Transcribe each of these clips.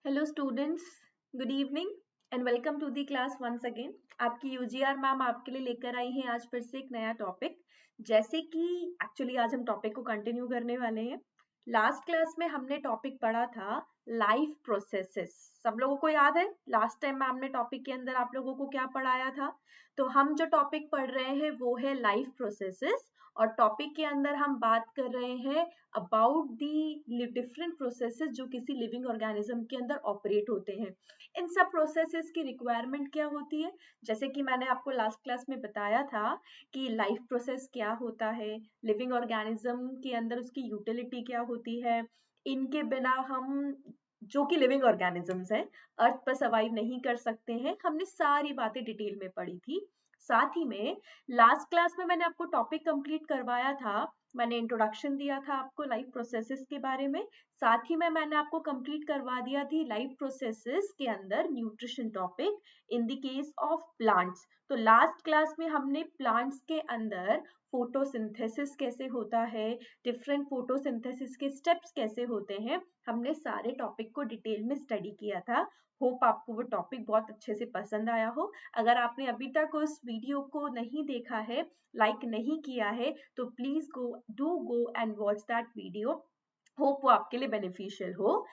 Hello students, good evening and welcome to the class once again. आपकी UGR ma'am आपके लिए लेकर आई हैं आज फिर से एक नया टॉपिक। जैसे कि एक्चुअली आज हम टॉपिक को कंटिन्यू करने वाले हैं। लास्ट क्लास में हमने टॉपिक पढ़ा था लाइफ प्रोसेसेस। सब लोगों को याद है लास्ट टाइम मैम ने टॉपिक के अंदर आप लोगों को क्या पढ़ाया था? तो हम जो टॉपिक पढ़ रहे हैं वो है लाइफ प्रोसेसेस, और टॉपिक के अंदर हम बात कर रहे हैं अबाउट दी डिफरेंट प्रोसेसेस जो किसी लिविंग ऑर्गेनिज्म के अंदर ऑपरेट होते हैं। इन सब प्रोसेसेस की रिक्वायरमेंट क्या होती है? जैसे कि मैंने आपको लास्ट क्लास में बताया था कि लाइफ प्रोसेस क्या होता है, लिविंग ऑर्गेनिज्म के अंदर उसकी यूटिलिटी क्या होती है। इनके बिना हम जो कि लिविंग ऑर्गेनिजम्स हैं अर्थ पर सर्वाइव नहीं कर सकते हैं। हमने सारी बातें डिटेल में पढ़ी थी। साथ ही में लास्ट क्लास में मैंने आपको टॉपिक कंप्लीट करवाया था। मैंने इंट्रोडक्शन दिया था आपको लाइफ प्रोसेसेस के बारे में। साथ ही में मैंने आपको कंप्लीट करवा दिया थी लाइफ प्रोसेसेस के अंदर nutrition topic in the case of plants. तो लास्ट क्लास में हमने प्लांट्स के अंदर फोटोसिंथेसिस कैसे होता है, डिफरेंट फोटोसिंथेसिस के स्टेप्स कैसे होते हैं, हमने सारे टॉपिक को डिटेल में स्टडी किया था। होप आपको वो टॉपिक बहुत अच्छे से पसंद आया हो। अगर आपने अभी तक उस वीडियो को नहीं देखा है, लाइक नहीं किया है, तो please go and watch that video. Hope वो आपके लिए बेनिफिशियल हो।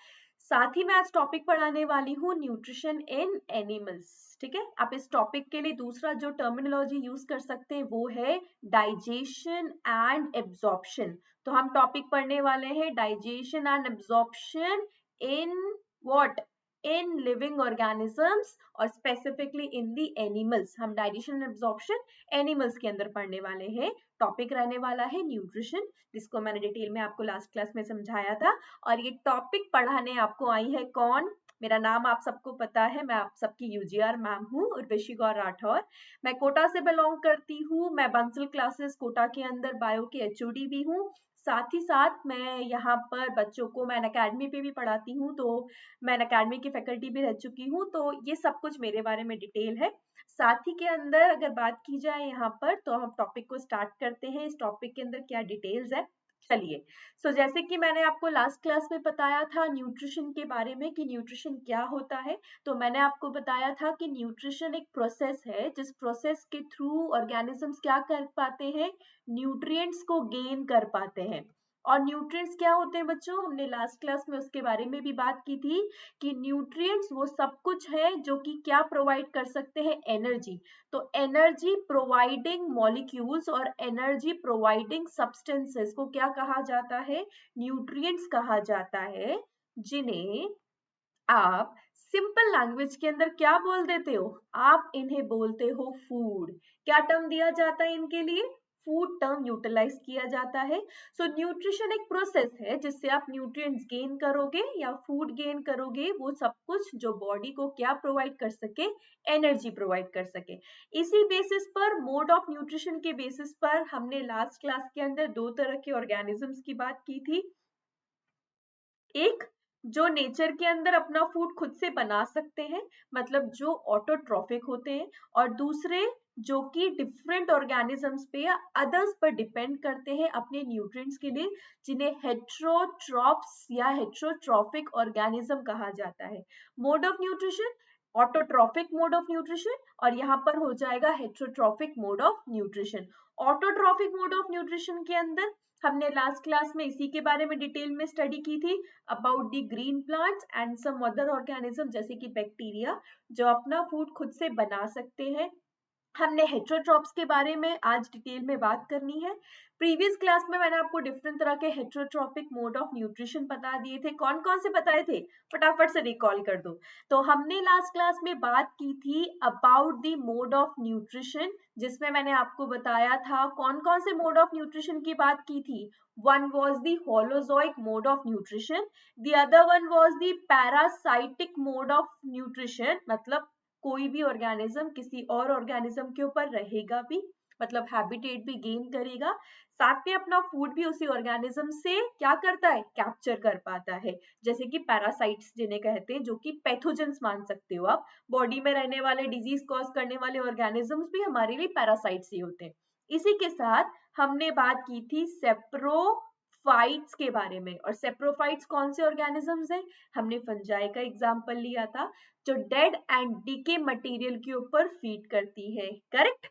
साथ ही मैं आज टॉपिक पढ़ाने वाली हूँ न्यूट्रिशन इन एनिमल्स। ठीक है, आप इस टॉपिक के लिए दूसरा जो टर्मिनोलॉजी यूज कर सकते हैं वो है डाइजेशन एंड एब्जॉर्प्शन। तो हम टॉपिक पढ़ने वाले हैं digestion and absorption in what, in living organisms और स्पेसिफिकली इन दी एनिमल्स। हम डाइजेशन एंड एब्जॉर्प्शन एनिमल्स के अंदर पढ़ने वाले हैं। टॉपिक रहने वाला है न्यूट्रिशन, जिसको मैंने डिटेल में आपको लास्ट क्लास में समझाया था। और ये टॉपिक पढ़ाने आपको आई है कौन? मेरा नाम आप सबको पता है, मैं आप सबकी यूजीआर मैम हूँ, उर्वशी गौर राठौर। मैं कोटा से बिलोंग करती हूँ। मैं बंसल क्लासेस कोटा के अंदर बायो की एचओडी भी हूँ। साथ ही साथ मैं यहाँ पर बच्चों को मैन अकेडमी पे भी पढ़ाती हूँ, तो मैन अकेडमी की फैकल्टी भी रह चुकी हूँ। तो ये सब कुछ मेरे बारे में डिटेल है। साथ ही के अंदर अगर बात की जाए यहाँ पर, तो हम टॉपिक को स्टार्ट करते हैं। इस टॉपिक के अंदर क्या डिटेल्स है, चलिए। जैसे कि मैंने आपको लास्ट क्लास में बताया था न्यूट्रिशन के बारे में कि न्यूट्रिशन क्या होता है। तो मैंने आपको बताया था कि न्यूट्रिशन एक प्रोसेस है जिस प्रोसेस के थ्रू ऑर्गेनिजम्स क्या कर पाते हैं, न्यूट्रिएंट्स को गेन कर पाते हैं। और न्यूट्रिएंट्स क्या होते हैं बच्चों, हमने लास्ट क्लास में उसके बारे में भी बात की थी कि न्यूट्रिएंट्स वो सब कुछ है जो कि क्या प्रोवाइड कर सकते हैं, एनर्जी। तो एनर्जी प्रोवाइडिंग मॉलिक्यूल्स और एनर्जी प्रोवाइडिंग सब्सटेंसेस को क्या कहा जाता है, न्यूट्रिएंट्स कहा जाता है, जिन्हें आप सिंपल लैंग्वेज के अंदर क्या बोल देते हो, आप इन्हें बोलते हो फूड। क्या टर्म दिया जाता है इनके लिए, फूड टर्म यूटिलाइज किया जाता है। न्यूट्रिशन एक प्रोसेस है जिससे आप न्यूट्रिएंट्स गेन करोगे या फूड गेन करोगे, वो सब कुछ जो बॉडी को क्या प्रोवाइड कर सके, एनर्जी प्रोवाइड कर सके। इसी बेसिस पर, मोड ऑफ न्यूट्रिशन के बेसिस पर, हमने लास्ट क्लास के अंदर दो तरह के ऑर्गेनिजम्स की बात की थी। एक जो नेचर के अंदर अपना फूड खुद से बना सकते हैं, मतलब जो ऑटोट्रॉफिक होते हैं, और दूसरे जो कि डिफरेंट ऑर्गेनिजम्स पे या अदर्स पर डिपेंड करते हैं अपने न्यूट्रिएंट्स के लिए, जिन्हें हेट्रोट्रॉप्स या हेट्रोट्रॉफिक ऑर्गेनिज्म कहा जाता है। Mode of nutrition autotrophic mode of nutrition, और यहाँ पर हो जाएगा heterotrophic mode of nutrition. Autotrophic mode of nutrition के अंदर हमने लास्ट क्लास में इसी के बारे में डिटेल में स्टडी की थी, about the green plants and some other organism जैसे कि बैक्टीरिया जो अपना फूड खुद से बना सकते हैं। हमने हेट्रोट्रॉप्स के बारे में आज डिटेल में बात करनी है। प्रीवियस क्लास में मैंने आपको डिफरेंट तरह के हेट्रोट्रॉपिक मोड ऑफ न्यूट्रिशन बता दिए थे। कौन कौन से बताए थे, फटाफट से रिकॉल कर दो। तो हमने लास्ट क्लास में बात की थी about the mode of nutrition, जिसमें मैंने आपको बताया था कौन कौन से मोड ऑफ न्यूट्रिशन की बात की थी। One was the holozoic mode of nutrition, the other one was the parasitic mode of nutrition, मतलब कोई भी ऑर्गेनिज्म किसी और ऑर्गेनिज्म के ऊपर रहेगा भी, मतलब हैबिटेट भी गेन करेगा, साथ में अपना फूड भी उसी ऑर्गेनिज्म से क्या करता है, कैप्चर कर पाता है। जैसे कि पैरासाइट्स जिन्हें कहते हैं, जो कि पैथोजेंस मान सकते हो आप, बॉडी में रहने वाले डिजीज कॉज करने वाले ऑर्गेनिजम्स भी हमारे लिए पैरासाइट्स ही होते हैं। इसी के साथ हमने बात की थी सेप्रोफाइट्स सेप्रोफाइट्स के बारे में। और सेप्रोफाइट्स कौन से ऑर्गेनिजम्स हैं? हमने फंजाई का एग्जांपल लिया था, जो डेड एंड डीके मटेरियल के ऊपर फीड करती है। करेक्ट।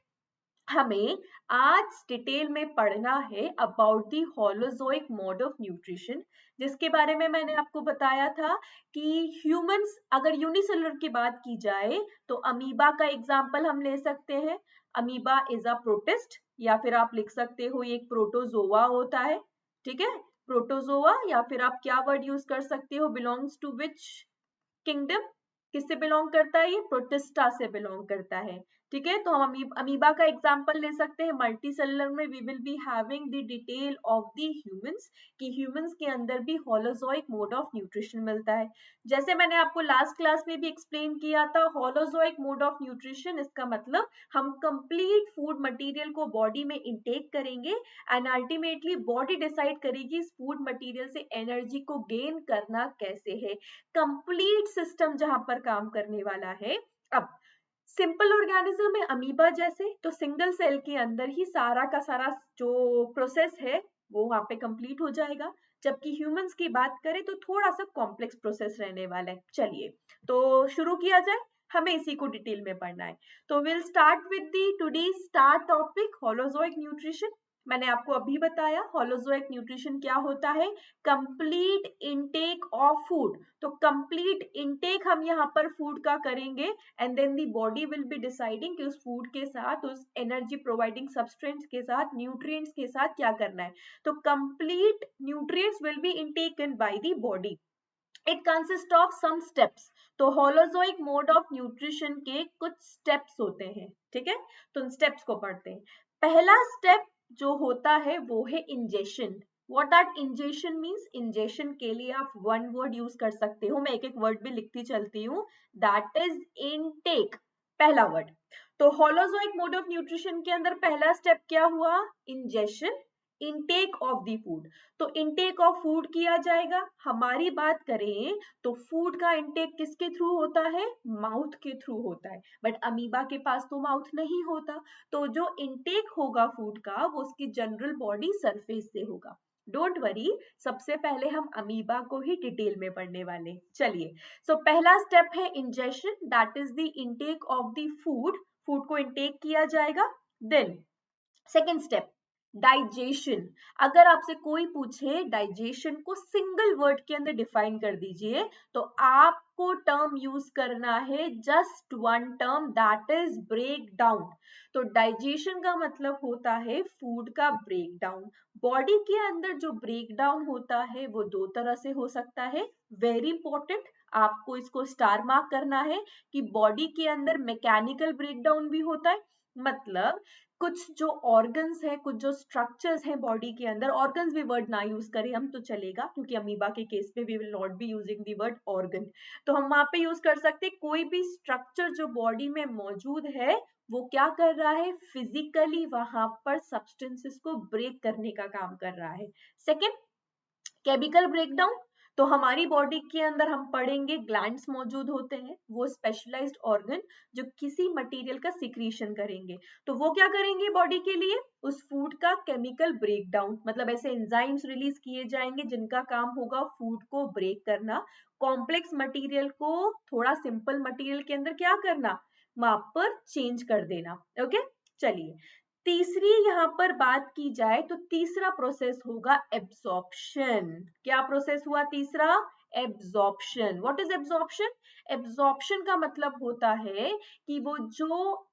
हमें आज डिटेल में पढ़ना है about the holozoic mode of nutrition, जिसके बारे में मैंने आपको बताया था कि ह्यूमंस, अगर यूनिसेलुलर की बात की जाए तो अमीबा का एग्जांपल हम ले सकते हैं। अमीबा इज अ प्रोटिस्ट, या फिर आप लिख सकते हो ये एक प्रोटोजोआ होता है। ठीक है, प्रोटोजोआ, या फिर आप क्या वर्ड यूज कर सकते हो, बिलोंग्स टू विच किंगडम, किससे बिलोंग करता है? ये प्रोटिस्टा से बिलोंग करता है। ठीक है, तो हम अमीबा का एग्जांपल ले सकते हैं। मल्टी सेलुलर में we will be having the detail of the humans, कि ह्यूमंस के अंदर भी होलोजोइक मोड ऑफ न्यूट्रिशन मिलता है। जैसे मैंने आपको लास्ट क्लास में भी एक्सप्लेन किया था, होलोजोइक मोड ऑफ न्यूट्रिशन, इसका मतलब हम कंप्लीट फूड मटेरियल को बॉडी में इंटेक करेंगे एंड अल्टीमेटली बॉडी डिसाइड करेगी इस फूड मटेरियल से एनर्जी को गेन करना कैसे है। कंप्लीट सिस्टम जहां पर काम करने वाला है। अब सिंपल ऑर्गेनिज्म में अमीबा जैसे, तो सिंगल सेल के अंदर ही सारा का सारा जो प्रोसेस है वो वहां पे कंप्लीट हो जाएगा। जबकि ह्यूमंस की बात करें तो थोड़ा सा कॉम्प्लेक्स प्रोसेस रहने वाला है। चलिए तो शुरू किया जाए, हमें इसी को डिटेल में पढ़ना है। तो will start with the today start topic holozoic nutrition. मैंने आपको अभी बताया होलोजोइक न्यूट्रिशन क्या होता है, कंप्लीट इनटेक ऑफ फूड। तो कंप्लीट इनटेक हम यहाँ पर फूड का करेंगे and then the body will be deciding कि उस फूड के साथ, उस एनर्जी प्रोवाइडिंग सब्सटेंस के साथ, न्यूट्रिएंट्स के साथ क्या करना है। तो complete nutrients will be intaken by the body. It consist of some steps. तो होलोजोइक मोड ऑफ न्यूट्रिशन के कुछ स्टेप्स होते हैं। ठीक है, तो उन स्टेप्स को पढ़ते हैं। पहला स्टेप जो होता है वो है ingestion. What that ingestion means, ingestion के लिए आप वन वर्ड यूज कर सकते हो, मैं एक एक वर्ड भी लिखती चलती हूँ। दैट इज इनटेक, पहला वर्ड। तो होलोजोइक मोड ऑफ न्यूट्रिशन के अंदर पहला स्टेप क्या हुआ, ingestion, intake of the food. तो इनटेक ऑफ फूड किया जाएगा। हमारी बात करें तो फूड का इनटेक किसके थ्रू होता है, माउथ के थ्रू होता है। बट अमीबा के पास तो माउथ नहीं होता, तो जो इनटेक होगा फूड का वो उसकी जनरल बॉडी सरफेस से होगा। डोंट वरी, सबसे पहले हम अमीबा को ही डिटेल में पढ़ने वाले। चलिए, सो पहला स्टेप है ingestion, that is the intake of the food. Food को इनटेक किया जाएगा। Then second step, digestion. अगर आपसे कोई पूछे डाइजेशन को सिंगल वर्ड के अंदर डिफाइन कर दीजिए, तो आपको टर्म यूज करना है just one term, that is break down. तो डाइजेशन का मतलब होता है फूड का ब्रेक डाउन। बॉडी के अंदर जो ब्रेक डाउन होता है वो दो तरह से हो सकता है। वेरी इंपॉर्टेंट, आपको इसको स्टार मार्क करना है कि बॉडी के अंदर मैकेनिकल ब्रेक डाउन भी होता है। मतलब कुछ जो ऑर्गन्स है, कुछ जो स्ट्रक्चर्स हैं बॉडी के अंदर, ऑर्गन्स भी वर्ड ना यूज करें हम तो चलेगा, क्योंकि अमीबा के केस में we will not be using the word organ. तो हम वहां पे यूज कर सकते हैं कोई भी स्ट्रक्चर जो बॉडी में मौजूद है, वो क्या कर रहा है, फिजिकली वहां पर सब्सटेंसेस को ब्रेक करने का काम कर रहा है। Second, chemical breakdown. तो हमारी बॉडी के अंदर हम पढ़ेंगे ग्लैंड्स मौजूद होते हैं, वो स्पेशलाइज्ड ऑर्गन जो किसी मटेरियल का सिक्रीशन करेंगे। तो वो क्या करेंगे बॉडी के लिए, उस फूड का केमिकल ब्रेकडाउन, मतलब ऐसे एंजाइम्स रिलीज किए जाएंगे जिनका काम होगा फूड को ब्रेक करना, कॉम्प्लेक्स मटेरियल को थोड़ा सिंपल मटेरियल के अंदर क्या करना, वहां पर चेंज कर देना। ओके, चलिए तीसरी यहाँ पर बात की जाए तो तीसरा प्रोसेस होगा एब्जॉर्प्शन। क्या प्रोसेस हुआ तीसरा, absorption. What is absorption, absorption का मतलब होता है कि वो जो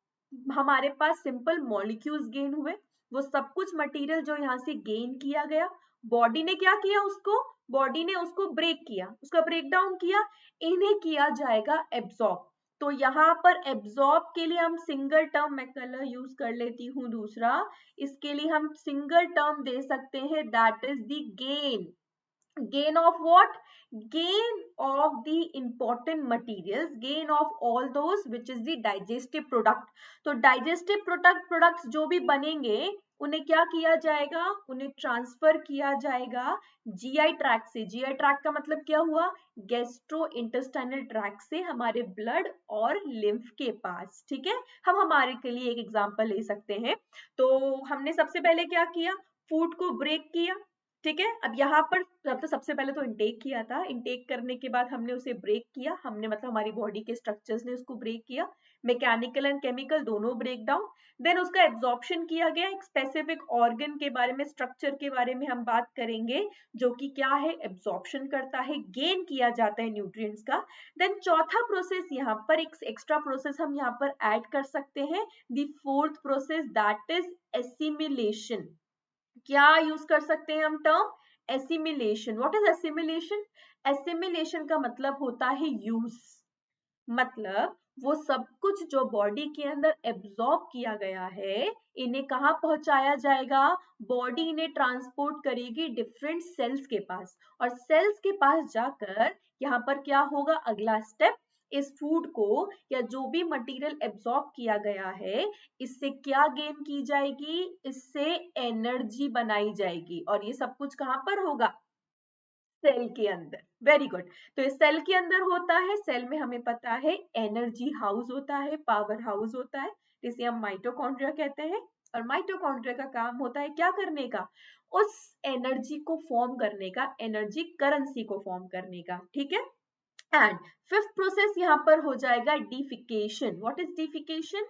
हमारे पास सिंपल मॉलिक्यूल्स गेन हुए, वो सब कुछ मटेरियल जो यहाँ से गेन किया गया, बॉडी ने क्या किया, उसको बॉडी ने उसको ब्रेक किया, उसका ब्रेक डाउन किया, इन्हें किया जाएगा एब्जॉर्ब। तो यहाँ पर एब्जॉर्ब के लिए हम सिंगल टर्म, मैं कलर यूज कर लेती हूँ दूसरा, इसके लिए हम सिंगल टर्म दे सकते हैं, that is the gain. gain of what, gain of the important materials, gain of all those which is the digestive product। तो digestive products जो भी बनेंगे उन्हें क्या किया जाएगा, उन्हें ट्रांसफर किया जाएगा जीआई ट्रैक्ट से। जीआई ट्रैक्ट का मतलब क्या हुआ, गैस्ट्रो इंटेस्टाइनल ट्रैक्ट से हमारे ब्लड और लिम्फ के पास। ठीक है, हम हमारे के लिए एक एग्जांपल ले सकते हैं। तो हमने सबसे पहले क्या किया, फूड को ब्रेक किया, ठीक है। अब यहाँ पर तो सबसे पहले तो इंटेक किया था, इंटेक करने के बाद हमने उसे ब्रेक किया, हमने मतलब हमारी बॉडी के स्ट्रक्चर्स ने उसको ब्रेक किया, मैकेनिकल एंड केमिकल दोनों ब्रेक डाउन। देन उसका एब्जॉर्प्शन किया गया, एक स्पेसिफिक ऑर्गन के बारे में, स्ट्रक्चर के बारे में हम बात करेंगे, जो कि क्या है, एब्जॉर्प्शन करता है, गेन किया जाता है न्यूट्रिएंट्स का। देन चौथा प्रोसेस यहाँ पर एक एक्स्ट्रा प्रोसेस हम यहाँ पर ऐड कर सकते हैं, the fourth process, that is assimilation. क्या यूज कर सकते हैं हम term, assimilation. What is assimilation? Assimilation का मतलब होता है यूज, मतलब वो सब कुछ जो बॉडी के अंदर एब्जॉर्ब किया गया है, इन्हें कहाँ पहुंचाया जाएगा, बॉडी इन्हें ट्रांसपोर्ट करेगी डिफरेंट सेल्स के पास, और सेल्स के पास जाकर यहाँ पर क्या होगा, अगला स्टेप, इस फूड को या जो भी मटेरियल एब्जॉर्ब किया गया है, इससे क्या गेन की जाएगी, इससे एनर्जी बनाई जाएगी, और ये सब कुछ कहाँ पर होगा, सेल के अंदर। Very good. तो ये सेल के अंदर होता है, सेल में हमें पता है एनर्जी हाउस होता है, पावर हाउस होता है, जिसे हम माइटोकॉन्ड्रिया कहते हैं। और माइटोकॉन्ड्रिया का काम होता है क्या करने का, उस एनर्जी को फॉर्म करने का, एनर्जी करेंसी को फॉर्म करने का, ठीक है। एंड फिफ्थ प्रोसेस यहाँ पर हो जाएगा डिफिकेशन। What is defecation?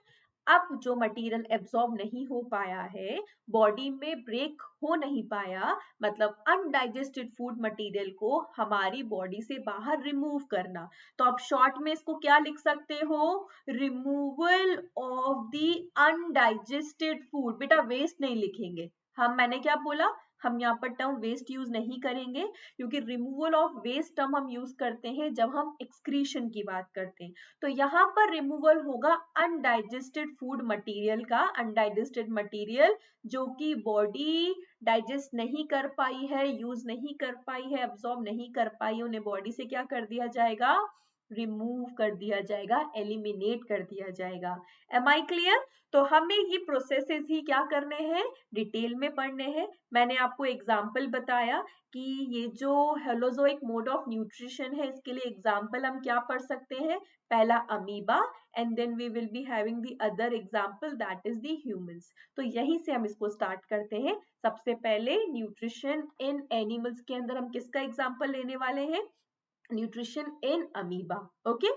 अब जो मटेरियल एब्सॉर्ब नहीं हो पाया है, बॉडी में ब्रेक हो नहीं पाया, मतलब अनडाइजेस्टेड फूड मटेरियल को हमारी बॉडी से बाहर रिमूव करना। तो आप शॉर्ट में इसको क्या लिख सकते हो, removal of the undigested food. बेटा वेस्ट नहीं लिखेंगे हम, मैंने क्या बोला, हम यहाँ पर टर्म वेस्ट यूज नहीं करेंगे, क्योंकि रिमूवल ऑफ वेस्ट टर्म हम यूज करते हैं जब हम एक्सक्रीशन की बात करते हैं। तो यहाँ पर रिमूवल होगा अनडाइजेस्टेड फूड मटेरियल का, अनडाइजेस्टेड मटेरियल जो कि बॉडी डाइजेस्ट नहीं कर पाई है, यूज नहीं कर पाई है, अब्सॉर्ब नहीं कर पाई, उन्हें बॉडी से क्या कर दिया जाएगा, रिमूव कर दिया जाएगा, एलिमिनेट कर दिया जाएगा। Am I clear? तो हमें ये प्रोसेसेस ही क्या करने हैं, डिटेल में पढ़ने हैं। मैंने आपको एग्जाम्पल बताया कि ये जो हेलोजोइक मोड ऑफ न्यूट्रिशन है, इसके लिए एग्जाम्पल हम क्या पढ़ सकते हैं, पहला amoeba, and then we will be having the other example, that is the humans. तो यहीं से हम इसको स्टार्ट करते हैं। सबसे पहले न्यूट्रिशन इन एनिमल्स के अंदर हम किसका एग्जाम्पल लेने वाले हैं, nutrition in amoeba. Okay,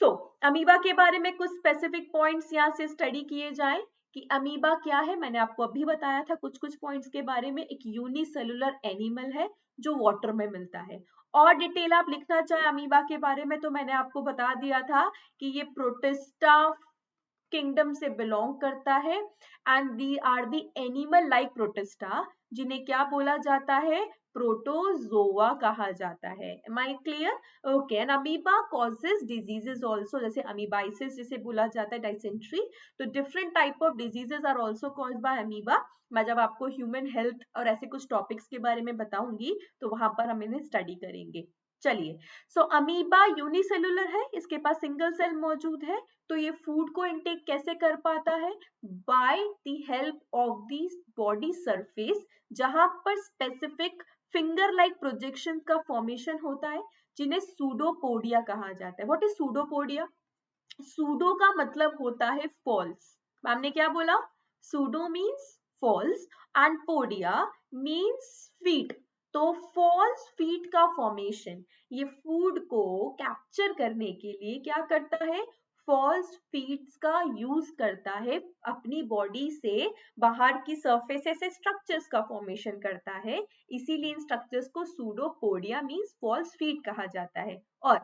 so amoeba के बारे में कुछ स्पेसिफिक पॉइंट्स यहाँ से स्टडी किए जाएं कि अमीबा क्या है। मैंने आपको अभी बताया था कुछ कुछ पॉइंट्स के बारे में। एक यूनिसेलुलर एनिमल है जो वाटर में मिलता है। और डिटेल आप लिखना चाहे अमीबा के बारे में तो मैंने आपको बता दिया था कि ये प्रोटिस्टा किंगडम से बिलोंग करता है, and the are the animal like protista, जिन्हें क्या बोला जाता है, प्रोटोजोआ कहा जाता है। Am I clear? Okay, and amoeba causes diseases also, जैसे अमीबाइसिस जिसे बोला जाता है, डाइसेंट्री। तो different type of diseases are also caused by amoeba. मैं जब आपको ह्यूमन हेल्थ और ऐसे कुछ टॉपिक्स के बारे में बताऊंगी तो वहां पर हम इन्हें स्टडी करेंगे। चलिए, सो अमीबा यूनिसेलुलर है, इसके पास सिंगल सेल मौजूद है। तो ये फूड को इनटेक कैसे कर पाता है, bye the help of the body surface, जहां पर स्पेसिफिक फिंगर लाइक प्रोजेक्शन का फॉर्मेशन होता है, जिन्हें सूडोपोडिया कहा जाता है। What is pseudopodia? सूडो का मतलब होता है फॉल्स। मैम ने क्या बोला, pseudo means false and podia means feet. तो फॉल्स फीट का फॉर्मेशन ये फूड को कैप्चर करने के लिए क्या करता है, फॉल्स फीट्स का यूज करता है, अपनी बॉडी से बाहर की सरफेस से स्ट्रक्चर्स का फॉर्मेशन करता है। इसीलिए इन स्ट्रक्चर्स को सूडोपोडिया मीन्स फॉल्स फीट कहा जाता है। और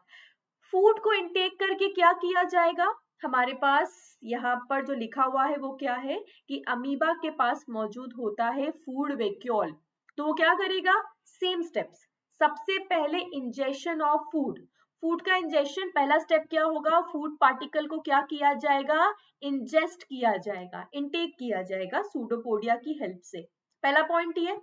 फूड को इनटेक करके क्या किया जाएगा, हमारे पास यहाँ पर जो लिखा हुआ है वो क्या है कि अमीबा के पास मौजूद होता है फूड वैक्यूल। तो वो क्या करेगा, सेम स्टेप्स, सबसे पहले इंजेक्शन ऑफ फूड, फूड का इंजेक्शन, पहला स्टेप क्या होगा, फूड पार्टिकल को क्या किया जाएगा, इंजेस्ट किया जाएगा, इनटेक किया जाएगा सूडोपोडिया की हेल्प से। पहला पॉइंट ये।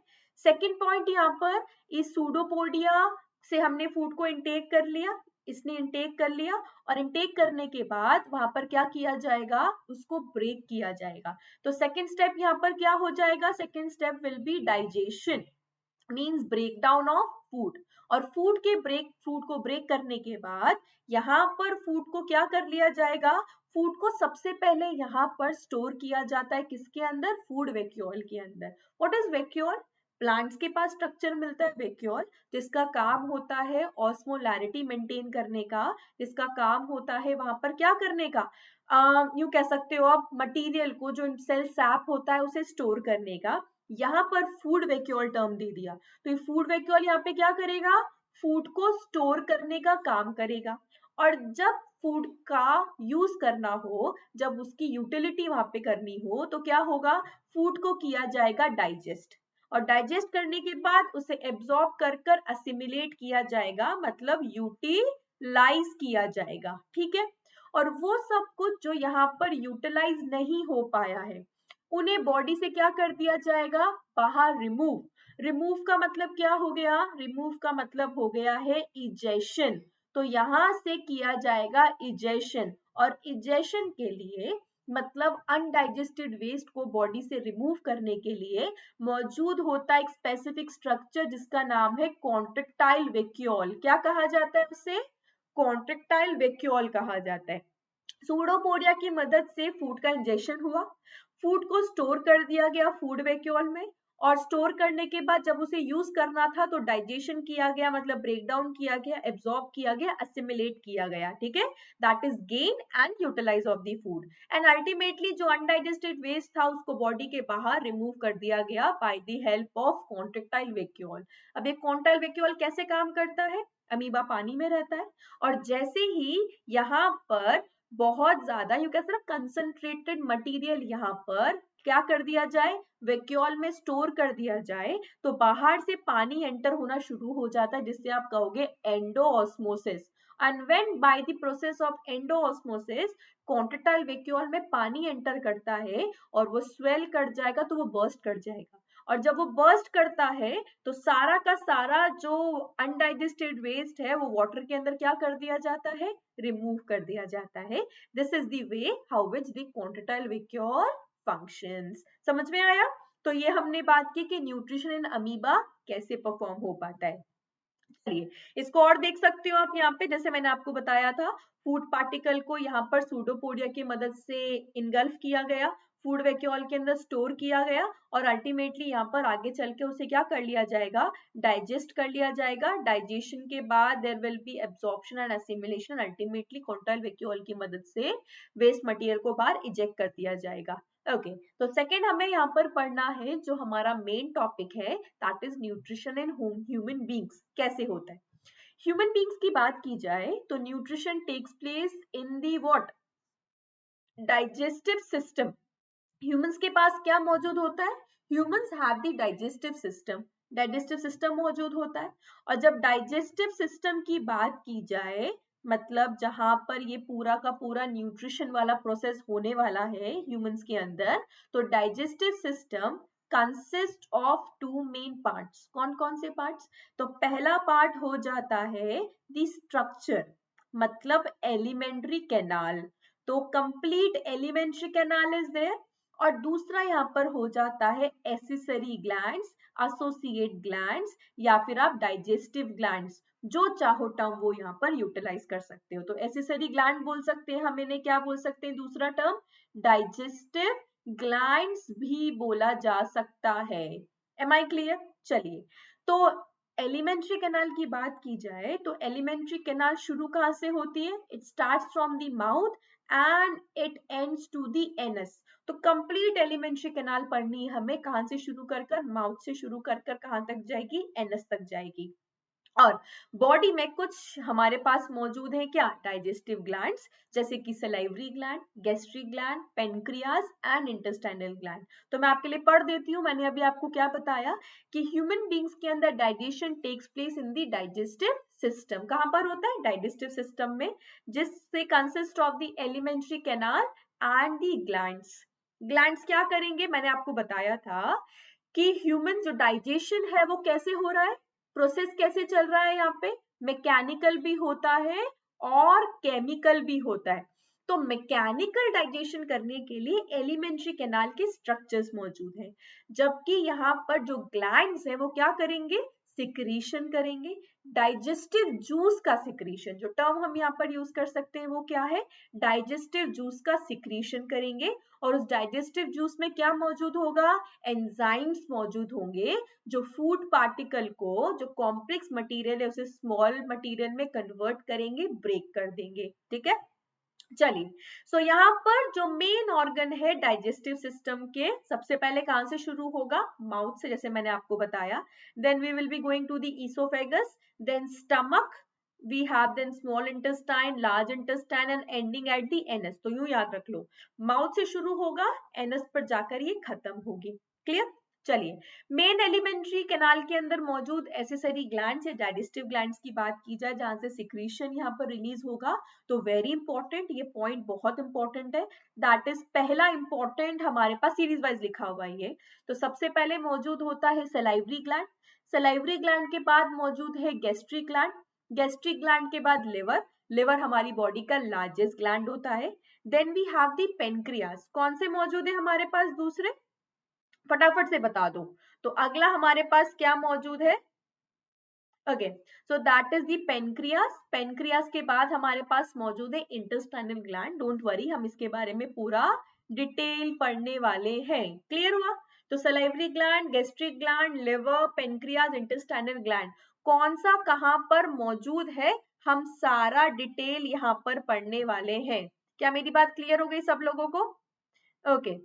सेकंड पॉइंट, यहाँ पर इस सूडोपोडिया से हमने फूड को इनटेक कर लिया, इसने इनटेक कर लिया, और इनटेक करने के बाद वहां पर क्या किया जाएगा, उसको ब्रेक किया जाएगा। तो सेकंड स्टेप यहाँ पर क्या हो जाएगा, second step will be digestion, means break down of food. और फूड को ब्रेक करने के बाद यहाँ पर फूड को क्या कर लिया जाएगा, फूड को सबसे पहले यहाँ पर स्टोर किया जाता है, किसके अंदर, फूड वैक्यूल के अंदर। What is vacuole? प्लांट्स के पास स्ट्रक्चर मिलता है वैक्यूल, जिसका काम होता है ऑस्मोलैरिटी मेंटेन करने का, जिसका काम होता है वहां पर क्या करने का, यूं कह सकते हो आप मटेरियल को, जो सेल सैप होता है उसे स्टोर करने का। यहाँ पर फूड वैक्यूल टर्म दे दिया, तो ये फूड वैक्यूल यहाँ पे क्या करेगा, फूड को स्टोर करने का काम करेगा। और जब फूड का यूज करना हो, जब उसकी यूटिलिटी वहां पे करनी हो, तो क्या होगा, फूड को किया जाएगा डाइजेस्ट, और डाइजेस्ट करने के बाद उसे एब्जॉर्ब कर कर असिमिलेट किया जाएगा, मतलब यूटिलाइज किया जाएगा, ठीक है। और वो सब कुछ जो यहाँ पर यूटिलाइज नहीं हो पाया है, उन्हें बॉडी से क्या कर दिया जाएगा, बाहर रिमूव। रिमूव का मतलब क्या हो गया, रिमूव का मतलब हो गया है इजेशन। तो यहां से किया जाएगा इजेशन, और इजेशन के लिए मतलब अनडाइजेस्टेड वेस्ट को बॉडी से रिमूव करने के लिए मौजूद होता है एक स्पेसिफिक स्ट्रक्चर, जिसका नाम है कॉन्ट्रेक्टाइल वैक्यूल। क्या कहा जाता है उसे, कॉन्ट्रेक्टाइल वैक्यूल कहा जाता है। सूडोपोडिया की मदद से फूड का इंजेक्शन हुआ, फूड को स्टोर कर दिया गया फूड वैक्यूल में, और स्टोर करने के बाद जब उसे यूज करना था तो डाइजेशन किया गया, मतलब ब्रेक डाउन किया गया, एब्जॉर्ब किया गया, असिमिलेट किया गया, ठीक है। That is gain and utilise of the food, and ultimately जो अनडाइजेस्टेड वेस्ट था उसको बॉडी के बाहर रिमूव कर दिया गया by the help of contractile vacuole. अब ये कॉन्ट्रेक्टाइल वैक्यूल कैसे काम करता है, अमीबा पानी में रहता है, और जैसे ही यहाँ पर बहुत ज्यादा यू कह सकते कंसंट्रेटेड मटेरियल यहाँ पर क्या कर दिया जाए, वैक्यूल में स्टोर कर दिया जाए, तो बाहर से पानी एंटर होना शुरू हो जाता है, जिससे आप कहोगे endosmosis. And when by the process of endosmosis contractile vacuole में पानी एंटर करता है और वो स्वेल कर जाएगा, तो वो बर्स्ट कर जाएगा, और जब वो बर्स्ट करता है तो सारा का सारा जो अनडाइजेस्टेड वेस्ट है वो वाटर के अंदर क्या कर दिया जाता है, रिमूव कर दिया जाता है। This is the way how which the contractile vacuole functions. समझ में आया। तो ये हमने बात की कि न्यूट्रिशन इन अमीबा कैसे परफॉर्म हो पाता है। चलिए इसको और देख सकते हो आप यहाँ पे, जैसे मैंने आपको बताया था, फूड पार्टिकल को यहाँ पर सूडोपोडिया की मदद से इनगल्फ किया गया, फूड वैक्यूल के अंदर स्टोर किया गया, और अल्टीमेटली यहाँ पर आगे चल के उसे क्या कर लिया जाएगा, डाइजेस्ट कर लिया जाएगा। डाइजेशन के बाद there will be absorption and assimilation, ultimately contractile vacuole की मदद से वेस्ट मटेरियल को बाहर इजेक्ट कर दिया जाएगा। ओके तो सेकेंड हमें यहाँ पर पढ़ना है जो हमारा मेन टॉपिक है, that is nutrition in human beings कैसे होता है। ह्यूमन बींग्स की बात की जाए तो nutrition takes place in the what, digestive system. Humans के पास क्या मौजूद होता है, humans have the digestive system, digestive system मौजूद होता है। और जब डाइजेस्टिव सिस्टम की बात की जाए, मतलब जहां पर ये पूरा का पूरा न्यूट्रिशन वाला प्रोसेस होने वाला है ह्यूमंस के अंदर, तो digestive system consist of two main parts. कौन कौन से पार्ट्स, तो पहला पार्ट हो जाता है द स्ट्रक्चर, मतलब एलिमेंट्री कैनाल, तो complete alimentary canal is there. और दूसरा यहाँ पर हो जाता है एसेसरी ग्लैंड्स, एसोसिएट ग्लैंड्स, या फिर आप डाइजेस्टिव ग्लैंड्स, जो चाहो टर्म वो यहाँ पर यूटिलाइज कर सकते हो। तो एसेसरी ग्लैंड बोल सकते हैं हम इन्हें, क्या बोल सकते हैं दूसरा टर्म, डाइजेस्टिव ग्लैंड्स भी बोला जा सकता है। Am I clear. चलिए तो एलिमेंट्री कैनाल की बात की जाए तो एलिमेंट्री कैनाल शुरू कहाँ से होती है, it starts from the mouth and it ends to the anus. तो कंप्लीट एलिमेंट्री कैनाल पढ़नी है हमें, कहां से शुरू कर कर, माउथ से शुरू कर कर कहां तक जाएगी, एनस तक जाएगी। और बॉडी में कुछ हमारे पास मौजूद है क्या, डाइजेस्टिव ग्लैंड्स, जैसे कि salivary gland, gastric gland, pancreas and intestinal gland. तो मैं आपके लिए पढ़ देती हूँ। मैंने अभी आपको क्या बताया कि ह्यूमन बींग्स के अंदर digestion takes place in the digestive system. कहां पर होता है, डाइजेस्टिव सिस्टम में, जिससे consist of the alimentary canal and the glands. Glands क्या करेंगे, मैंने आपको बताया था कि ह्यूमन जो डाइजेशन है वो कैसे हो रहा है, प्रोसेस कैसे चल रहा है, यहाँ पे मैकेनिकल भी होता है और केमिकल भी होता है। तो मैकेनिकल डाइजेशन करने के लिए एलिमेंट्री कैनाल के स्ट्रक्चर्स मौजूद हैं, जबकि यहाँ पर जो ग्लैंड्स है वो क्या करेंगे, सिक्रीशन करेंगे, डाइजेस्टिव जूस का सिक्रीशन, जो टर्म हम यहाँ पर यूज कर सकते हैं वो क्या है, डाइजेस्टिव जूस का सिक्रीशन करेंगे। और उस डाइजेस्टिव जूस में क्या मौजूद होगा, एंजाइम्स मौजूद होंगे जो फूड पार्टिकल को, जो कॉम्प्लेक्स मटेरियल है उसे स्मॉल मटेरियल में कन्वर्ट करेंगे, ब्रेक कर देंगे। ठीक है, चलिए, सो यहाँ पर जो मेन ऑर्गन है डाइजेस्टिव सिस्टम के, सबसे पहले कहां से शुरू होगा, माउथ से, जैसे मैंने आपको बताया। Then we will be going to the oesophagus, then stomach, we have then small intestine, large intestine and ending at the anus. तो यूं याद रख लो, माउथ से शुरू होगा, एनस पर जाकर ये खत्म होगी। क्लियर, चलिए, मेन एलिमेंट्री कैनाल के अंदर मौजूद एसेसरी ग्लैंड्स या डाइजेस्टिव ग्लैंड्स की बात की जाए, जहां से सिक्रीशन यहाँ पर रिलीज होगा, तो वेरी इंपॉर्टेंट, ये पॉइंट बहुत इंपॉर्टेंट है। दैट इज पहला इंपॉर्टेंट, हमारे पास सीरीज वाइज लिखा हुआ है ये। तो सबसे पहले मौजूद होता है सलाइवरी ग्लैंड, सलाइवरी ग्लैंड के बाद मौजूद है गैस्ट्रिक ग्लैंड, गैस्ट्रिक ग्लैंड के बाद लिवर, लिवर हमारी बॉडी का लार्जेस्ट ग्लैंड होता है। Then we have the pancreas, कौन से मौजूद है हमारे पास दूसरे, फटाफट से बता दो। तो अगला हमारे पास क्या मौजूद है, okay, so that is the pancreas. Pancreas के बाद हमारे पास मौजूद है इंटेस्टाइनल ग्लैंड, डोंट वरी, हम इसके बारे में पूरा डिटेल पढ़ने वाले हैं। क्लियर हुआ, तो salivary gland, gastric gland, liver, pancreas, intestinal gland, कौन सा कहां पर मौजूद है, हम सारा डिटेल यहाँ पर पढ़ने वाले हैं। क्या मेरी बात क्लियर हो गई सब लोगों को, ओके।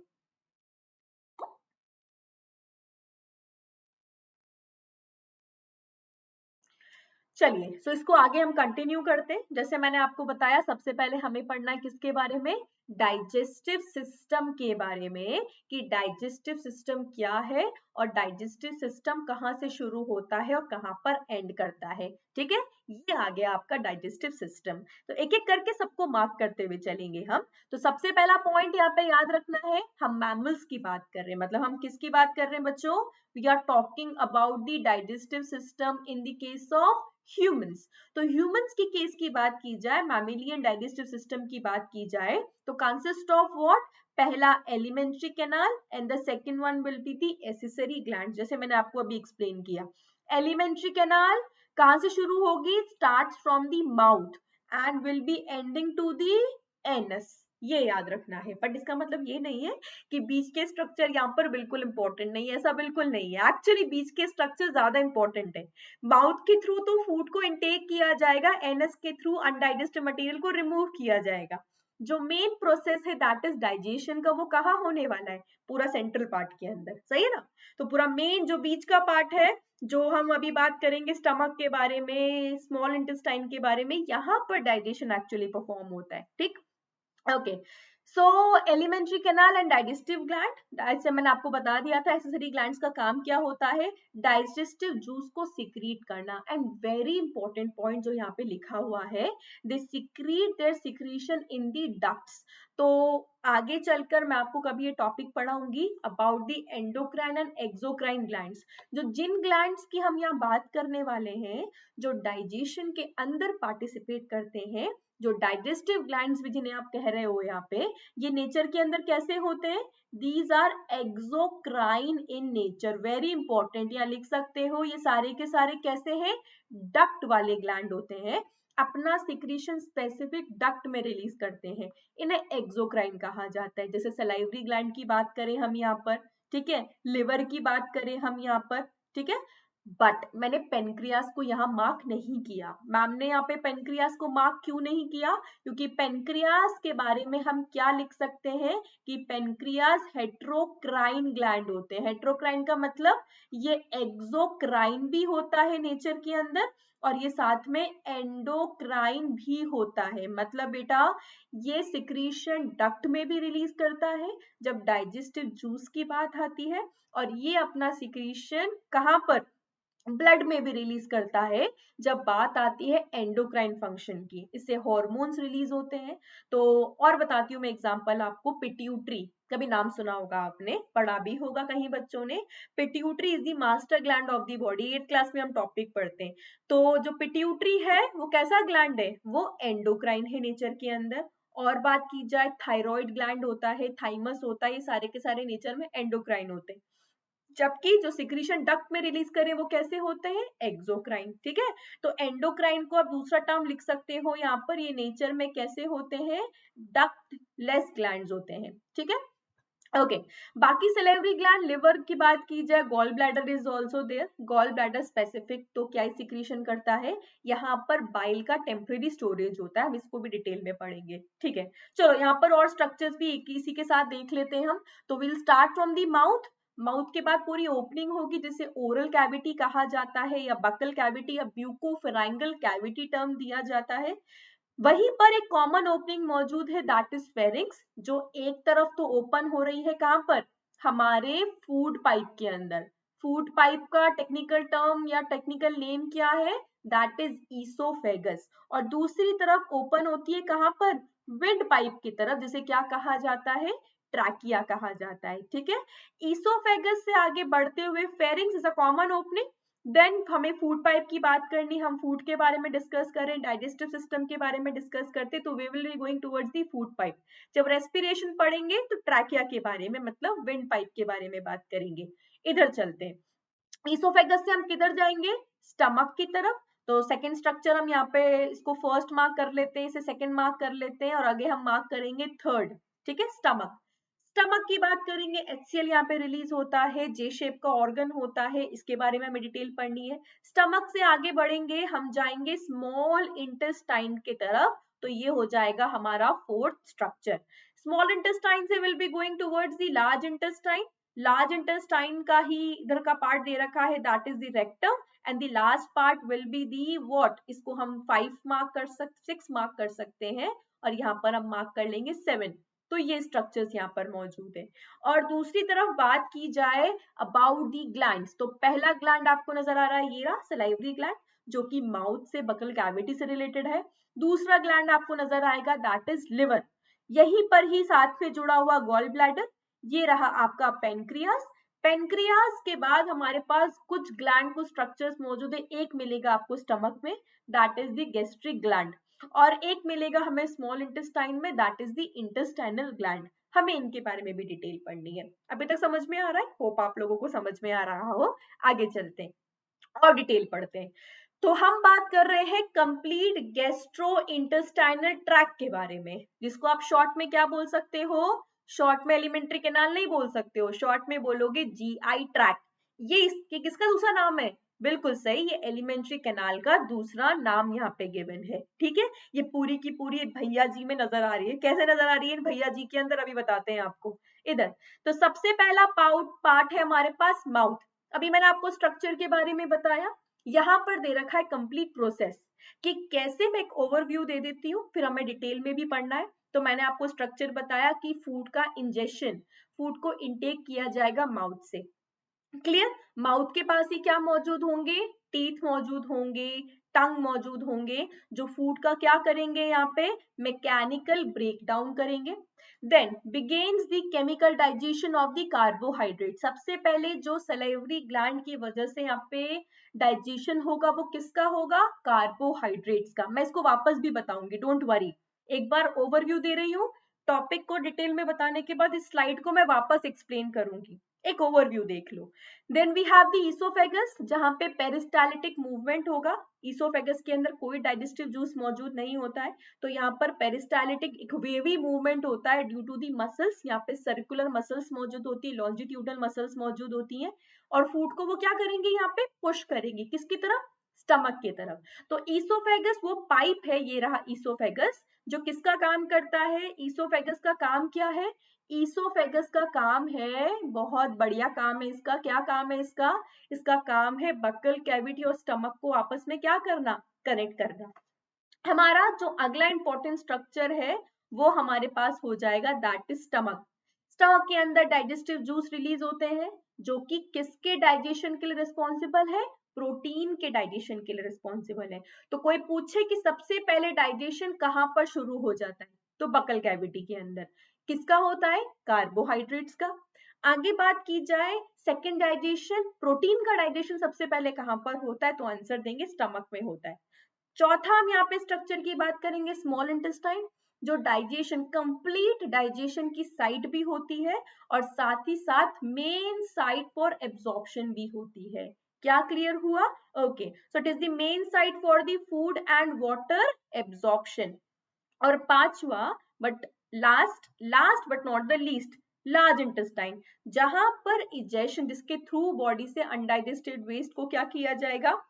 चलिए, सो इसको आगे हम कंटिन्यू करते हैं। जैसे मैंने आपको बताया, सबसे पहले हमें पढ़ना है किसके बारे में, डाइजेस्टिव सिस्टम के बारे में, कि डाइजेस्टिव सिस्टम क्या है और डाइजेस्टिव सिस्टम कहाँ से शुरू होता है और कहाँ पर एंड करता है। ठीक है, ये आ गया आपका डाइजेस्टिव सिस्टम। तो एक एक करके सबको मार्क करते हुए चलेंगे हम। तो सबसे पहला पॉइंट यहाँ पे याद रखना है, हम मैमल्स की बात कर रहे हैं, मतलब हम किसकी बात कर रहे हैं बच्चों, we are talking about the digestive system in the case of humans. तो ह्यूमंस की केस की बात की जाए, मैमिलियन डाइजेस्टिव सिस्टम की बात की जाए, तो कंसिस्ट ऑफ व्हाट, पहला elementary canal and the second one will be the accessory gland, जैसे मैंने आपको अभी एक्सप्लेन किया। एलिमेंट्री कैनाल कहां से शुरू होगी, starts from the mouth and will be ending to the anus, ये याद रखना है। बट इसका मतलब ये नहीं है कि बीच के स्ट्रक्चर यहाँ पर बिल्कुल इंपॉर्टेंट नहीं है, ऐसा बिल्कुल नहीं है। एक्चुअली बीच के स्ट्रक्चर ज्यादा इंपॉर्टेंट है। माउथ के थ्रू तो फूड को इनटेक किया जाएगा, एनस के थ्रू अनडाइजेस्टेड मटेरियल को रिमूव किया जाएगा। जो मेन प्रोसेस है दैट इज डाइजेशन का, वो कहाँ होने वाला है, पूरा सेंट्रल पार्ट के अंदर, सही है ना। तो पूरा मेन जो बीच का पार्ट है, जो हम अभी बात करेंगे स्टमक के बारे में, स्मॉल इंटेस्टाइन के बारे में, यहाँ पर डाइजेशन एक्चुअली परफॉर्म होता है। ठीक, okay, so elementary canal and digestive gland, ऐसे मैंने आपको बता दिया था एसेसरी ग्लैंड्स का काम क्या होता है, डाइजेस्टिव जूस को सिक्रीट करना। एंड वेरी इंपॉर्टेंट पॉइंट जो यहाँ पे लिखा हुआ है, they secrete their secretion in the ducts. तो आगे चलकर मैं आपको कभी ये टॉपिक पढ़ाऊंगी about the endocrine and exocrine glands, जो जिन ग्लैंड्स की हम यहाँ बात करने वाले हैं, जो डाइजेशन के अंदर पार्टिसिपेट करते हैं, जो डाइजेस्टिव ग्लैंड्स भी जिन्हें आप कह रहे हो यहाँ पे, ये नेचर के अंदर कैसे होते हैं, these are exocrine in nature. Very important, यहाँ लिख सकते हो, ये सारे के सारे कैसे हैं, डक्ट वाले ग्लैंड होते हैं, अपना सिक्रीशन स्पेसिफिक डक्ट में रिलीज करते हैं, इन्हें एक्सोक्राइन कहा जाता है। जैसे सलाइवरी ग्लैंड की बात करें हम यहाँ पर, ठीक है, लिवर की बात करें हम यहाँ पर, ठीक है। बट मैंने पेनक्रियास को यहाँ मार्क नहीं किया। मैम ने यहाँ पे पेनक्रियास को मार्क क्यों नहीं किया, क्योंकि पेनक्रियास के बारे में हम क्या लिख सकते हैं कि पेनक्रियास हेट्रोक्राइन ग्लैंड होते हैं। हेट्रोक्राइन का मतलब ये एक्सोक्राइन भी होता है नेचर के अंदर, और ये साथ में एंडोक्राइन भी होता है। मतलब बेटा, ये सिक्रीशन डक्ट में भी रिलीज करता है जब डाइजेस्टिव जूस की बात आती है, और ये अपना सिक्रीशन कहाँ पर, ब्लड में भी रिलीज करता है जब बात आती है एंडोक्राइन फंक्शन की, इससे हॉर्मोन्स रिलीज होते हैं। तो और बताती हूँ मैं एग्जांपल आपको, पिट्यूटरी, कभी नाम सुना होगा आपने, पढ़ा भी होगा कहीं बच्चों ने। Pituitary is the master gland of the body, 8th class में हम टॉपिक पढ़ते हैं। तो जो पिट्यूटरी है वो कैसा ग्लैंड है, वो एंडोक्राइन है नेचर के अंदर। और बात की जाए थायराइड ग्लैंड होता है, थाइमस होता है, ये सारे के सारे नेचर में एंडोक्राइन होते हैं। जबकि जो सिक्रीशन डक्ट में रिलीज करें वो कैसे होते हैं, एक्सोक्राइन। ठीक है, तो एंडोक्राइन को आप दूसरा टर्म लिख सकते हो यहाँ पर, ये नेचर में कैसे होते हैं, डक्ट लेस ग्लैंड्स होते हैं। ठीक है, ओके बाकी सेलेवरी ग्लैंड, लिवर की बात की जाए, gall bladder is also there. Gall bladder specific तो क्या सिक्रीशन करता है, यहाँ पर बाइल का टेम्परेरी स्टोरेज होता है, हम इसको भी डिटेल में पढ़ेंगे। ठीक है, चलो यहाँ पर और स्ट्रक्चर्स भी इसी के साथ देख लेते हैं हम। तो will start from the mouth. Mouth के बाद पूरी ओपनिंग होगी जिसे ओरल कैविटी कहा जाता है, या बकल कैविटी या ब्यूकोफेराइंगल कैविटी टर्म दिया जाता है। वहीं पर एक कॉमन ओपनिंग मौजूद है, दैट इज फेरिंक्स, जो एक तरफ तो ओपन हो रही है, कहां पर, हमारे फूड पाइप के अंदर। फूड पाइप का टेक्निकल टर्म या टेक्निकल नेम क्या है, दैट इज ईसोफेगस। और दूसरी तरफ ओपन होती है कहां पर, विंड पाइप की तरफ, जिसे क्या कहा जाता है, ट्रैकिया कहा जाता है। ठीक है, ईसोफेगस से आगे बढ़ते हुए pharynx is a common opening. Then हमें फूड पाइप की बात करनी, हम फूड के बारे में डिस्कस करें, डाइजेस्टिव सिस्टम के बारे में डिस्कस करते, तो we will be going towards the food pipe. जब रेस्पिरेशन पढ़ेंगे तो ट्रैकिया के बारे में, मतलब विंड पाइप के बारे में बात करेंगे। इधर चलते हैं, ईसोफेगस से हम किधर जाएंगे, स्टमक की तरफ। तो सेकंड स्ट्रक्चर हम यहाँ पे इसको फर्स्ट मार्क कर लेते हैं, इसे सेकंड मार्क कर लेते हैं, और आगे हम मार्क करेंगे थर्ड। ठीक है, स्टमक। स्टमक की बात करेंगे, HCl यहाँ पे रिलीज होता है, जे शेप का ऑर्गन होता है, इसके बारे में हमें डिटेल पढ़नी है। स्टमक से आगे बढ़ेंगे, हम जाएंगे स्मॉल इंटेस्टाइन की तरफ, तो ये हो जाएगा हमारा फोर्थ स्ट्रक्चर। स्मॉल इंटेस्टाइन से will be going towards the large intestine. Large intestine का ही इधर का पार्ट दे रखा है, that is the rectum, and the last part will be the what, इसको हम 5 मार्क कर सकते, 6 मार्क कर सकते हैं, और यहाँ पर हम मार्क कर लेंगे 7। तो ये स्ट्रक्चर्स यहाँ पर मौजूद है। और दूसरी तरफ बात की जाए अबाउट दी ग्लैंड्स, तो पहला ग्लैंड आपको नजर आ रहा है, ये रहा सलाइवरी ग्लैंड, जो कि माउथ से बकल कैविटी से रिलेटेड है। दूसरा ग्लैंड आपको नजर आएगा, दैट इज लिवर। यहीं पर ही साथ में जुड़ा हुआ गॉल ब्लैडर, ये रहा आपका पेनक्रियास। पेनक्रियास के बाद हमारे पास कुछ ग्लैंड, कुछ स्ट्रक्चर्स मौजूद है। एक मिलेगा आपको स्टमक में, that is the gastric gland, और एक मिलेगा हमें स्मॉल इंटेस्टाइन में, that is the intestinal gland. हमें इनके बारे में भी डिटेल पढ़नी है। अभी तक समझ में आ रहा है, होप आप लोगों को समझ में आ रहा हो। आगे चलते हैं और डिटेल पढ़ते हैं। तो हम बात कर रहे हैं कंप्लीट गैस्ट्रो इंटेस्टाइनल ट्रैक्ट के बारे में, जिसको आप शॉर्ट में क्या बोल सकते हो, शॉर्ट में एलिमेंट्री कैनाल नहीं बोल सकते हो, शॉर्ट में बोलोगे GI ट्रैक्ट। ये इसके किसका दूसरा नाम है, बिल्कुल सही, ये एलिमेंट्री कैनाल का दूसरा नाम यहाँ पे गिवन है। ठीक है, ये पूरी की पूरी भैया जी में नजर आ रही है, कैसे नजर आ रही है भैया जी के अंदर, अभी बताते हैं आपको। इधर तो सबसे पहला पार्ट है हमारे पास माउथ। अभी मैंने आपको स्ट्रक्चर के बारे में बताया, यहाँ पर दे रखा है कंप्लीट प्रोसेस, कि कैसे, मैं एक ओवरव्यू दे देती हूँ, फिर हमें डिटेल में भी पढ़ना है। तो मैंने आपको स्ट्रक्चर बताया कि फूड का इंजेक्शन, फूड को इंटेक किया जाएगा माउथ से। क्लियर, माउथ के पास ही क्या मौजूद होंगे, टीथ मौजूद होंगे, टंग मौजूद होंगे, जो फूड का क्या करेंगे, यहाँ पे मैकेनिकल ब्रेकडाउन करेंगे। Then begins the chemical digestion of the carbohydrate. सबसे पहले जो सलाइवरी ग्लैंड की वजह से यहाँ पे डाइजेशन होगा, वो किसका होगा, कार्बोहाइड्रेट्स का। मैं इसको वापस भी बताऊंगी, डोंट वरी। एक बार ओवरव्यू दे रही हूँ, टॉपिक को डिटेल में बताने के बाद इस स्लाइड को मैं वापस एक्सप्लेन करूंगी। एक ओवरव्यू देख लो। Then we have the oesophagus, जहां पे पेरिस्टालिटिक मूवमेंट होगा। ईसोफेगस के अंदर कोई डाइजेस्टिव जूस मौजूद नहीं होता है, तो यहाँ पर पेरिस्टालिटिक एक वेवी मूवमेंट होता है ड्यू टू दी मसल्स। यहाँ पे सर्कुलर मसल्स मौजूद होती है, लॉन्जिट्यूडल मसल्स मौजूद होती हैं, और फूड को वो क्या करेंगे, यहाँ पे पुश करेंगे, किसकी तरफ, स्टमक की तरफ। तो ईसोफेगस वो पाइप है, ये रहा ईसोफेगस, जो किसका काम करता है, ईसोफेगस का काम क्या है, ईसोफेगस का काम है, बहुत बढ़िया काम है इसका, क्या काम है इसका, इसका काम है बक्कल कैविटी और स्टमक को आपस में क्या करना, कनेक्ट करना। हमारा जो अगला इंपॉर्टेंट स्ट्रक्चर है वो हमारे पास हो जाएगा, दैट इज स्टमक। स्टमक के अंदर डाइजेस्टिव जूस रिलीज होते हैं, जो कि किसके डाइजेशन के लिए रिस्पॉन्सिबल है, प्रोटीन के डाइजेशन के लिए रिस्पॉन्सिबल है। तो कोई पूछे कि सबसे पहले डाइजेशन कहाँ पर शुरू हो जाता है, तो बकल कैविटी के अंदर। किसका होता है, कार्बोहाइड्रेट्स का। आगे बात की जाए सेकेंड डाइजेशन, प्रोटीन का डाइजेशन सबसे पहले कहां पर होता है, तो आंसर देंगे स्टमक में होता है। चौथा हम यहाँ पे स्ट्रक्चर की बात करेंगे, स्मॉल इंटेस्टाइन, जो डाइजेशन, कंप्लीट डाइजेशन की साइट भी होती है और साथ ही साथ मेन साइट फॉर एब्जॉर्प्शन भी होती है। क्या क्लियर हुआ? Okay, so it is the main site for the food and water absorption. और पांचवा but last but not the least, large intestine, जहां पर इजेक्शन, जिसके थ्रू बॉडी से अनडाइजेस्टेड वेस्ट को क्या किया जाएगा,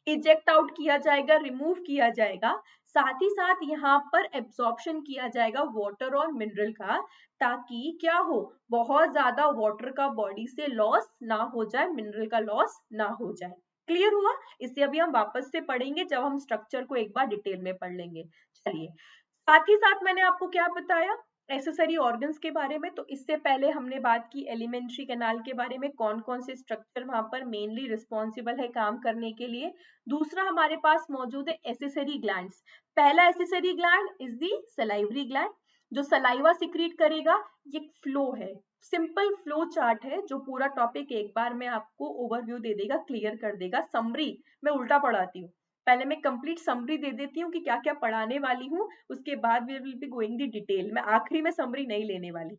इजेक्ट आउट किया जाएगा, रिमूव किया जाएगा। साथ ही साथ यहाँ पर एब्जॉर्प्शन किया जाएगा वाटर और मिनरल का, ताकि क्या हो, बहुत ज्यादा वाटर का बॉडी से लॉस ना हो जाए, मिनरल का लॉस ना हो जाए। क्लियर हुआ? इसे अभी हम वापस से पढ़ेंगे जब हम स्ट्रक्चर को एक बार डिटेल में पढ़ लेंगे। चलिए, साथ ही साथ मैंने आपको क्या बताया, एसेसरी ऑर्गन्स के बारे में। तो इससे पहले हमने बात की एलिमेंट्री कैनाल के बारे में, कौन कौन से स्ट्रक्चर वहां पर मेनली रिस्पॉन्सिबल है काम करने के लिए। दूसरा हमारे पास मौजूद है एसेसरी ग्लैंड्स। पहला accessory gland is the salivary gland, जो सलाइवा सिक्रीट करेगा। ये फ्लो है, सिंपल फ्लो चार्ट है, जो पूरा टॉपिक एक बार में आपको ओवरव्यू दे देगा, क्लियर कर देगा। समरी मैं उल्टा पढ़ाती हूँ, पहले मैं कंप्लीट समरी दे देती हूँ कि क्या क्या पढ़ाने वाली हूँ, उसके बाद we will be going the detail. मैं आखिरी में समरी नहीं लेने वाली।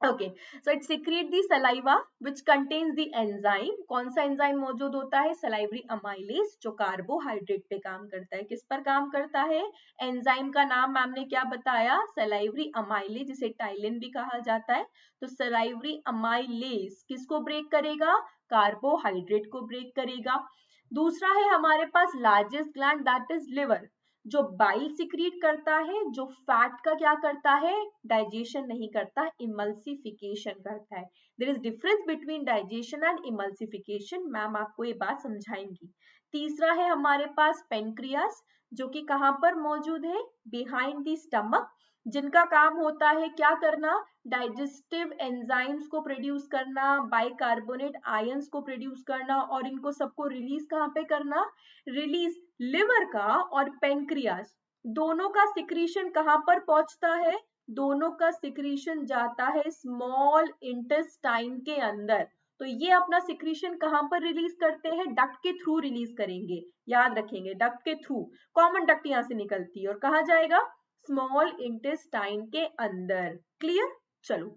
Okay, so it secrete the saliva which contains the enzyme. कौन सा एंजाइम मौजूद होता है? सलाइवरी अमाइलेज, जो कार्बोहाइड्रेट पे काम करता है। किस पर काम करता है? एंजाइम का नाम मैम ने क्या बताया? सलाइवरी अमाइलेज, जिसे टाइलिन भी कहा जाता है। तो सलाइवरी अमाइलेज किसको ब्रेक करेगा? कार्बोहाइड्रेट को ब्रेक करेगा। दूसरा है हमारे पास largest gland, that is liver, जो बाइल सिक्रीट करता है, जो फैट का क्या करता है? डाइजेशन नहीं करता, इमल्सिफिकेशन करता है। There is difference between digestion and emulsification, ma'am आपको ये बात समझाएंगी। तीसरा है हमारे पास पेनक्रियास, जो कि कहां पर मौजूद है? बिहाइंड द स्टमक, जिनका काम होता है क्या करना? डाइजेस्टिव एंजाइम्स को प्रोड्यूस करना, बाइकार्बोनेट आयंस को प्रोड्यूस करना, और इनको सबको रिलीज कहां पे करना? रिलीज लिवर का और पेनक्रियास दोनों का सिक्रीशन कहां पर पहुंचता है? दोनों का सिक्रीशन जाता है स्मॉल इंटेस्टाइन के अंदर। तो ये अपना सिक्रीशन कहां पर रिलीज करते हैं? डक्ट के थ्रू रिलीज करेंगे, याद रखेंगे, डक्ट के थ्रू। कॉमन डक्ट यहां से निकलती है और कहा जाएगा? स्मॉल इंटेस्टाइन के अंदर। क्लियर? चलो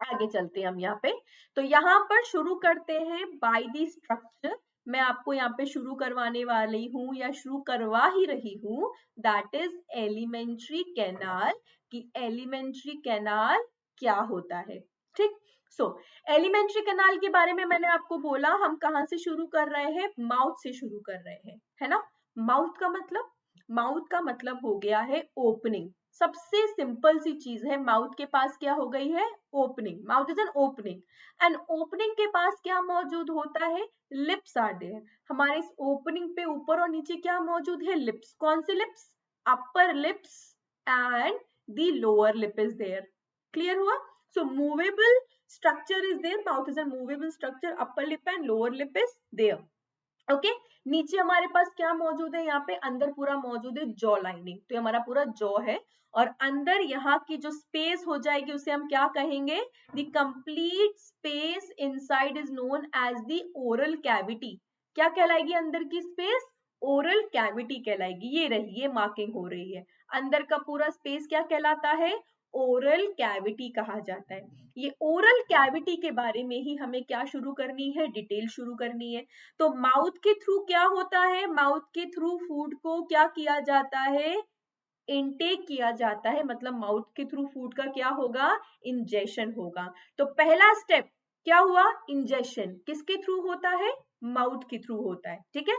आगे चलते हैं हम यहाँ पे। तो यहाँ पर शुरू करते हैं बाय दी स्ट्रक्चर। मैं आपको यहाँ पे शुरू करवाने वाली हूँ या शुरू करवा ही रही हूँ, दैट इज एलिमेंट्री कैनाल। कि एलिमेंट्री कैनाल क्या होता है। ठीक, सो एलिमेंट्री कैनाल के बारे में मैंने आपको बोला, हम कहाँ से शुरू कर रहे हैं? माउथ से शुरू कर रहे हैं, है ना। माउथ का मतलब, माउथ का मतलब हो गया है ओपनिंग। सबसे सिंपल सी चीज है, माउथ के पास क्या हो गई है? Opening. Mouth is an opening, and opening के पास क्या मौजूद होता है? Lips are there. हमारे इस ओपनिंग पे ऊपर और नीचे क्या मौजूद है? लिप्स। कौन से lips? Upper lips and the lower lip is there. Clear हुआ? So movable structure is there, mouth is an movable structure, upper lip and lower lip is there. Okay, नीचे हमारे पास क्या मौजूद है? यहाँ पे अंदर पूरा मौजूद है जॉ लाइनिंग, तो हमारा पूरा जॉ है, और अंदर यहाँ की जो स्पेस हो जाएगी उसे हम क्या कहेंगे? The complete space inside is known as the oral cavity. क्या कहलाएगी अंदर की स्पेस? ओरल कैविटी कहलाएगी। ये रही, ये मार्किंग हो रही है, अंदर का पूरा स्पेस क्या कहलाता है? ओरल कैविटी कहा जाता है। ये ओरल कैविटी के बारे में ही हमें क्या शुरू करनी है? डिटेल शुरू करनी है। तो माउथ के थ्रू क्या होता है? माउथ के थ्रू फूड को क्या किया जाता है? इनटेक किया जाता है, मतलब माउथ के थ्रू फूड का क्या होगा? इंजेशन होगा। तो पहला स्टेप क्या हुआ? इंजेशन किसके थ्रू होता है? माउथ के थ्रू होता है। ठीक है,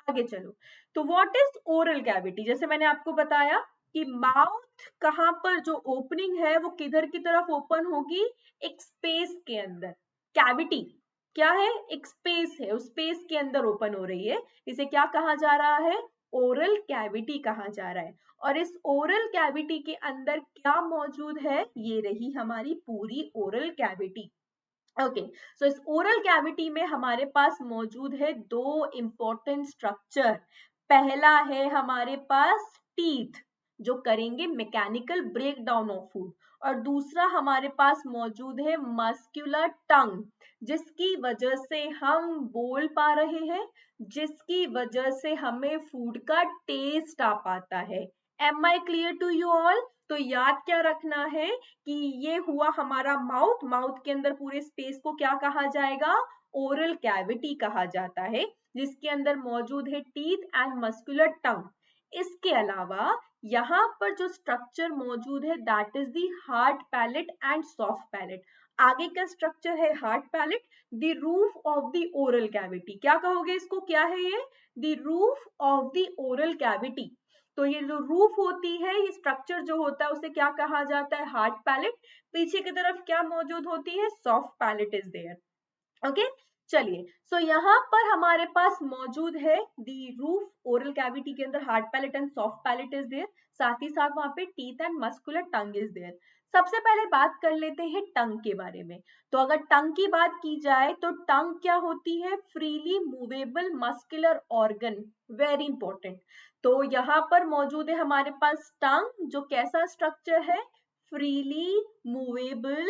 आगे चलो। तो व्हाट इज ओरल कैविटी? जैसे मैंने आपको बताया कि माउथ कहां पर जो ओपनिंग है वो किधर की तरफ ओपन होगी? एक स्पेस के अंदर। कैविटी क्या है? एक स्पेस है, उस स्पेस के अंदर ओपन हो रही है। इसे क्या कहा जा रहा है? ओरल कैविटी कहा जा रहा है। और इस ओरल कैविटी के अंदर क्या मौजूद है? ये रही हमारी पूरी ओरल कैविटी। ओके, सो इस ओरल कैविटी में हमारे पास मौजूद है दो इंपॉर्टेंट स्ट्रक्चर। पहला है हमारे पास टीथ, जो करेंगे mechanical break down of food, और दूसरा हमारे पास मौजूद है मस्कुलर टंग, जिसकी वजह से हम बोल पा रहे हैं, जिसकी वजह से हमें फूड का टेस्ट आ पाता है। Am I clear to you all? तो याद क्या रखना है कि ये हुआ हमारा माउथ, माउथ के अंदर पूरे स्पेस को क्या कहा जाएगा? ओरल कैविटी कहा जाता है, जिसके अंदर मौजूद है टीथ एंड मस्कुलर टंग। इसके अलावा यहाँ पर जो स्ट्रक्चर मौजूद है that is the hard palate and soft palette. आगे का स्ट्रक्चर है hard palette, the roof of the oral cavity. क्या कहोगे इसको, क्या है ये? The roof of the oral cavity. तो ये जो रूफ होती है, ये स्ट्रक्चर जो होता है उसे क्या कहा जाता है? Hard palate. पीछे की तरफ क्या मौजूद होती है? Soft palate is there. Okay, चलिए, सो यहाँ पर हमारे पास मौजूद है दी रूफ, ओरल कैविटी के अंदर hard palate and soft palate is there, साथ ही साथ वहां पे teeth and muscular tongue is there. सबसे पहले बात कर लेते हैं टंग के बारे में। तो अगर टंग की बात की जाए तो टंग क्या होती है? Freely movable muscular organ, very important. तो यहाँ पर मौजूद है हमारे पास टंग, जो कैसा स्ट्रक्चर है? फ्रीली मूवेबल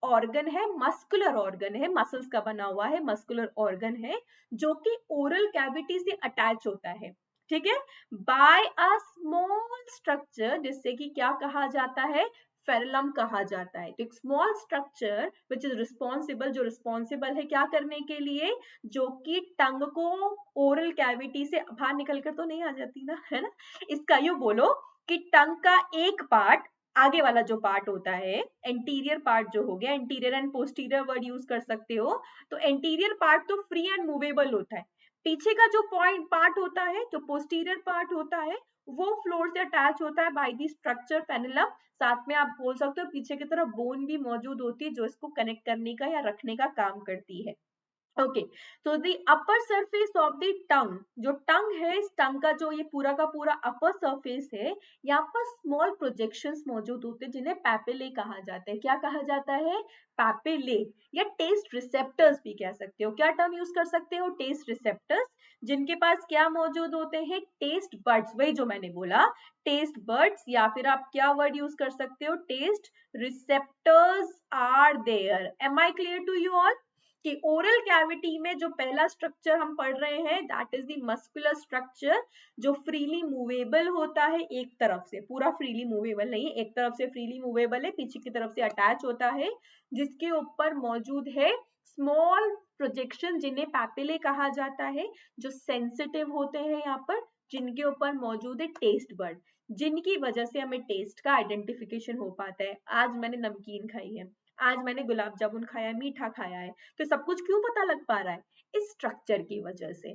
ऑर्गन है, मस्कुलर ऑर्गन है, मसल्स का बना हुआ है, मस्कुलर ऑर्गन है, जो कि ओरल कैविटी से अटैच होता है, ठीक है, बाय अ स्मॉल स्ट्रक्चर, जिससे कि क्या कहा जाता है? फेरुलम कहा जाता है। तो एक small structure which is responsible, जो रिस्पॉन्सिबल है क्या करने के लिए? जो कि टंग को ओरल कैविटी से बाहर निकल कर तो नहीं आ जाती ना, है ना? इसका यूं बोलो कि टंग का एक पार्ट, आगे वाला जो पार्ट होता है, एंटीरियर पार्ट जो हो गया, anterior and posterior word use कर सकते हो, तो एंटीरियर पार्ट तो फ्री एंड मूवेबल होता है। पीछे का जो पॉइंट पार्ट होता है, जो पोस्टीरियर पार्ट होता है, वो फ्लोर से अटैच होता है बाय द स्ट्रक्चर फेनुलम। साथ में आप बोल सकते हो पीछे की तरफ बोन भी मौजूद होती है, जो इसको कनेक्ट करने का या रखने का काम करती है। ओके, तो the upper surface of the टंग, जो टंग है, इस टंग का जो ये पूरा का पूरा अपर सरफेस है, यहाँ पर स्मॉल प्रोजेक्शंस मौजूद होते हैं, जिन्हें पैपिले कहा जाता है। क्या कहा जाता है? पैपिले, या टेस्ट रिसेप्टर्स भी कह सकते हो। क्या टर्म यूज कर सकते हो? टेस्ट रिसेप्टर्स, जिनके पास क्या मौजूद होते हैं? टेस्ट बर्ड्स, वही जो मैंने बोला, टेस्ट बर्ड्स, या फिर आप क्या वर्ड यूज कर सकते हो? Taste receptors are there. Am I clear to you all? कि ओरल कैविटी में जो पहला स्ट्रक्चर हम पढ़ रहे हैं that is the muscular structure, जो फ्रीली मूवेबल होता है, एक तरफ से, पूरा फ्रीली मूवेबल नहीं है, एक तरफ से फ्रीली मूवेबल है, पीछे की तरफ से अटैच होता है, जिसके ऊपर मौजूद है स्मॉल प्रोजेक्शन, जिन्हें पैपिले कहा जाता है, जो सेंसिटिव होते हैं यहाँ पर, जिनके ऊपर मौजूद है टेस्ट बर्ड, जिनकी वजह से हमें टेस्ट का आइडेंटिफिकेशन हो पाता है। आज मैंने नमकीन खाई है, आज मैंने गुलाब जामुन खाया है, मीठा खाया है, तो सब कुछ क्यों पता लग पा रहा है? इस स्ट्रक्चर की वजह से।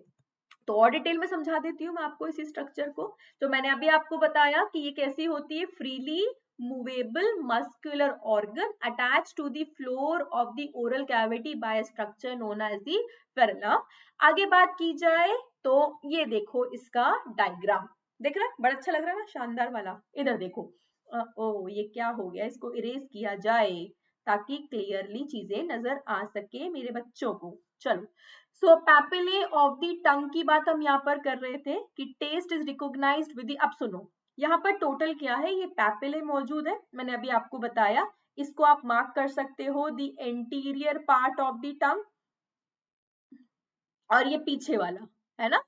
तो और डिटेल में समझा देती हूँ मैं आपको इसी स्ट्रक्चर को। तो मैंने अभी आपको बताया कि ये कैसी होती है? Freely movable muscular organ attach to the floor of the oral cavity by structure known as the frenulum. आगे बात की जाए तो ये देखो इसका डायग्राम, देख रहा है? बड़ा अच्छा लग रहा है ना, शानदार वाला। इधर देखो, ओ ये क्या हो गया, इसको इरेज किया जाए ताकि क्लियरली चीजें नजर आ सके मेरे बच्चों को। चलो, so papillae of the tongue की बात हम यहाँ पर कर रहे थे कि taste is recognised with the, अब सुनो, यहाँ पर टोटल क्या है? ये पैपिले मौजूद है, मैंने अभी आपको बताया, इसको आप मार्क कर सकते हो the anterior part of the टंग, और ये पीछे वाला है ना,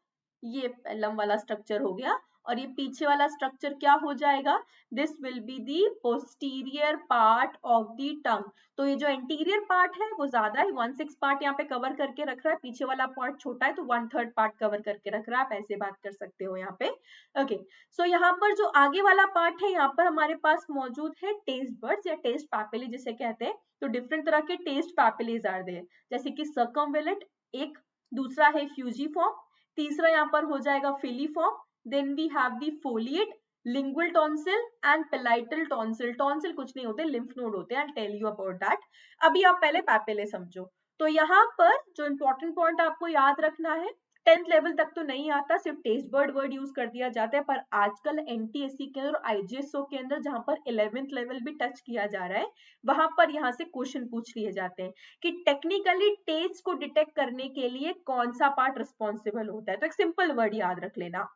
ये पेलम वाला स्ट्रक्चर हो गया, और ये पीछे वाला स्ट्रक्चर क्या हो जाएगा? This will be the posterior part of the टंग। तो ये जो एंटीरियर पार्ट है वो ज्यादा है, 1/6 पार्ट यहाँ पे कवर करके रख रहा है, पीछे वाला पार्ट छोटा है तो 1/3 पार्ट कवर करके रख रहा है, आप ऐसे बात कर सकते हो यहाँ पे। ओके, सो यहाँ पर जो आगे वाला पार्ट है, यहाँ पर हमारे पास मौजूद है टेस्ट बर्ड्स या टेस्ट पैपिले जिसे कहते हैं। तो डिफरेंट तरह के टेस्ट पैपिलेज आर देयर, जैसे कि सर्कमवेलेंट एक, दूसरा है फ्यूजीफॉर्म, तीसरा यहाँ पर हो जाएगा filiform, then we have the foliate, lingual tonsil and palatal tonsil. Tonsil कुछ नहीं होते, लिम्फ नोड होते हैं, I tell you about that. अभी आप पहले पैपिले समझो। तो यहाँ पर जो इंपॉर्टेंट पॉइंट आपको याद रखना है, 10th लेवल तक तो नहीं आता, सिर्फ टेस्ट बर्ड वर्ड यूज कर दिया जाता है, पर आजकल एनटीएससी के अंदर और आईजीएसओ के अंदर जहां पर 11th लेवल भी टच किया जा रहा है, वहां पर यहाँ से क्वेश्चन पूछ लिए जाते हैं कि टेक्निकली टेस्ट को डिटेक्ट करने के लिए कौन सा पार्ट रिस्पॉन्सिबल होता है। तो एक सिंपल वर्ड याद रख लेना,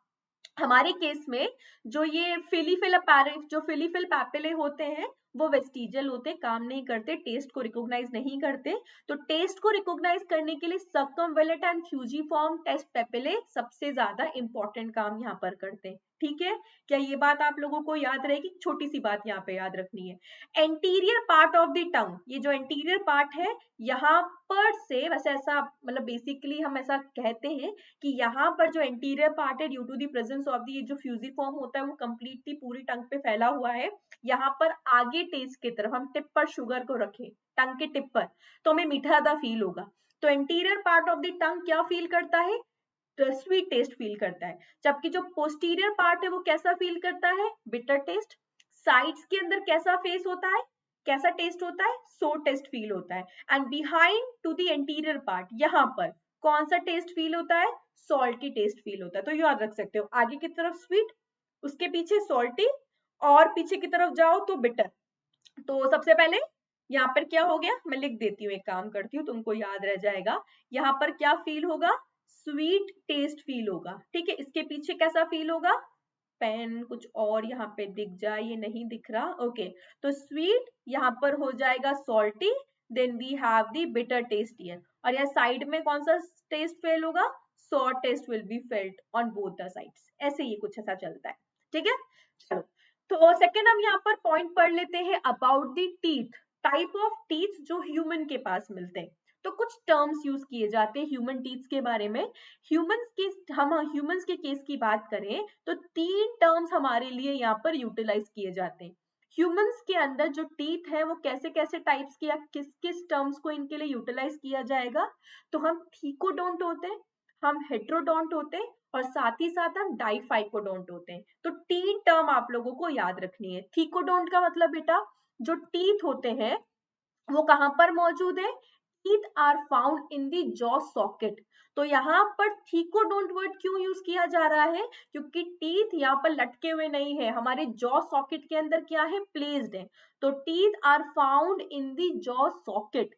हमारे केस में जो ये फिलीफिल पैपिले होते हैं वो वेस्टिजियल होते, काम नहीं करते, टेस्ट को रिकॉग्नाइज नहीं करते। तो टेस्ट को रिकॉग्नाइज करने के लिए सर्कमवेलेंट एंड फ्यूजिफॉर्म टेस्ट पेपिले सबसे ज्यादा इंपॉर्टेंट काम यहाँ पर करते हैं। ठीक है, क्या ये बात आप लोगों को याद रहेगी? छोटी सी बात यहाँ पे याद रखनी है, एंटीरियर पार्ट ऑफ द टंग, ये जो एंटीरियर पार्ट है यहाँ पर से, वैसे ऐसा मतलब बेसिकली हम ऐसा कहते हैं कि यहाँ पर जो एंटीरियर पार्ट है due to the presence of the जो फ्यूजिफॉर्म होता है वो कंप्लीटली पूरी टंग पे फैला हुआ है। यहाँ पर आगे टेस्ट की तरफ हम टिप पर शुगर को रखें, टंग के टिप पर, तो हमें मीठा ज्यादा फील होगा। तो एंटीरियर पार्ट ऑफ द टंग क्या फील करता है? स्वीट टेस्ट फील करता है। जबकि जो पोस्टीरियर पार्ट है वो कैसा फील करता है? Bitter taste. साइड्स के अंदर कैसा फेस होता है, कैसा टेस्ट होता है? सोर टेस्ट फील होता है। And behind to the anterior part यहाँ पर कौन सा टेस्ट फील होता है? सॉल्टी टेस्ट फील होता है। तो याद रख सकते हो, आगे की तरफ स्वीट, उसके पीछे सॉल्टी, और पीछे की तरफ जाओ तो बिटर। तो सबसे पहले यहाँ पर क्या हो गया, मैं लिख देती हूँ, एक काम करती हूँ, तुमको याद रह जाएगा। यहाँ पर क्या फील होगा? स्वीट टेस्ट फील होगा। ठीक है, इसके पीछे कैसा फील होगा? पेन कुछ और यहाँ पे दिख जाए, ये नहीं दिख रहा, ओके। तो स्वीट यहाँ पर हो जाएगा salty, then we have the bitter taste here. और यहाँ साइड में कौन सा टेस्ट फेल होगा? Sour taste will be felt on both the sides. ऐसे ये कुछ ऐसा चलता है। ठीक है, चलो, तो सेकेंड हम यहाँ पर पॉइंट पढ़ लेते हैं about the teeth, type of teeth जो ह्यूमन के पास मिलते हैं। तो कुछ टर्म्स यूज किए जाते हैं ह्यूमन टीथ के बारे में। हम ह्यूमंस के केस की बात करें तो 3 टर्म्स हमारे लिए यहाँ पर यूटिलाइज किए जाते हैं। ह्यूमंस के अंदर जो टीथ है वो कैसे कैसे टाइप्स के, किस किस टर्म्स को इनके लिए यूटिलाइज किया जाएगा? तो हम थीकोडोंट होते हैं, हम हेट्रोडोंट होते हैं, और साथ ही साथ हम डाइफाइकोडोंट होते हैं। तो 3 टर्म आप लोगों को याद रखनी है। थीकोडोंट का मतलब बेटा, जो टीथ होते हैं वो कहां पर मौजूद है? Teeth are found in the jaw socket. तो यहाँ पर थीकोडोंट वर्ड क्यों यूज किया जा रहा है? क्योंकि टीथ यहाँ पर लटके हुए नहीं है, हमारे जॉ सॉकेट के अंदर क्या है? प्लेस्ड है। तो teeth are found in the jaw socket.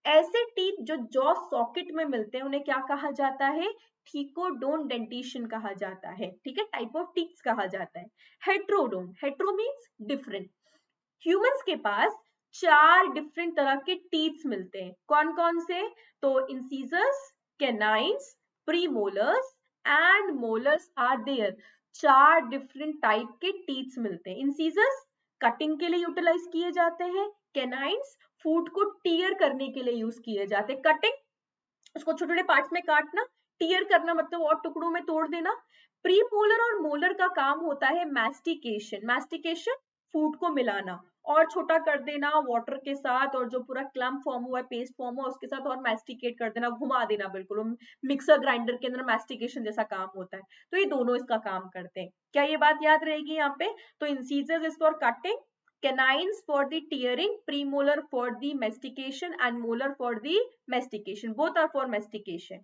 ऐसे टीथ जो जॉ सॉकेट में मिलते हैं उन्हें क्या कहा जाता है? थीकोडोंट डेंटिशन कहा जाता है। ठीक है, टाइप ऑफ टीथ कहा जाता है। Heterodont, hetero means different. Humans के पास 4 डिफरेंट तरह के टीथ मिलते हैं। कौन कौन से? तो incisors, canines, premolars and molars are there. 4 different type के टीथ मिलते हैं। इंसीजर्स कटिंग के लिए यूटिलाइज किए जाते हैं, कैनाइन्स फूड को टीयर करने के लिए यूज किए जाते हैं। कटिंग, उसको छोटे छोटे पार्ट्स में काटना, टीयर करना मतलब और टुकड़ों में तोड़ देना। प्रीमोलर और मोलर का काम होता है मैस्टिकेशन, मैस्टिकेशन फूड को मिलाना और छोटा कर देना वाटर के साथ, और जो पूरा क्लम्प फॉर्म हुआ है, पेस्ट फॉर्म हुआ, उसके साथ और मैस्टिकेट कर देना, घुमा देना बिल्कुल। मिक्सर ग्राइंडर के अंदर मैस्टिकेशन जैसा काम होता है। तो ये दोनों इसका काम करते हैं। क्या ये बात याद रहेगी यहाँ पे? तो incisors is for cutting, canines for the tearing, premolar for the mastication and molar for the mastication. Both are for mastication.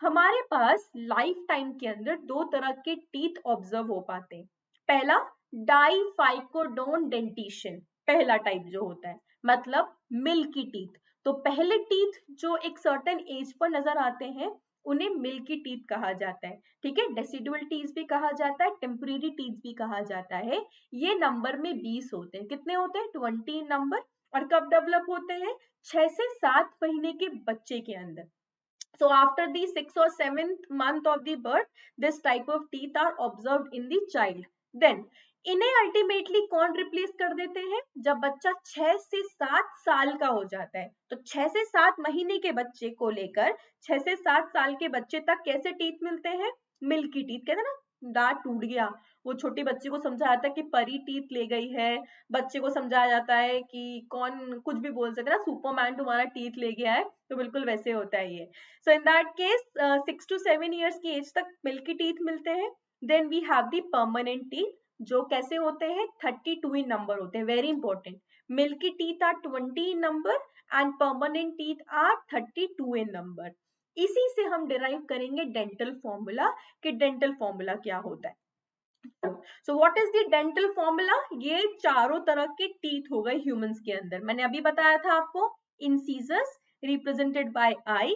हमारे पास लाइफ टाइम के अंदर 2 तरह के टीथ ऑब्जर्व हो पाते हैं। पहला डाइफाइकोडोंट डेंटिशन, पहला टाइप जो होता है, मतलब मिल्की टीथ। तो पहले टीथ जो एक सर्टेन एज पर नजर आते हैं उन्हें मिल्की टीथ कहा जाता है। ठीक है, डेसिडुअल टीथ भी कहा जाता है, टेम्परेरी टीथ भी कहा जाता है। ये नंबर में 20 होते हैं। कितने होते हैं? 20 नंबर। और कब डेवलप होते हैं? 6 से 7 महीने के बच्चे के अंदर। So after the 6th or 7th month of the birth, this type of teeth are observed in the child. Then इन्हें अल्टीमेटली कौन रिप्लेस कर देते हैं? जब बच्चा 6 से 7 साल का हो जाता है। तो 6 से 7 महीने के बच्चे को लेकर 6 से 7 साल के बच्चे तक कैसे टीथ मिलते हैं? Milky teeth. कहते हैं ना, दांत टूट गया, वो छोटे बच्चे को समझाया जाता है कि परी टीथ ले गई है, बच्चे को समझाया जाता है कि कौन कुछ भी बोल सकता है ना, सुपरमैन तुम्हारा टीथ ले गया है। तो बिल्कुल वैसे होता है ये। So in that case 6 to 7 years की एज तक मिल्की टीथ मिलते हैं। Then we have the permanent teeth, जो कैसे होते हैं? 32 इन नंबर होते हैं। Very important, milky teeth are 20 in number and permanent teeth are 32 in number. इसी से हम डिराइव करेंगे डेंटल फॉर्मूला, कि डेंटल फॉर्मूला क्या होता है। So what is the dental formula? ये चारों तरह के टीथ हो गए ह्यूमंस के अंदर। मैंने अभी बताया था आपको, incisors represented by I,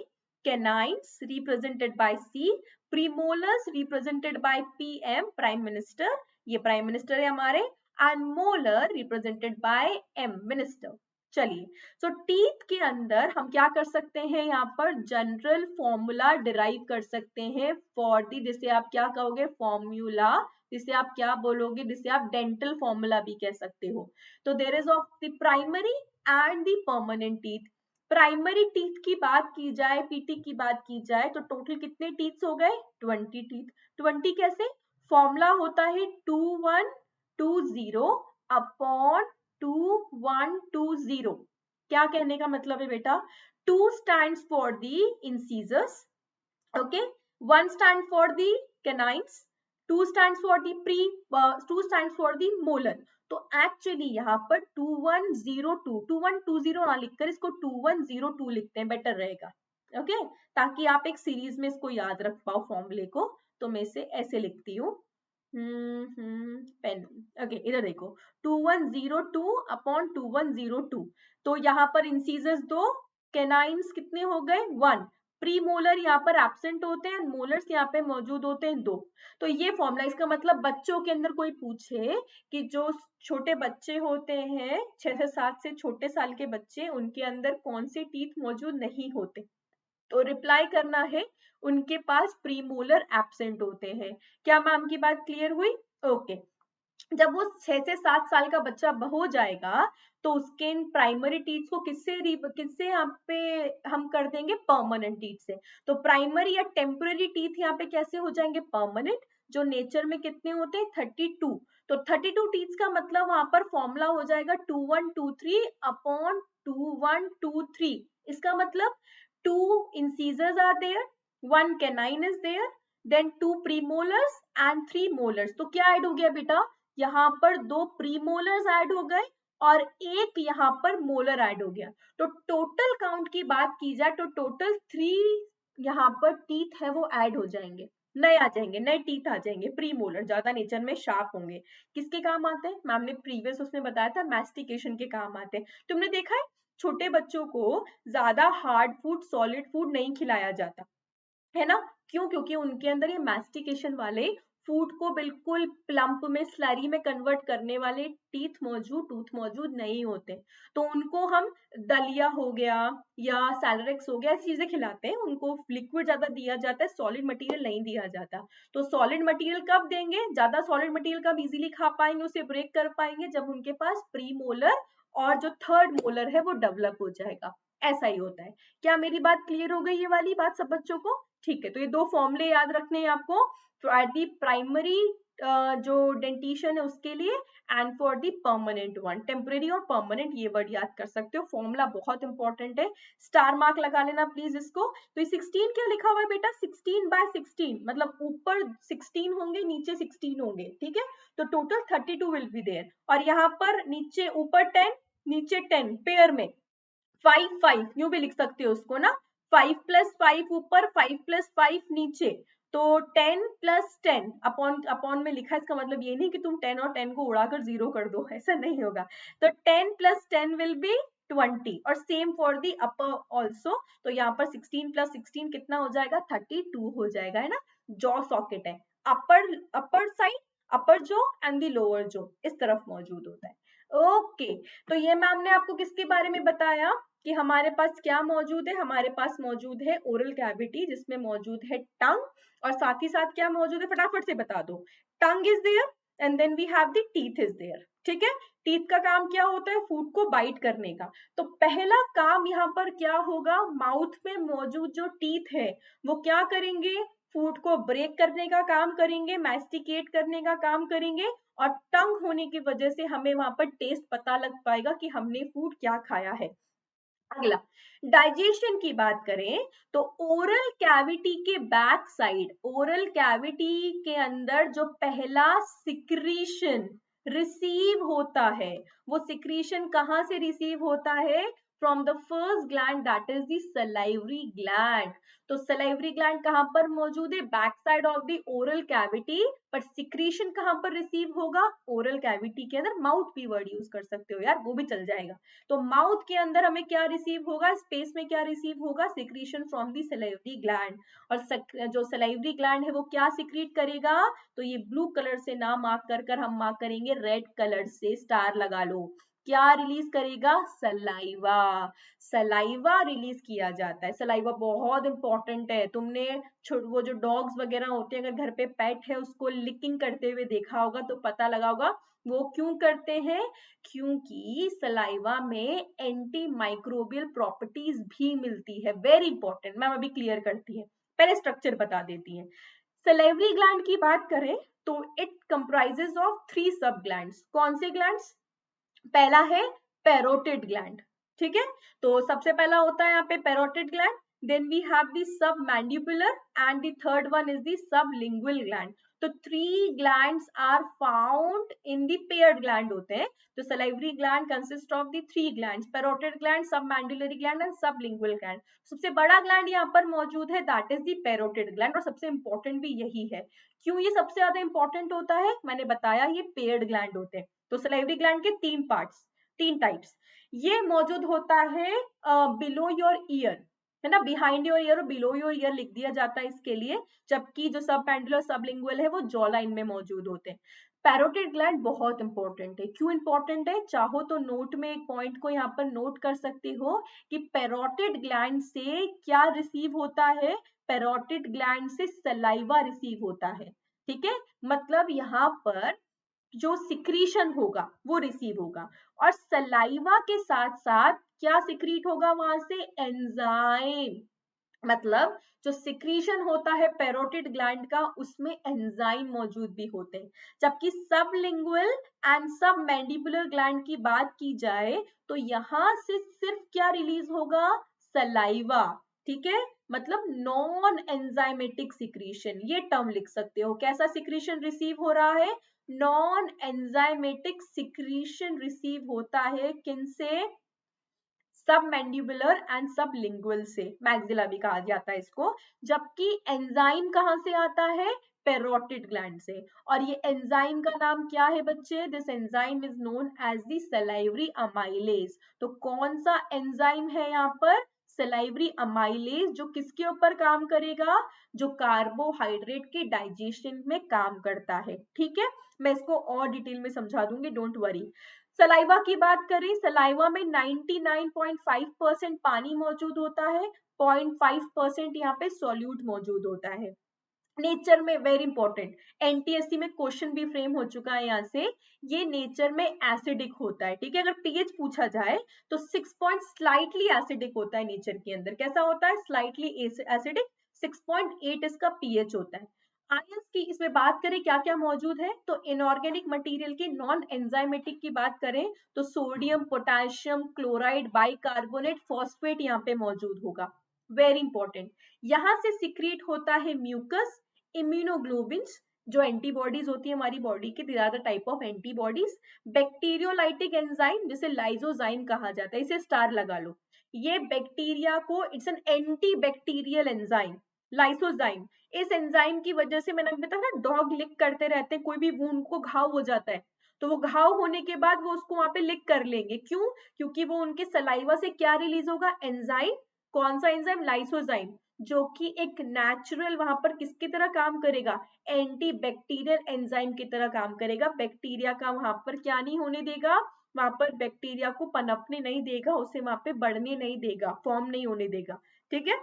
canines represented by C, premolars represented by PM, prime minister, ये प्राइम मिनिस्टर है हमारे, and molar represented by M, minister. चलिए, सो टीथ के अंदर हम क्या कर सकते हैं, यहाँ पर जनरल फॉर्मूला डिराइव कर सकते हैं फॉर दी, जिसे आप क्या कहोगे, फॉर्मूला, जिसे आप क्या बोलोगे, जिसे आप डेंटल फॉर्मूला भी कह सकते हो। तो there is of the primary and the permanent teeth. Primary teeth की बात की जाए, पीटी की बात की जाए, तो टोटल कितने टीथ हो गए, 20 टीथ। 20 कैसे, फॉर्मूला होता है 2120 अपॉन 2120। क्या कहने का मतलब है बेटा, 2 stands for the incisors, okay, 1 stands for the canines, 2 stands for the 2 stands for the molar। तो एक्चुअली यहाँ पर 2120 ना लिखकर इसको 2102 लिखते हैं, बेटर रहेगा, ओके, ताकि आप एक सीरीज में इसको याद रख पाओ फॉर्मूले को। तो मैं इसे ऐसे लिखती हूँ, पेन, ओके, इधर देखो, 2102 अपॉन 2102। तो यहाँ पर इंसीजर्स 2, कैनाइन्स कितने हो गए, 1, प्री मोलर यहाँ पर एब्सेंट होते हैं, मोलर्स यहाँ पे मौजूद होते हैं 2। तो ये फॉर्मूला, इसका मतलब बच्चों के अंदर कोई पूछे कि जो छोटे बच्चे होते हैं 6 से 7 से छोटे साल के बच्चे, उनके अंदर कौन से टीथ मौजूद नहीं होते, तो रिप्लाई करना है उनके पास प्रीमोलर एब्सेंट होते हैं। क्या मैम की बात क्लियर हुई, ओके। जब वो 6 से 7 साल का बच्चा हो जाएगा तो उसके इन प्राइमरी टीथ को किससे यहाँ पे हम कर देंगे, परमानेंट टीथ से। तो प्राइमरी या टेम्पररी टीथ यहाँ पे कैसे हो जाएंगे, परमानेंट, जो नेचर में कितने होते हैं, 32। तो 32 टीथ का मतलब वहां पर फॉर्मूला हो जाएगा 2123 अपॉन 2123। इसका मतलब 2 incisors are there, 1 canine is there, then 2 premolars and 3 molars। तो क्या ऐड हो गया बेटा, यहाँ पर 2 प्रीमोलर्स ऐड हो गए और एक यहाँ पर मोलर ऐड हो गया। तो टोटल काउंट की बात की जाए तो टोटल 3 यहाँ पर टीथ है वो ऐड हो जाएंगे, नए आ जाएंगे, नए टीथ आ जाएंगे, प्री मोलर, ज्यादा नेचर में शार्प होंगे। किसके काम आते हैं, मैम ने प्रीवियस उसमें बताया था, मैस्टिकेशन के काम आते हैं। तुमने देखा है छोटे बच्चों को ज्यादा हार्ड फूड, सॉलिड फूड नहीं खिलाया जाता है ना, क्यों, क्योंकि उनके अंदर ये मैस्टिकेशन वाले फूड को बिल्कुल प्लम्प में, स्लरी में कन्वर्ट करने वाले टूथ मौजूद नहीं होते। तो उनको हम दलिया हो गया या सैलरेक्स हो गया, ऐसी चीजें खिलाते हैं, उनको लिक्विड ज्यादा दिया जाता है, सॉलिड मटेरियल नहीं दिया जाता। तो सॉलिड मटेरियल कब देंगे, ज्यादा सॉलिड मटेरियल कब इजीली खा पाएंगे, उसे ब्रेक कर पाएंगे, जब उनके पास प्री मोलर और जो थर्ड मोलर है वो डेवलप हो जाएगा। ऐसा ही होता है। क्या मेरी बात क्लियर हो गई, ये वाली बात सब बच्चों को, ठीक है। तो ये 2 फॉर्मूले याद रखने हैं आपको, फॉर दी प्राइमरी जो डेंटिशन है उसके लिए, and for the permanent one, temporary और परमानेंट, ये वर्ड याद कर सकते हो। फॉर्मूला बहुत इंपॉर्टेंट है, स्टार मार्क लगा लेना प्लीज इसको। तो ये 16 क्या लिखा हुआ है बेटा, 16/16, मतलब ऊपर 16 होंगे, नीचे 16 होंगे, ठीक है। तो टोटल 32 विल बी देयर, और यहाँ पर नीचे ऊपर 10 नीचे 10 पेयर में 5 यूं भी लिख सकते हो उसको ना, 5 + 5 ऊपर, 5 + 5 नीचे, तो 10 + 10 अपॉन अपॉन में लिखा है, इसका मतलब ये नहीं कि तुम 10 और 10 को उड़ाकर 0 कर दो, ऐसा नहीं होगा। तो 10 + 10 विल बी 20, और same for the upper also. तो यहाँ पर 16 + 16 कितना हो जाएगा, 32 हो जाएगा, है ना। जॉ सॉकेट है, upper side, upper jaw and the lower jaw इस तरफ मौजूद होता है, ओके। तो ये मैम ने आपको किसके बारे में बताया कि हमारे पास क्या मौजूद है, हमारे पास मौजूद है ओरल कैविटी, जिसमें मौजूद है टंग, और साथ ही साथ क्या मौजूद है, फटाफट से बता दो, tongue is there and then we have the teeth is there, ठीक है। टीथ का काम क्या होता है, फूड को बाइट करने का। तो पहला काम यहाँ पर क्या होगा, माउथ में मौजूद जो टीथ है वो क्या करेंगे, फूड को ब्रेक करने का काम करेंगे, मैस्टिकेट करने का काम करेंगे, और टंग होने की वजह से हमें वहां पर टेस्ट पता लग पाएगा कि हमने फूड क्या खाया है। अगला, डाइजेशन की बात करें तो ओरल कैविटी के बैक साइड, ओरल कैविटी के अंदर जो पहला सिक्रीशन रिसीव होता है, वो सिक्रीशन कहां से रिसीव होता है, from the first gland that is the salivary gland. तो सलाइवरी ग्लैंड कहां पर मौजूद है? Back side of the oral cavity. पर सिक्रीशन कहां पर रिसीव होगा? ओरल कैविटी के अंदर। माउथ भी वर्ड यूज कर सकते हो यार, वो भी चल जाएगा। तो माउथ के अंदर हमें क्या रिसीव होगा? स्पेस में क्या रिसीव होगा? Secretion from the salivary gland. और जो सलाइवरी ग्लैंड है वो क्या सिक्रीट करेगा? तो ये ब्लू कलर से ना मार्क कर हम मार्क करेंगे रेड कलर से, स्टार लगा लो। क्या रिलीज करेगा? सलाइवा। सलाइवा रिलीज किया जाता है। सलाइवा बहुत इंपॉर्टेंट है। तुमने वो जो डॉग्स वगैरह होते हैं, अगर घर पे पेट है उसको लिकिंग करते हुए देखा होगा तो पता लगा होगा वो क्यों करते हैं। क्योंकि सलाइवा में एंटी माइक्रोबियल प्रॉपर्टीज भी मिलती है। वेरी इंपॉर्टेंट, मैम अभी क्लियर करती है, पहले स्ट्रक्चर बता देती है। सलेवरी ग्लैंड की बात करें तो इट कंप्राइजेस ऑफ 3 सब ग्लैंड्स। कौन से ग्लैंड्स? पहला है पैरोटिड ग्लैंड, ठीक है। तो सबसे पहला होता है यहाँ पे parotid gland. Then we have the submandibular and the third one is the sublingual gland. तो 3 glands are found in the paired gland होते हैं। तो salivary gland consist of the 3 glands, parotid gland, submandibular gland and sublingual gland. सबसे बड़ा gland यहाँ पर मौजूद है that is the parotid gland, और सबसे इंपॉर्टेंट भी यही है। क्यों ये सबसे ज्यादा इंपॉर्टेंट होता है? मैंने बताया ये पेयर्ड ग्लैंड होते हैं। तो सलाइवरी ग्लैंड के 3 पार्ट्स, 3 टाइप्स। ये मौजूद होता है बिलो योर ईयर, है ना, बिहाइंड योर ईयर और बिलो योर ईयर लिख दिया जाता है इसके लिए। जबकि जो सबमैंडिबुलर सबलिंगुअल है वो जॉ लाइन में मौजूद होते हैं। पैरोटिड ग्लैंड बहुत इंपॉर्टेंट है। क्यों इंपॉर्टेंट है? चाहो तो नोट में एक पॉइंट को यहाँ पर नोट कर सकते हो कि पैरोटिड ग्लैंड से क्या रिसीव होता है? पैरोटिड ग्लैंड से सलाइवा रिसीव होता है, ठीक है। मतलब यहाँ पर जो सिक्रीशन होगा वो रिसीव होगा, और सलाइवा के साथ साथ क्या सिक्रीट होगा वहां से? एंजाइम। मतलब जो सिक्रीशन होता है पैरोटिड ग्लैंड का उसमें एंजाइम मौजूद भी होते हैं। जबकि सबलिंगुअल एंड सबमैंडिबुलर ग्लैंड की बात की जाए तो यहां से सिर्फ क्या रिलीज होगा? सलाइवा, ठीक है। मतलब नॉन एंजाइमेटिक सिक्रीशन, ये टर्म लिख सकते हो। कैसा सिक्रीशन रिसीव हो रहा है? नॉन एंजाइमेटिक सिक्रीशन रिसीव होता है। किनसे? सब मैंडिबुलर एंड सब लिंगुअल से, मैक्सिला भी कहा जाता है इसको। जबकि एंजाइम कहां से आता है? पैरोटिड ग्लैंड से। और ये एंजाइम का नाम क्या है बच्चे? This enzyme is known as the salivary amylase. तो कौन सा एंजाइम है यहाँ पर? सलाइवरी अमाइलेज, जो किसके ऊपर काम करेगा? जो कार्बोहाइड्रेट के डाइजेशन में काम करता है, ठीक है। मैं इसको और डिटेल में समझा दूंगी, डोंट वरी। सलाइवा की बात करें, सलाइवा में 99.5% पानी मौजूद होता है, 0.5% यहाँ पे सॉल्यूट मौजूद होता है। नेचर में वेरी इंपॉर्टेंट, एनटीएससी में क्वेश्चन भी फ्रेम हो चुका है यहाँ से, ये नेचर में एसिडिक होता है, ठीक है। अगर पीएच पूछा जाए तो 6 पॉइंट स्लाइटली एसिडिक होता है नेचर के अंदर। कैसा होता है? Slightly acidic. 6.8 इसका पीएच होता है। आयंस की इसमें बात करें क्या क्या मौजूद है, तो इनऑर्गेनिक मटेरियल की नॉन एंजाइमेटिक की बात करें तो sodium, potassium, chloride, bicarbonate, phosphate यहाँ पे मौजूद होगा। Very important. यहाँ से सिक्रीट होता है म्यूकस, इम्यूनोग्लोबिन्स, जो एंटीबॉडीज होती है हमारी बॉडी की, these are the type of antibodies. Bacteriolytic enzyme जिसे लाइजोजाइम कहा जाता है, इसे स्टार लगा लो। ये बैक्टीरिया को, it's an anti bacterial enzyme, lysozyme. इस एंजाइम की वजह से, मैंने बताया ना, डॉग लिक करते रहते हैं, कोई भी वुंड को घाव हो जाता है तो वो घाव होने के बाद वो उसको वहां पे लिक कर लेंगे। क्यों? क्योंकि वो उनके सलाइवा से क्या रिलीज होगा? एंजाइम। कौन सा एंजाइम? लाइसोजाइम, जो कि एक नेचुरल वहां पर किसकी तरह काम करेगा? एंटी बैक्टीरियल एंजाइम की तरह काम करेगा। बैक्टीरिया का वहां पर क्या नहीं होने देगा? वहां पर बैक्टीरिया को पनपने नहीं देगा, उसे वहां पे बढ़ने नहीं देगा, फॉर्म नहीं होने देगा, ठीक है।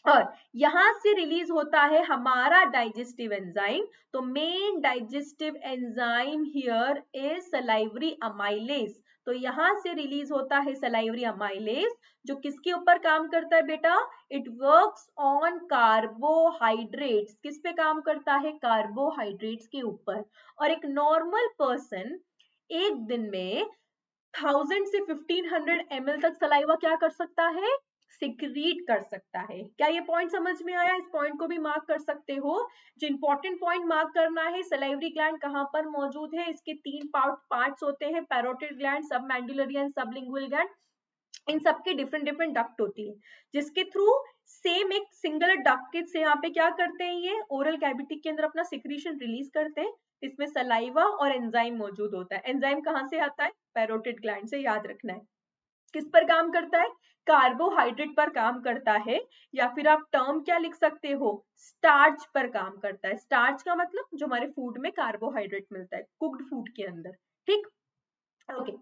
और यहां से रिलीज होता है हमारा डाइजेस्टिव एंजाइम। तो main digestive enzyme here is salivary amylase. तो यहां से रिलीज होता है सलाइवरी अमाइलेज, जो किसके ऊपर काम करता है बेटा? It works on carbohydrates. किस पे काम करता है? कार्बोहाइड्रेट्स के ऊपर। और एक नॉर्मल पर्सन एक दिन में 1000 से 1500 ml तक सलाइवा क्या कर सकता है? सिक्रीट कर सकता है। क्या ये पॉइंट समझ में आया? इस पॉइंट को भी मार्क कर सकते हो। जो इंपॉर्टेंट पॉइंट मार्क करना है, सलाइवरी ग्लैंड कहां पर मौजूद है, इसके 3 पार्ट्स होते हैं, parotid gland, submandibular and sublingual gland. इन सबके डिफरेंट डिफरेंट डक्ट होती है, जिसके थ्रू सेम एक सिंगल डक्ट के से यहाँ पे क्या करते हैं, ये ओरल कैविटी के अंदर अपना सिक्रीशन रिलीज करते हैं। इसमें सलाइवा और एंजाइम मौजूद होता है। एंजाइम कहाँ से आता है? पैरोटिड ग्लैंड से, याद रखना है। किस पर काम करता है? कार्बोहाइड्रेट पर काम करता है, या फिर आप टर्म क्या लिख सकते हो, स्टार्च पर काम करता है। स्टार्च का मतलब जो हमारे फूड में कार्बोहाइड्रेट मिलता है कुक्ड फूड के अंदर, ठीक। ओके,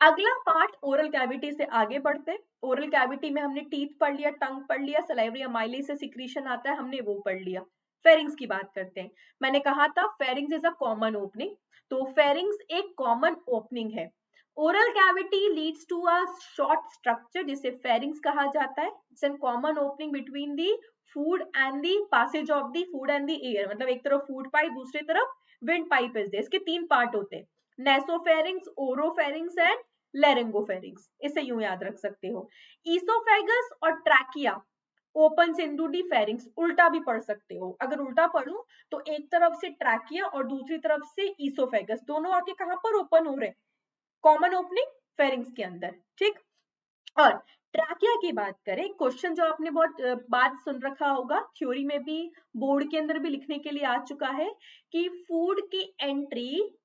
अगला पार्ट ओरल कैविटी से आगे बढ़ते हैं। ओरल कैविटी में हमने टीथ पढ़ लिया, टंग पढ़ लिया, सलाइवरी अमाइलेज से सिक्रीशन आता है, हमने वो पढ़ लिया। फेरिंग्स की बात करते हैं। मैंने कहा था pharynx is a common opening, तो फेरिंग्स एक कॉमन ओपनिंग है। Oral cavity leads to a short structure जिसे फेरिंग्स कहा जाता है। It's an common opening between the food and the passage of the food and the air, मतलब एक तरफ फूड पाइप, दूसरी तरफ विंड पाइप इज देयर। इसके तीन पार्ट होते हैं, नेसोफेरिंग्स, ओरोफेरिंग्स एंड लेरिंगोफेरिंग्स, इसे यूं याद रख सकते हो। ईसोफेगस और trachea open into the pharynx, उल्टा भी पढ़ सकते हो। अगर उल्टा पढ़ूं तो एक तरफ से ट्रैकिया और दूसरी तरफ से ईसोफेगस, दोनों आके कहां पर ओपन हो रहे? कॉमन ओपनिंग फेरिंग्स के अंदर, ठीक। और ट्रैकिया की बात करें, क्वेश्चन जो आपने बहुत बात सुन रखा होगा, थ्योरी में भी बोर्ड के अंदर भी लिखने के लिए आ चुका है कि फूड की एंट्री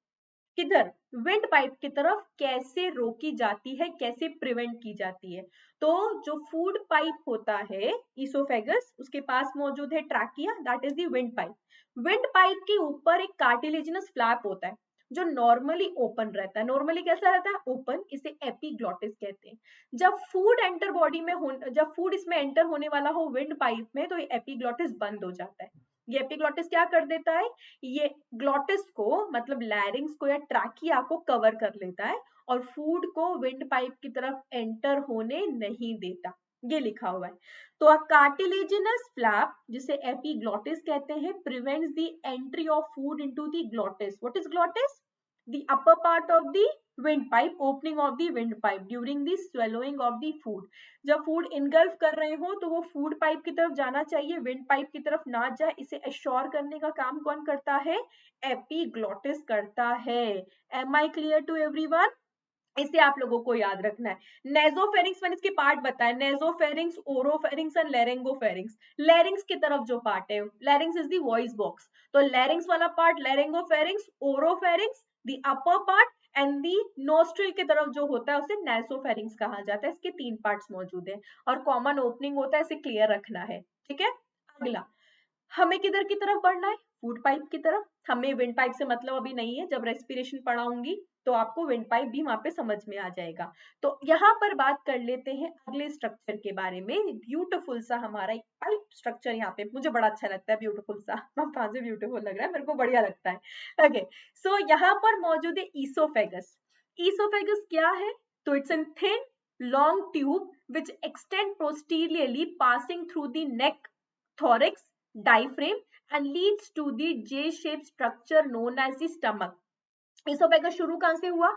किधर? विंड पाइप की तरफ कैसे रोकी जाती है, कैसे प्रिवेंट की जाती है? तो जो फूड पाइप होता है ईसोफेगस, उसके पास मौजूद है trachea, that is the wind pipe. Wind pipe के ऊपर एक कार्टिलेजिनस फ्लैप होता है जो नॉर्मली ओपन रहता है। नॉर्मली कैसा रहता है? ओपन। इसे एपिग्लॉटिस कहते हैं। जब फूड एंटर बॉडी में जब फूड इसमें एंटर होने वाला हो विंड पाइप में, तो ये एपिग्लॉटिस बंद हो जाता है। ये एपिग्लॉटिस क्या कर देता है? ये ग्लॉटिस को, मतलब लैरिंग्स को या ट्रैकिया को कवर कर लेता है और फूड को विंड पाइप की तरफ एंटर होने नहीं देता। ये लिखा हुआ है। तो अ कार्टिलेजिनस फ्लैप, जिसे एपिग्लॉटिस कहते हैं, prevents the entry of food into the glottis. What is glottis? The upper part of the wind pipe, opening of the wind pipe during the swallowing of the food. जब food engulf कर रहे हो तो वो food pipe की तरफ जाना चाहिए, विंड पाइप की तरफ ना जाए। इसे एश्योर करने का काम कौन करता है? एपिग्लॉटिस करता है। Am I clear to everyone? इसे आप लोगों को याद रखना है। नेजोफेरिंग्स, मैंने इसके पार्ट बताया, nasopharynx, oropharynx and laryngopharynx. Larynx की तरफ जो पार्ट है, larynx is the voice box, तो लेरिंग्स वाला part laryngopharynx, oropharynx the upper part, and the nostril की तरफ जो होता है उसे नेसोफेरिंग्स कहा जाता है। इसके तीन पार्ट्स मौजूद है और कॉमन ओपनिंग होता है, इसे क्लियर रखना है, ठीक है। अगला, हमें किधर की तरफ बढ़ना है? फूड पाइप की तरफ। हमें विंड पाइप से मतलब अभी नहीं है, जब रेस्पिरेशन पढ़ाऊंगी तो आपको विंड पाइप भी वहां पे समझ में आ जाएगा। तो यहाँ पर बात कर लेते हैं अगले स्ट्रक्चर के बारे में। ब्यूटीफुल सा हमारा एक पाइप स्ट्रक्चर यहाँ पे मुझे बड़ा अच्छा लगता है, ब्यूटीफुल सा। कहाँ से ब्यूटीफुल लग रहा है? मेरे को बढ़िया लगता है। ओके, सो यहाँ पर मौजूद है ईसोफेगस। ईसोफेगस क्या है? तो it's an thin long tube which extend posteriorly passing through the neck, thorax, diaphragm and leads to the J-shaped structure known as the stomach. Oesophagus शुरू कहां से हुआ?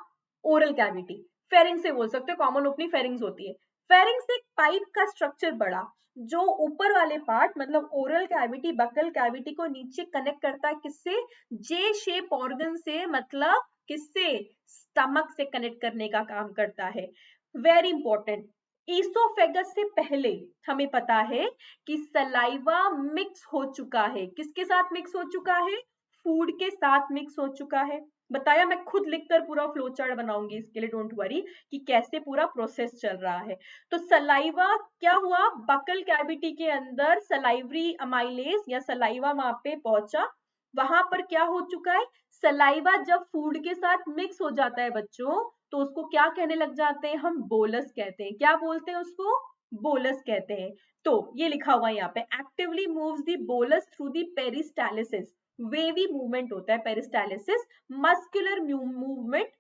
ओरल कैविटी, फेरिंग से बोल सकते हो, कॉमन ओपनिंग फेरिंग्स होती है। फेरिंग से पाइप का स्ट्रक्चर बढ़ा, जो ऊपर वाले पार्ट मतलब ओरल कैविटी, बकल कैविटी को नीचे कनेक्ट करता है किससे? जे शेप ऑर्गन से, मतलब किससे? स्टमक से कनेक्ट करने का काम करता है। वेरी इंपॉर्टेंट, ईसोफेगस से पहले हमें पता है कि सलाइवा मिक्स हो चुका है। किसके साथ मिक्स हो चुका है? फूड के साथ मिक्स हो चुका है। बताया, मैं खुद लिखकर पूरा फ्लो चार्ट बनाऊंगी इसके लिए, डोंट वरी, कि कैसे पूरा प्रोसेस चल रहा है। तो सलाइवा क्या हुआ? बकल कैविटी के अंदर सलाइवरी अमाइलेज या सलाइवा वहां पे पहुंचा। वहां पर क्या हो चुका है? सलाइवा जब फूड के साथ मिक्स हो जाता है बच्चों, तो उसको क्या कहने लग जाते हैं? हम बोलस कहते हैं। क्या बोलते हैं उसको? बोलस कहते हैं। तो ये लिखा हुआ है यहाँ पे, actively moves the bolus through the peristalsis. Wavy movement होता है पेरिस्टालिसिस, मस्कुलर मूवमेंट।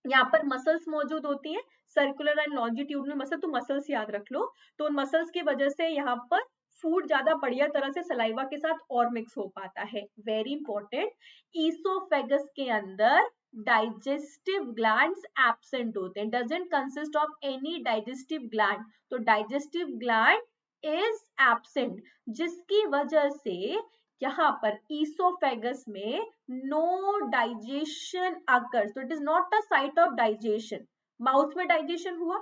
यहाँ पर मसल्स मौजूद होती हैं, सर्कुलर एंड लॉन्जिट्यूडनल मसल, तो मसल्स याद रख लो। तो उन मसल्स की वजह से यहाँ पर फूड ज्यादा बढ़िया तरह से सलाइवा के साथ और मिक्स हो पाता है। वेरी इंपॉर्टेंट, ईसोफेगस के अंदर डाइजेस्टिव ग्लैंड्स एब्सेंट होते हैं, doesn't consist of any digestive gland. तो डाइजेस्टिव ग्लैंड इज एब्सेंट, जिसकी वजह से यहाँ पर ईसोफेगस में नो डाइजेशन अकर्स। तो it is not a site of digestion. Mouth में डाइजेशन हुआ,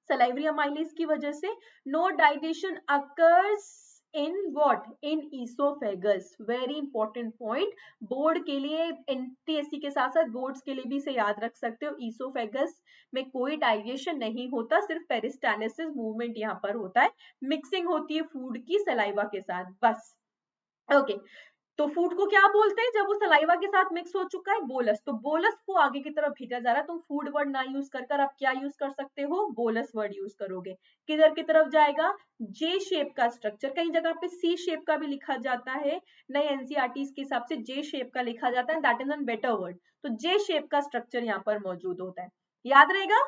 सलाइवरी अमाइलेज की वजह से no digestion occurs in what, in oesophagus. Very important point, board के लिए, एनटीएससी के साथ साथ बोर्ड्स के लिए भी इसे याद रख सकते हो। ईसोफेगस में कोई डाइजेशन नहीं होता, सिर्फ पेरिस्टालिसिस मूवमेंट यहाँ पर होता है, मिक्सिंग होती है फूड की सलाइवा के साथ, बस। ओके, तो फूड को क्या बोलते हैं जब वो सलाइवा के साथ मिक्स हो चुका है? बोलस। तो बोलस को आगे की तरफ भेजा जा रहा है। तुम फूड वर्ड ना यूज कर आप क्या यूज कर सकते हो? बोलस वर्ड यूज करोगे। किधर की तरफ जाएगा? जे शेप का स्ट्रक्चर, कई जगह पे सी शेप का भी लिखा जाता है, नए एनसीईआरटी के हिसाब से जे शेप का लिखा जाता है, that is an better word. तो जे शेप का स्ट्रक्चर यहाँ पर मौजूद होता है, याद रहेगा।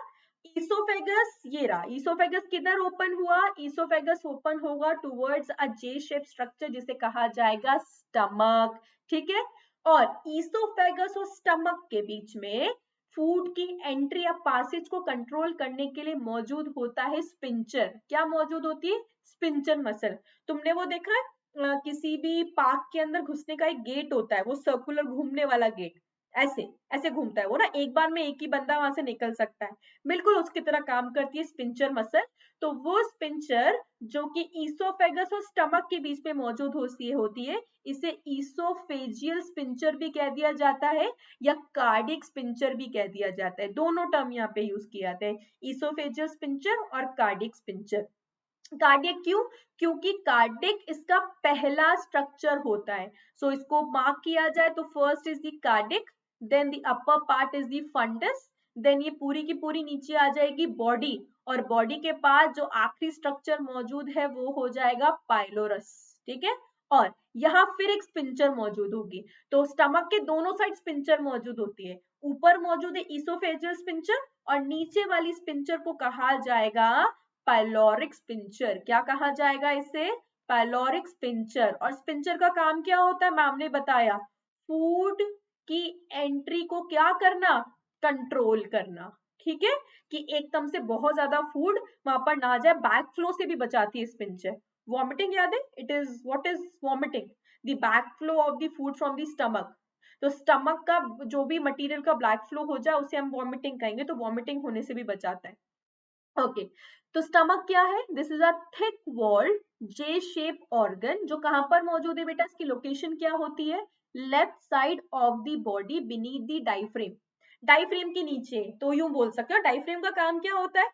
ईसोफेगस, ये रहा ईसोफेगस, किधर ओपन हुआ? ईसोफेगस ओपन होगा towards a J shape structure जिसे कहा जाएगा स्टमक, ठीक है। और ईसोफेगस और स्टमक के बीच में फूड की एंट्री या पासेज को कंट्रोल करने के लिए मौजूद होता है स्पिंचर। क्या मौजूद होती है? Sphincter muscle. तुमने वो देखा है किसी भी पार्क के अंदर घुसने का एक गेट होता है, वो सर्कुलर घूमने वाला गेट, ऐसे ऐसे घूमता है वो ना, एक बार में एक ही बंदा वहां से निकल सकता है, बिल्कुल उसकी तरह काम करती है स्पिंचर मसल। तो वो स्पिंचर जो कि ईसोफेगस और स्टमक के बीच में मौजूद होती है, इसे ईसोफेजियल स्पिंचर भी कह दिया जाता है या कार्डिक स्पिंचर भी कह दिया जाता है। दोनों टर्म यहाँ पे यूज किए जाते हैं, ईसोफेजियल स्पिंचर और कार्डिक स्पिंचर। कार्डियक क्यों? क्योंकि कार्डिक इसका पहला स्ट्रक्चर होता है। सो इसको मार्क किया जाए तो first is the cardiac, then the upper part is the fundus, then ये पूरी की पूरी नीचे आ जाएगी बॉडी, और बॉडी के पास जो आखिरी स्ट्रक्चर मौजूद है वो हो जाएगा पाइलोरस, ठीक है। और यहाँ फिर एक स्पिंचर मौजूद होगी। तो स्टमक के दोनों साइड स्पिंचर मौजूद होती है, ऊपर मौजूद है ईसोफेजियल स्पिंचर और नीचे वाली स्पिंचर को कहा जाएगा पाइलोरिक स्पिंचर। क्या कहा जाएगा इसे? Pyloric sphincter. और स्पिंचर का काम क्या होता है? मैम ने बताया, फूड की एंट्री को क्या करना? कंट्रोल करना, ठीक है, कि एकदम से बहुत ज्यादा फूड वहां पर ना जाए, बैक फ्लो से भी बचाती है स्पिंचर। वॉमिटिंग याद है? It is, what is vomiting? The back flow of the food from the stomach. तो स्टमक का जो भी मटेरियल का बैक फ्लो हो जाए उसे हम वॉमिटिंग कहेंगे, तो वॉमिटिंग होने से भी बचाता है। ओके, तो स्टमक क्या है? This is a thick walled J shape organ, जो कहां पर मौजूद है बेटा? इसकी लोकेशन क्या होती है? Left side of the body beneath the diaphragm. Diaphragm के नीचे, तो यूं बोल सकते हो डायफ्रेम का काम क्या होता है?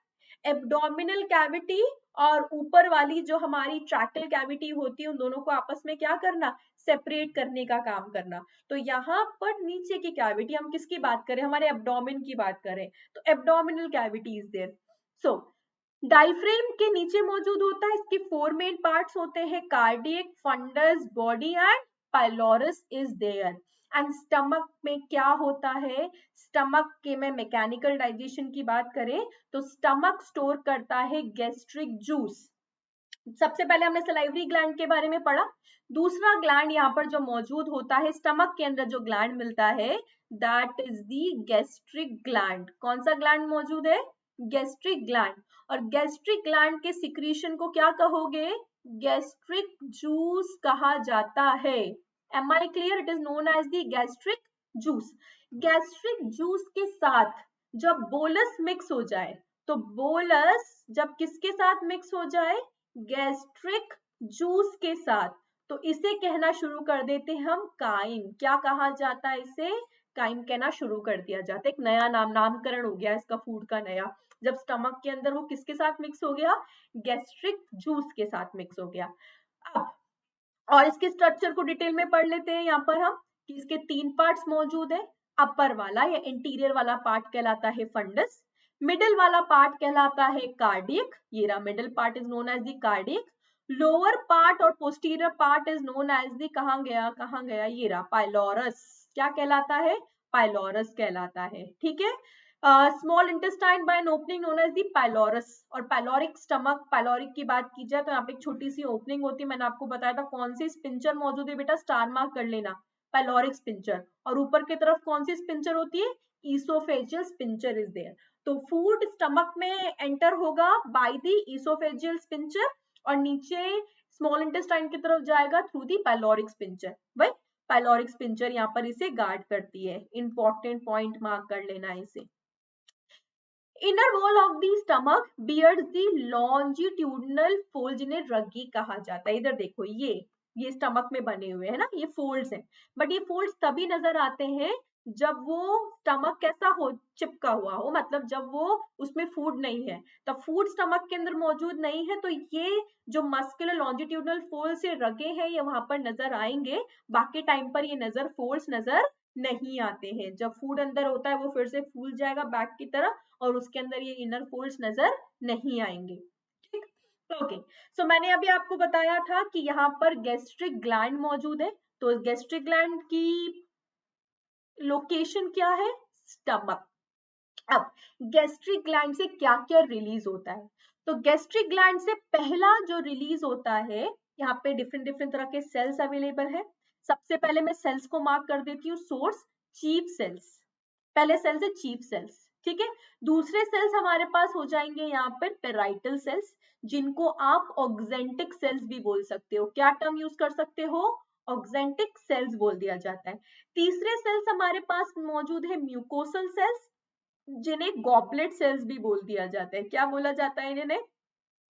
एब्डोमिनल कैविटी और ऊपर वाली जो हमारी ट्रैक्टल कैविटी होती है, उन दोनों को आपस में क्या करना? सेपरेट करने का काम करना। तो यहाँ पर नीचे की कैविटी, हम किसकी बात करें? हमारे एब्डोमिन की बात करें तो abdominal cavity is there. So diaphragm के नीचे मौजूद होता है, इसके 4 मेन पार्ट्स होते हैं, cardiac, fundus, body and pylorus is there. And stomach में क्या होता है? स्टमक के में मैकेनिकल डाइजेशन की बात करें तो स्टमक स्टोर करता है गैस्ट्रिक जूस। सबसे पहले हमने सलाइवरी ग्लैंड के बारे में पढ़ा। दूसरा ग्लैंड यहाँ पर जो मौजूद होता है, स्टमक के अंदर जो ग्लैंड मिलता है, that is the gastric gland. कौन सा ग्लैंड मौजूद है? Gastric gland. और गैस्ट्रिक ग्लैंड के सिक्रीशन को क्या कहोगे? गैस्ट्रिक जूस कहा जाता है। Am I clear? It is known as the gastric juice. Gastric juice के साथ जब बोलस मिक्स हो जाए, तो बोलस जब किसके साथ मिक्स हो जाए? गैस्ट्रिक जूस के साथ, तो इसे कहना शुरू कर देते हैं हम काइम। क्या कहा जाता है इसे? काइम कहना शुरू कर दिया जाता है। एक नया नामकरण हो गया इसका, फूड का नया, जब स्टमक के अंदर वो किसके साथ मिक्स हो गया? गैस्ट्रिक जूस के साथ मिक्स हो गया। अब और इसके स्ट्रक्चर को डिटेल में पढ़ लेते हैं यहाँ पर हम, कि इसके 3 पार्ट्स मौजूद है। अपर वाला या इंटीरियर वाला पार्ट कहलाता है फंडस, मिडिल वाला पार्ट कहलाता है कार्डियक, ये रहा middle part is known as the cardiac, lower part और posterior part is known as the, कहाँ गया, ये रहा पाइलोरस। क्या कहलाता है? पाइलोरस कहलाता है, ठीक है। Small intestine by an opening known as the pylorus. और पाइलोरिक स्टमक, पाइलोरिक की बात की जाए तो यहाँ पे एक छोटी सी ओपनिंग होती है, मैंने आपको बताया था कौन सी स्पिंचर मौजूद है बेटा, स्टार मार्क कर लेना, पाइलोरिक स्पिंचर। और ऊपर की तरफ कौन सी स्पिंचर होती है? Oesophageal sphincter is there. तो फूड स्टमक में एंटर होगा बाय द ईसोफेजियल स्पिंचर और नीचे स्मॉल इंटेस्टाइन की तरफ जाएगा थ्रू दी पाइलोरिक स्पिंचर। भाई पाइलोरिक स्पिंचर यहाँ पर इसे गार्ड करती है, इंपॉर्टेंट पॉइंट मार्क कर लेना इसे। Inner wall of the stomach bears the longitudinal fold, जिन्हें रग्गी कहा जाता है। इधर देखो, ये स्टमक में बने हुए हैं ना, ये फोल्ड्स हैं, बट ये फोल्ड्स तभी नजर आते हैं जब वो स्टमक कैसा हो, चिपका हुआ हो, मतलब जब वो उसमें फूड नहीं है, तब फूड स्टमक के अंदर मौजूद नहीं है, तो ये जो मस्कुलर लॉन्जिट्यूडनल फोल्ड से रगे हैं ये वहां पर नजर आएंगे। बाकी टाइम पर ये फोल्ड्स नजर नहीं आते हैं। जब फूड अंदर होता है वो फिर से फूल जाएगा बैक की तरफ, और उसके अंदर ये इनर फोल्ड्स नजर नहीं आएंगे। ठीक, ओके। सो मैंने अभी आपको बताया था कि यहाँ पर गैस्ट्रिक ग्लैंड मौजूद है, तो गैस्ट्रिक ग्लैंड की लोकेशन क्या है, स्टमक। अब गैस्ट्रिक ग्लैंड से क्या क्या रिलीज होता है, तो गैस्ट्रिक ग्लैंड से पहला जो रिलीज होता है, यहाँ पे डिफरेंट डिफरेंट तरह के सेल्स अवेलेबल है। सबसे पहले मैं सेल्स को मार्क कर देती हूँ, सोर्स चीफ सेल्स, पहले सेल्स है चीफ सेल्स, ठीक है। दूसरे सेल्स हमारे पास हो जाएंगे यहाँ पर पेराइटल सेल्स, जिनको आप ऑक्जेंटिक सेल्स भी बोल सकते हो। क्या टर्म यूज कर सकते हो, ऑक्जेंटिक सेल्स बोल दिया जाता है। तीसरे सेल्स हमारे पास मौजूद है म्यूकोसल सेल्स, जिन्हें गॉबलेट सेल्स भी बोल दिया जाता है। क्या बोला जाता है इन्हें,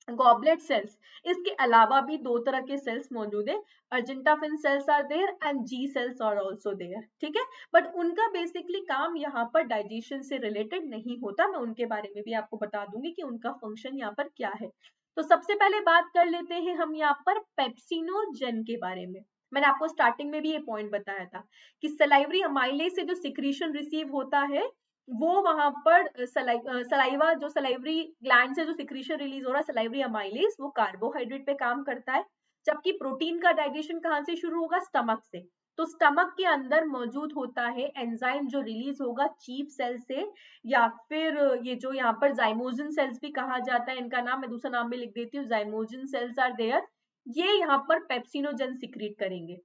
गॉबलेट सेल्स। इसके अलावा भी दो तरह के सेल्स मौजूद है, argentaffin cells are there and G cells are also there, ठीक है। बट उनका बेसिकली काम यहाँ पर डाइजेशन से रिलेटेड नहीं होता, मैं उनके बारे में भी आपको बता दूंगी कि उनका फंक्शन यहाँ पर क्या है। तो सबसे पहले बात कर लेते हैं हम यहाँ पर पेप्सिनोजेन के बारे में। मैंने आपको स्टार्टिंग में भी ये पॉइंट बताया था कि सलाइवरी अमाइलेज से जो सिक्रीशन रिसीव होता है, वो वहां पर सलाइवा, जो सलाइवरी ग्लैंड से जो सिक्रीशन रिलीज हो रहा है सलाइवरी अमाइलेज, वो कार्बोहाइड्रेट पे काम करता है। जबकि प्रोटीन का डाइजेशन कहाँ से शुरू होगा, स्टमक से। तो स्टमक के अंदर मौजूद होता है एंजाइम जो रिलीज होगा चीफ सेल से, या फिर ये जो यहाँ पर जाइमोजिन सेल्स भी कहा जाता है, इनका नाम मैं दूसरा नाम भी लिख देती हूँ, जाइमोजिन सेल्स आर देयर। ये यहाँ पर पेप्सिनोजेन सिक्रीट करेंगे,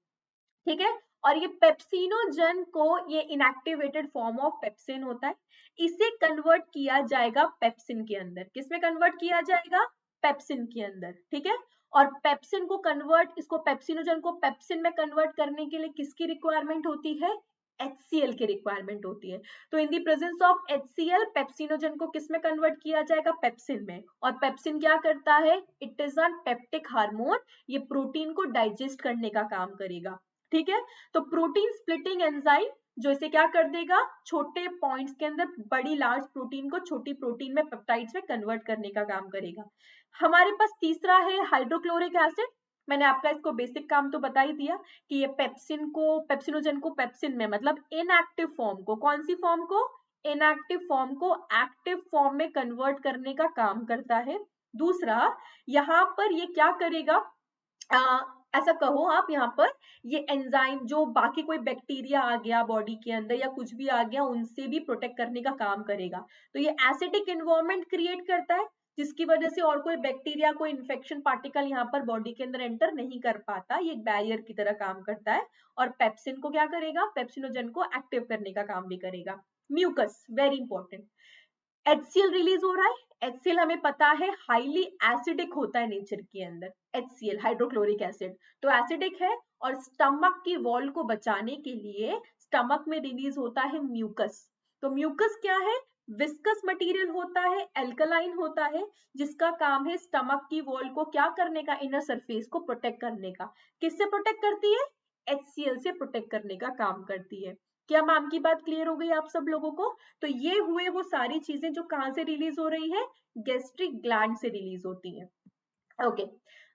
ठीक है। और ये पेप्सिनोजेन को, ये इनएक्टिवेटेड फॉर्म ऑफ पेप्सिन होता है, इसे कन्वर्ट किया जाएगा पेप्सिन के अंदर। किसमें कन्वर्ट किया जाएगा, पेप्सिन के अंदर, ठीक है। और पेप्सिन को कन्वर्ट, इसको पेप्सिनोजेन को पेप्सिन में कन्वर्ट करने के लिए किसकी रिक्वायरमेंट होती है, HCl की रिक्वायरमेंट होती है। तो in the presence of HCl pepsinogen को किस में कन्वर्ट किया जाएगा, पेप्सिन में। और पेप्सिन क्या करता है, it is a peptic hormone, ये प्रोटीन को डाइजेस्ट करने का काम करेगा, ठीक है। तो प्रोटीन स्प्लिटिंग एंजाइम जो इसे क्या कर देगा, छोटे पॉइंट्स के अंदर बड़ी लार्ज प्रोटीन को छोटी प्रोटीन में, पेप्टाइड्स में कन्वर्ट करने का काम करेगा। हमारे पास तीसरा है हाइड्रोक्लोरिक एसिड। मैंने आपका इसको बेसिक काम तो बता ही दिया कि ये पेप्सिन को, पेप्सिनोजेन को पेप्सिन में, मतलब इनएक्टिव फॉर्म को, कौन सी फॉर्म को, इनएक्टिव फॉर्म को एक्टिव फॉर्म में कन्वर्ट करने का काम करता है। दूसरा, यहाँ पर ये क्या करेगा, ऐसा कहो आप, यहाँ पर ये एंजाइम जो बाकी कोई बैक्टीरिया आ गया बॉडी के अंदर या कुछ भी आ गया, उनसे भी प्रोटेक्ट करने का काम करेगा। तो ये एसिडिक एनवायरनमेंट क्रिएट करता है, जिसकी वजह से और कोई बैक्टीरिया, कोई इन्फेक्शन पार्टिकल यहाँ पर बॉडी के अंदर एंटर नहीं कर पाता, ये एक बैरियर की तरह काम करता है। और पेप्सिन को क्या करेगा, पेप्सिनोजेन को एक्टिव करने का काम भी करेगा। Mucus, very important. HCl release हो रहा है, HCl हमें पता है हाईली एसिडिक होता है नेचर के अंदर, HCl हाइड्रोक्लोरिक एसिड, तो एसिडिक है। और स्टमक की वॉल को बचाने के लिए स्टमक में रिलीज होता है म्यूकस। तो म्यूकस क्या है, विस्कस मटेरियल होता है, एल्कलाइन होता है, जिसका काम है स्टमक की वॉल को क्या करने का, इनर सरफेस को प्रोटेक्ट करने का। किससे प्रोटेक्ट करती है, HCl से प्रोटेक्ट करने का काम करती है। क्या मैम की बात क्लियर हो गई आप सब लोगों को। तो ये हुए वो सारी चीजें जो कहां से रिलीज हो रही है, गैस्ट्रिक ग्लैंड से रिलीज होती है। ओके,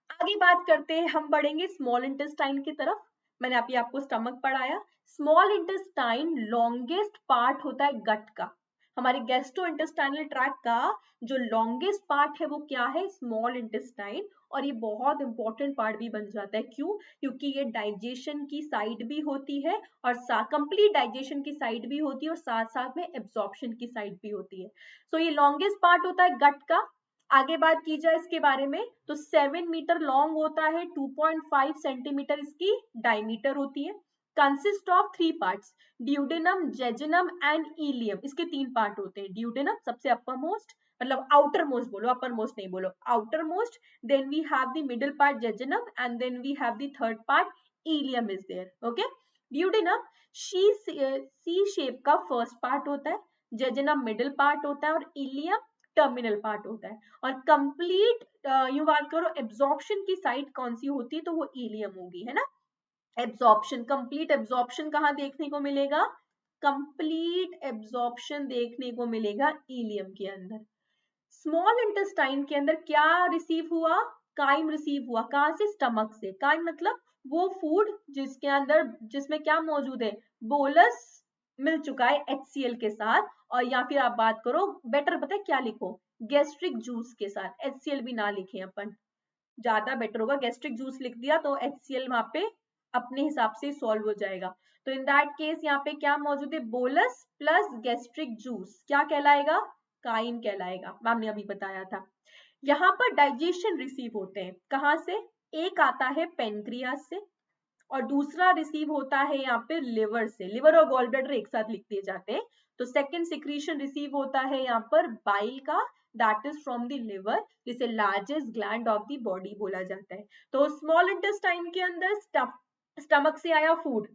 आगे बात करते हैं, हम बढ़ेंगे स्मॉल इंटेस्टाइन की तरफ। मैंने अभी आपको स्टमक पढ़ाया। स्मॉल इंटेस्टाइन लॉन्गेस्ट पार्ट होता है गट का। हमारे गैस्ट्रो इंटेस्टाइनल ट्रैक्ट का जो लॉन्गेस्ट पार्ट है वो क्या है, स्मॉल इंटेस्टाइन। और ये बहुत इंपॉर्टेंट पार्ट भी बन जाता है, क्यों, क्योंकि ये डाइजेशन की साइड भी होती है, और कंप्लीट डाइजेशन की साइड भी होती है, और साथ साथ में एब्जॉर्प्शन की साइड भी होती है। सो ये लॉन्गेस्ट पार्ट होता है गट का। आगे बात की जाए इसके बारे में, तो 7 मीटर लॉन्ग होता है, 2.5 सेंटीमीटर इसकी डायमीटर होती है। Consist of 3 parts, duodenum, jejunum and ileum. इसके 3 पार्ट होते हैं। ड्यूडेनम सबसे अपर मोस्ट, मतलब आउटर मोस्ट बोलो, अपर मोस्ट नहीं बोलो, outer most. Then we have the middle part jejunum, and then we have the third part ileum is there. Okay, duodenum C shape का first part होता है, jejunum middle part होता है और ilium terminal part होता है। और complete you बात करो एब्जॉर्प्शन की साइट कौन सी होती है तो वो इलियम होगी, है ना। एब्जॉर्प्शन, कंप्लीट एब्जॉर्प्शन कहाँ देखने को मिलेगा, कंप्लीट एब्जॉर्प्शन देखने को मिलेगा इलियम के अंदर। स्मॉल इंटेस्टाइन के अंदर क्या रिसीव हुआ, काइम रिसीव हुआ, कहां से, स्टमक से। काइम मतलब वो फूड जिसके अंदर, जिसमें क्या मौजूद है, बोलस मिल चुका है HCl के साथ, और या फिर आप बात करो बेटर पता है क्या लिखो, गैस्ट्रिक जूस के साथ, HCl भी ना लिखे अपन, ज्यादा बेटर होगा, गैस्ट्रिक जूस लिख दिया तो HCl वहां पे अपने हिसाब से सॉल्व हो जाएगा। तो इन दैट केस यहाँ पे क्या मौजूद है, बोलस प्लस गैस्ट्रिक जूस, क्या कहलाएगा, काइम कहलाएगा, मैम ने अभी बताया था। यहाँ पर डाइजेशन रिसीव होते हैं कहाँ से, एक आता है पेनक्रियास से और दूसरा रिसीव होता है यहाँ पे लिवर से, लिवर और गॉल ब्लैडर एक साथ लिख दिए जाते हैं। तो सेकंड सिक्रीशन रिसीव होता है यहाँ पर बाइल का, that is from the liver, जिसे largest gland of the body बोला जाता है। तो स्मॉल इंटेस्टाइन के अंदर स्टमक से आया फूड,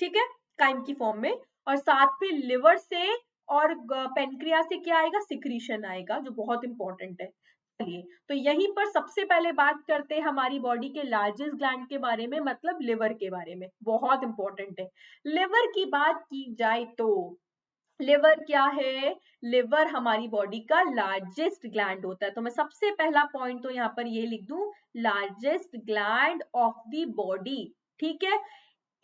ठीक है, काइम की फॉर्म में, और साथ में लिवर से और पेनक्रिया से क्या आएगा, सिक्रीशन आएगा, जो बहुत इंपॉर्टेंट है। चलिए तो यहीं पर सबसे पहले बात करते हैं हमारी बॉडी के लार्जेस्ट ग्लैंड के बारे में, मतलब लिवर के बारे में, बहुत इंपॉर्टेंट है। लिवर की बात की जाए तो लिवर क्या है, लिवर हमारी बॉडी का लार्जेस्ट ग्लैंड होता है। तो मैं सबसे पहला पॉइंट तो यहाँ पर ये लिख दूं, largest gland of the body, ठीक है।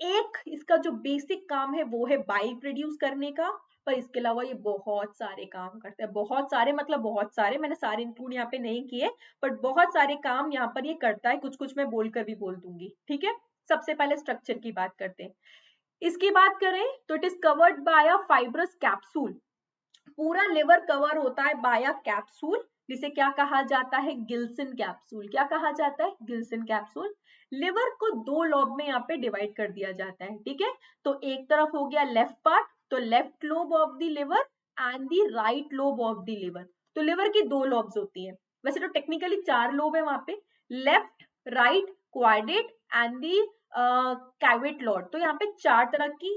एक इसका जो बेसिक काम है वो है बाइल प्रोड्यूस करने का, पर इसके अलावा ये बहुत सारे काम करते हैं, बहुत सारे मतलब बहुत सारे, मैंने सारे इंक्लूड यहाँ पे नहीं किए, बट बहुत सारे काम यहाँ पर ये करता है, कुछ कुछ मैं बोलकर भी बोल दूंगी, ठीक है। सबसे पहले स्ट्रक्चर की बात करते हैं। इसकी बात करें तो it is covered by a fibrous capsule, पूरा लिवर कवर होता है बाय अ कैप्सूल, जिसे क्या कहा जाता है, गिल्सन कैप्सूल। क्या कहा जाता है, गिल्सन कैप्सूल। लिवर को दो लोब में यहाँ पे डिवाइड कर दिया जाता है, ठीक है। तो एक तरफ हो गया लेफ्ट पार्ट, तो left lobe of the liver and the right lobe of the liver. तो लिवर की दो लोब्स होती है, वैसे तो टेक्निकली 4 लोब है वहां पे, left, right, quadrate and the caudate lobe. तो यहाँ पे 4 तरह की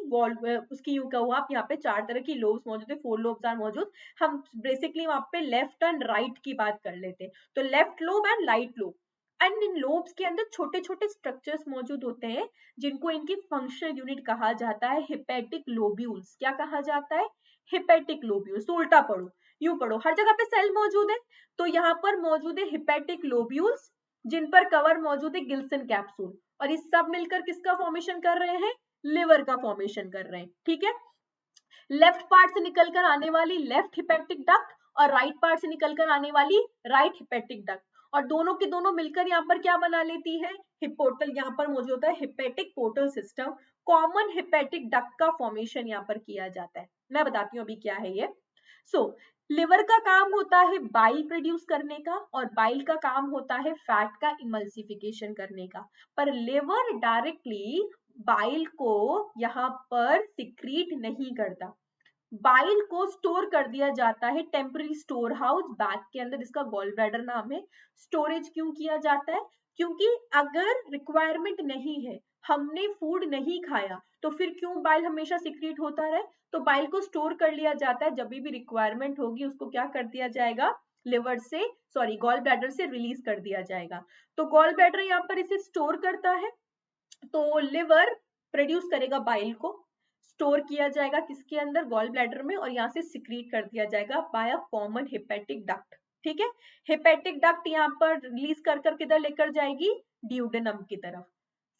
उसकी यूं का हुआ, आप यहाँ पे 4 तरह की लोब्स मौजूद है, 4 लोब्स आर मौजूद। हम बेसिकली वहां पे लेफ्ट एंड राइट की बात कर लेते हैं। तो left lobe and right lobe, and in lobes के अंदर छोटे छोटे स्ट्रक्चर्स मौजूद होते हैं, जिनको इनकी फंक्शनल यूनिट कहा जाता है हिपैटिक लोब्यूल्स। क्या कहा जाता है, हिपैटिक लोब्यूल्स। तो उल्टा पढ़ो, यूं पढ़ो, हर जगह पे सेल मौजूद है, तो यहाँ पर मौजूद है हिपैटिक लोब्यूल्स, जिन पर कवर मौजूद है गिल्सन कैप्सूल, और ये सब मिलकर किसका फॉर्मेशन कर रहे हैं, लिवर का फॉर्मेशन कर रहे हैं, ठीक है। लेफ्ट पार्ट से निकलकर आने वाली लेफ्ट हिपैटिक डक्ट और राइट पार्ट से निकलकर आने वाली राइट हिपैटिक डक्ट, और दोनों के दोनों मिलकर यहाँ पर क्या बना लेती है, हिपोर्टल, यहाँ पर मौजूद होता है hepatic portal system. Common hepatic duct का फॉर्मेशन यहाँ पर किया जाता है। मैं बताती हूँ अभी क्या है ये। लिवर का काम होता है बाइल प्रोड्यूस करने का, और बाइल का काम होता है फैट का इमल्सिफिकेशन करने का, पर लिवर डायरेक्टली बाइल को यहाँ पर सिक्रीट नहीं करता। बाइल को स्टोर कर दिया जाता है टेम्पररी स्टोर हाउस बैग के अंदर, जिसका गॉल ब्लैडर नाम है। स्टोरेज क्यों किया जाता है, क्योंकि अगर रिक्वायरमेंट नहीं है, हमने फूड नहीं खाया, तो फिर क्यों बाइल हमेशा सिक्रीट होता रहे। तो बाइल को स्टोर कर लिया जाता है, जब भी रिक्वायरमेंट होगी उसको क्या कर दिया जाएगा, लिवर से, सॉरी गॉल ब्लैडर से रिलीज कर दिया जाएगा। तो गॉल ब्लैडर यहाँ पर इसे स्टोर करता है, तो लिवर प्रोड्यूस करेगा बाइल को, स्टोर किया जाएगा किसके अंदर, गॉल ब्लैडर में, और यहाँ से सिक्रीट कर दिया जाएगा by a common hepatic duct, ठीक है। हिपैटिक डक्ट यहाँ पर रिलीज कर कर किधर लेकर जाएगी, ड्यूडेनम की तरफ।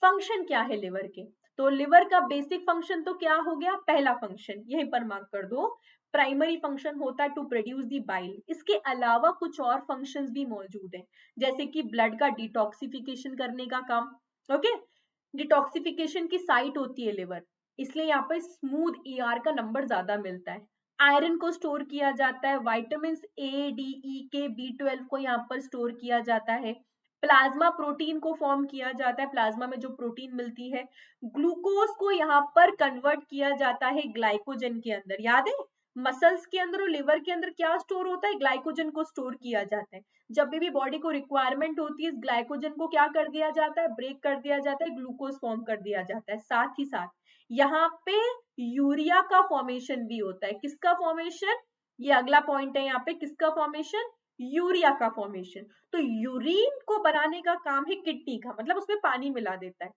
फंक्शन क्या है लिवर के, तो लिवर का बेसिक फंक्शन तो क्या हो गया, पहला फंक्शन यहीं पर मार्क कर दो, प्राइमरी फंक्शन होता है टू प्रोड्यूस दी बाइल। इसके अलावा कुछ और फंक्शंस भी मौजूद हैं, जैसे कि ब्लड का डिटॉक्सिफिकेशन करने का काम, ओके। डिटॉक्सिफिकेशन की साइट होती है लिवर, इसलिए यहाँ पर स्मूथ ER का नंबर ज्यादा मिलता है। आयरन को स्टोर किया जाता है, vitamin A, D, E, K, B12 को यहाँ पर स्टोर किया जाता है। प्लाज्मा प्रोटीन को फॉर्म किया जाता है, प्लाज्मा में जो प्रोटीन मिलती है। ग्लूकोज को यहाँ पर कन्वर्ट किया जाता है ग्लाइकोजन के अंदर, याद है मसल्स के अंदर और लिवर के अंदर क्या स्टोर होता है, ग्लाइकोजन को स्टोर किया जाता है। जब भी बॉडी को रिक्वायरमेंट होती है, इस ग्लाइकोजन को क्या कर दिया जाता है, ब्रेक कर दिया जाता है, ग्लूकोज फॉर्म कर दिया जाता है। साथ ही साथ यहाँ पे यूरिया का फॉर्मेशन भी होता है। किसका फॉर्मेशन? ये अगला पॉइंट है यहाँ पे, किसका फॉर्मेशन? यूरिया का फॉर्मेशन। तो यूरिन को बनाने का काम है किडनी का, मतलब उसमें पानी मिला देता है।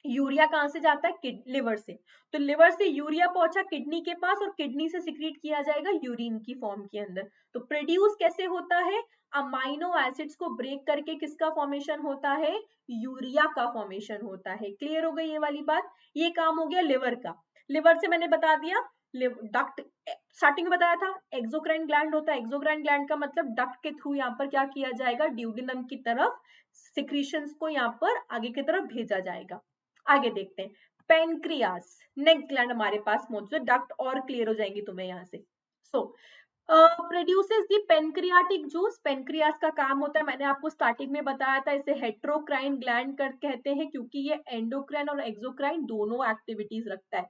यूरिया कहाँ से जाता है? लिवर से। तो लिवर से यूरिया पहुंचा किडनी के पास और किडनी से सिक्रीट किया जाएगा यूरिन की फॉर्म के अंदर। तो प्रोड्यूस कैसे होता है? अमाइनो एसिड्स को ब्रेक करके किसका फॉर्मेशन होता है? यूरिया का फॉर्मेशन होता है। क्लियर हो गई ये वाली बात? ये काम हो गया लिवर का। लिवर से मैंने बता दिया, डक्ट स्टार्टिंग में बताया था, एक्सोक्राइन ग्लैंड होता है। एक्सोक्राइन ग्लैंड का मतलब डक्ट के थ्रू यहाँ पर क्या किया जाएगा? ड्यूडेनम की तरफ सिक्रीशंस को यहाँ पर आगे की तरफ भेजा जाएगा। आगे देखते हैं, पेनक्रियास नेक्स्ट ग्लैंड हमारे पास मौजूद है। डक्ट और क्लियर हो जाएंगी तुम्हें यहाँ से। सो प्रोड्यूसेस दी पेनक्रियाटिक जूस। पेनक्रियास का काम होता है, मैंने आपको स्टार्टिंग में बताया था, इसे हेट्रोक्राइन ग्लैंड कहते हैं क्योंकि ये एंडोक्राइन और एक्सोक्राइन दोनों एक्टिविटीज रखता है।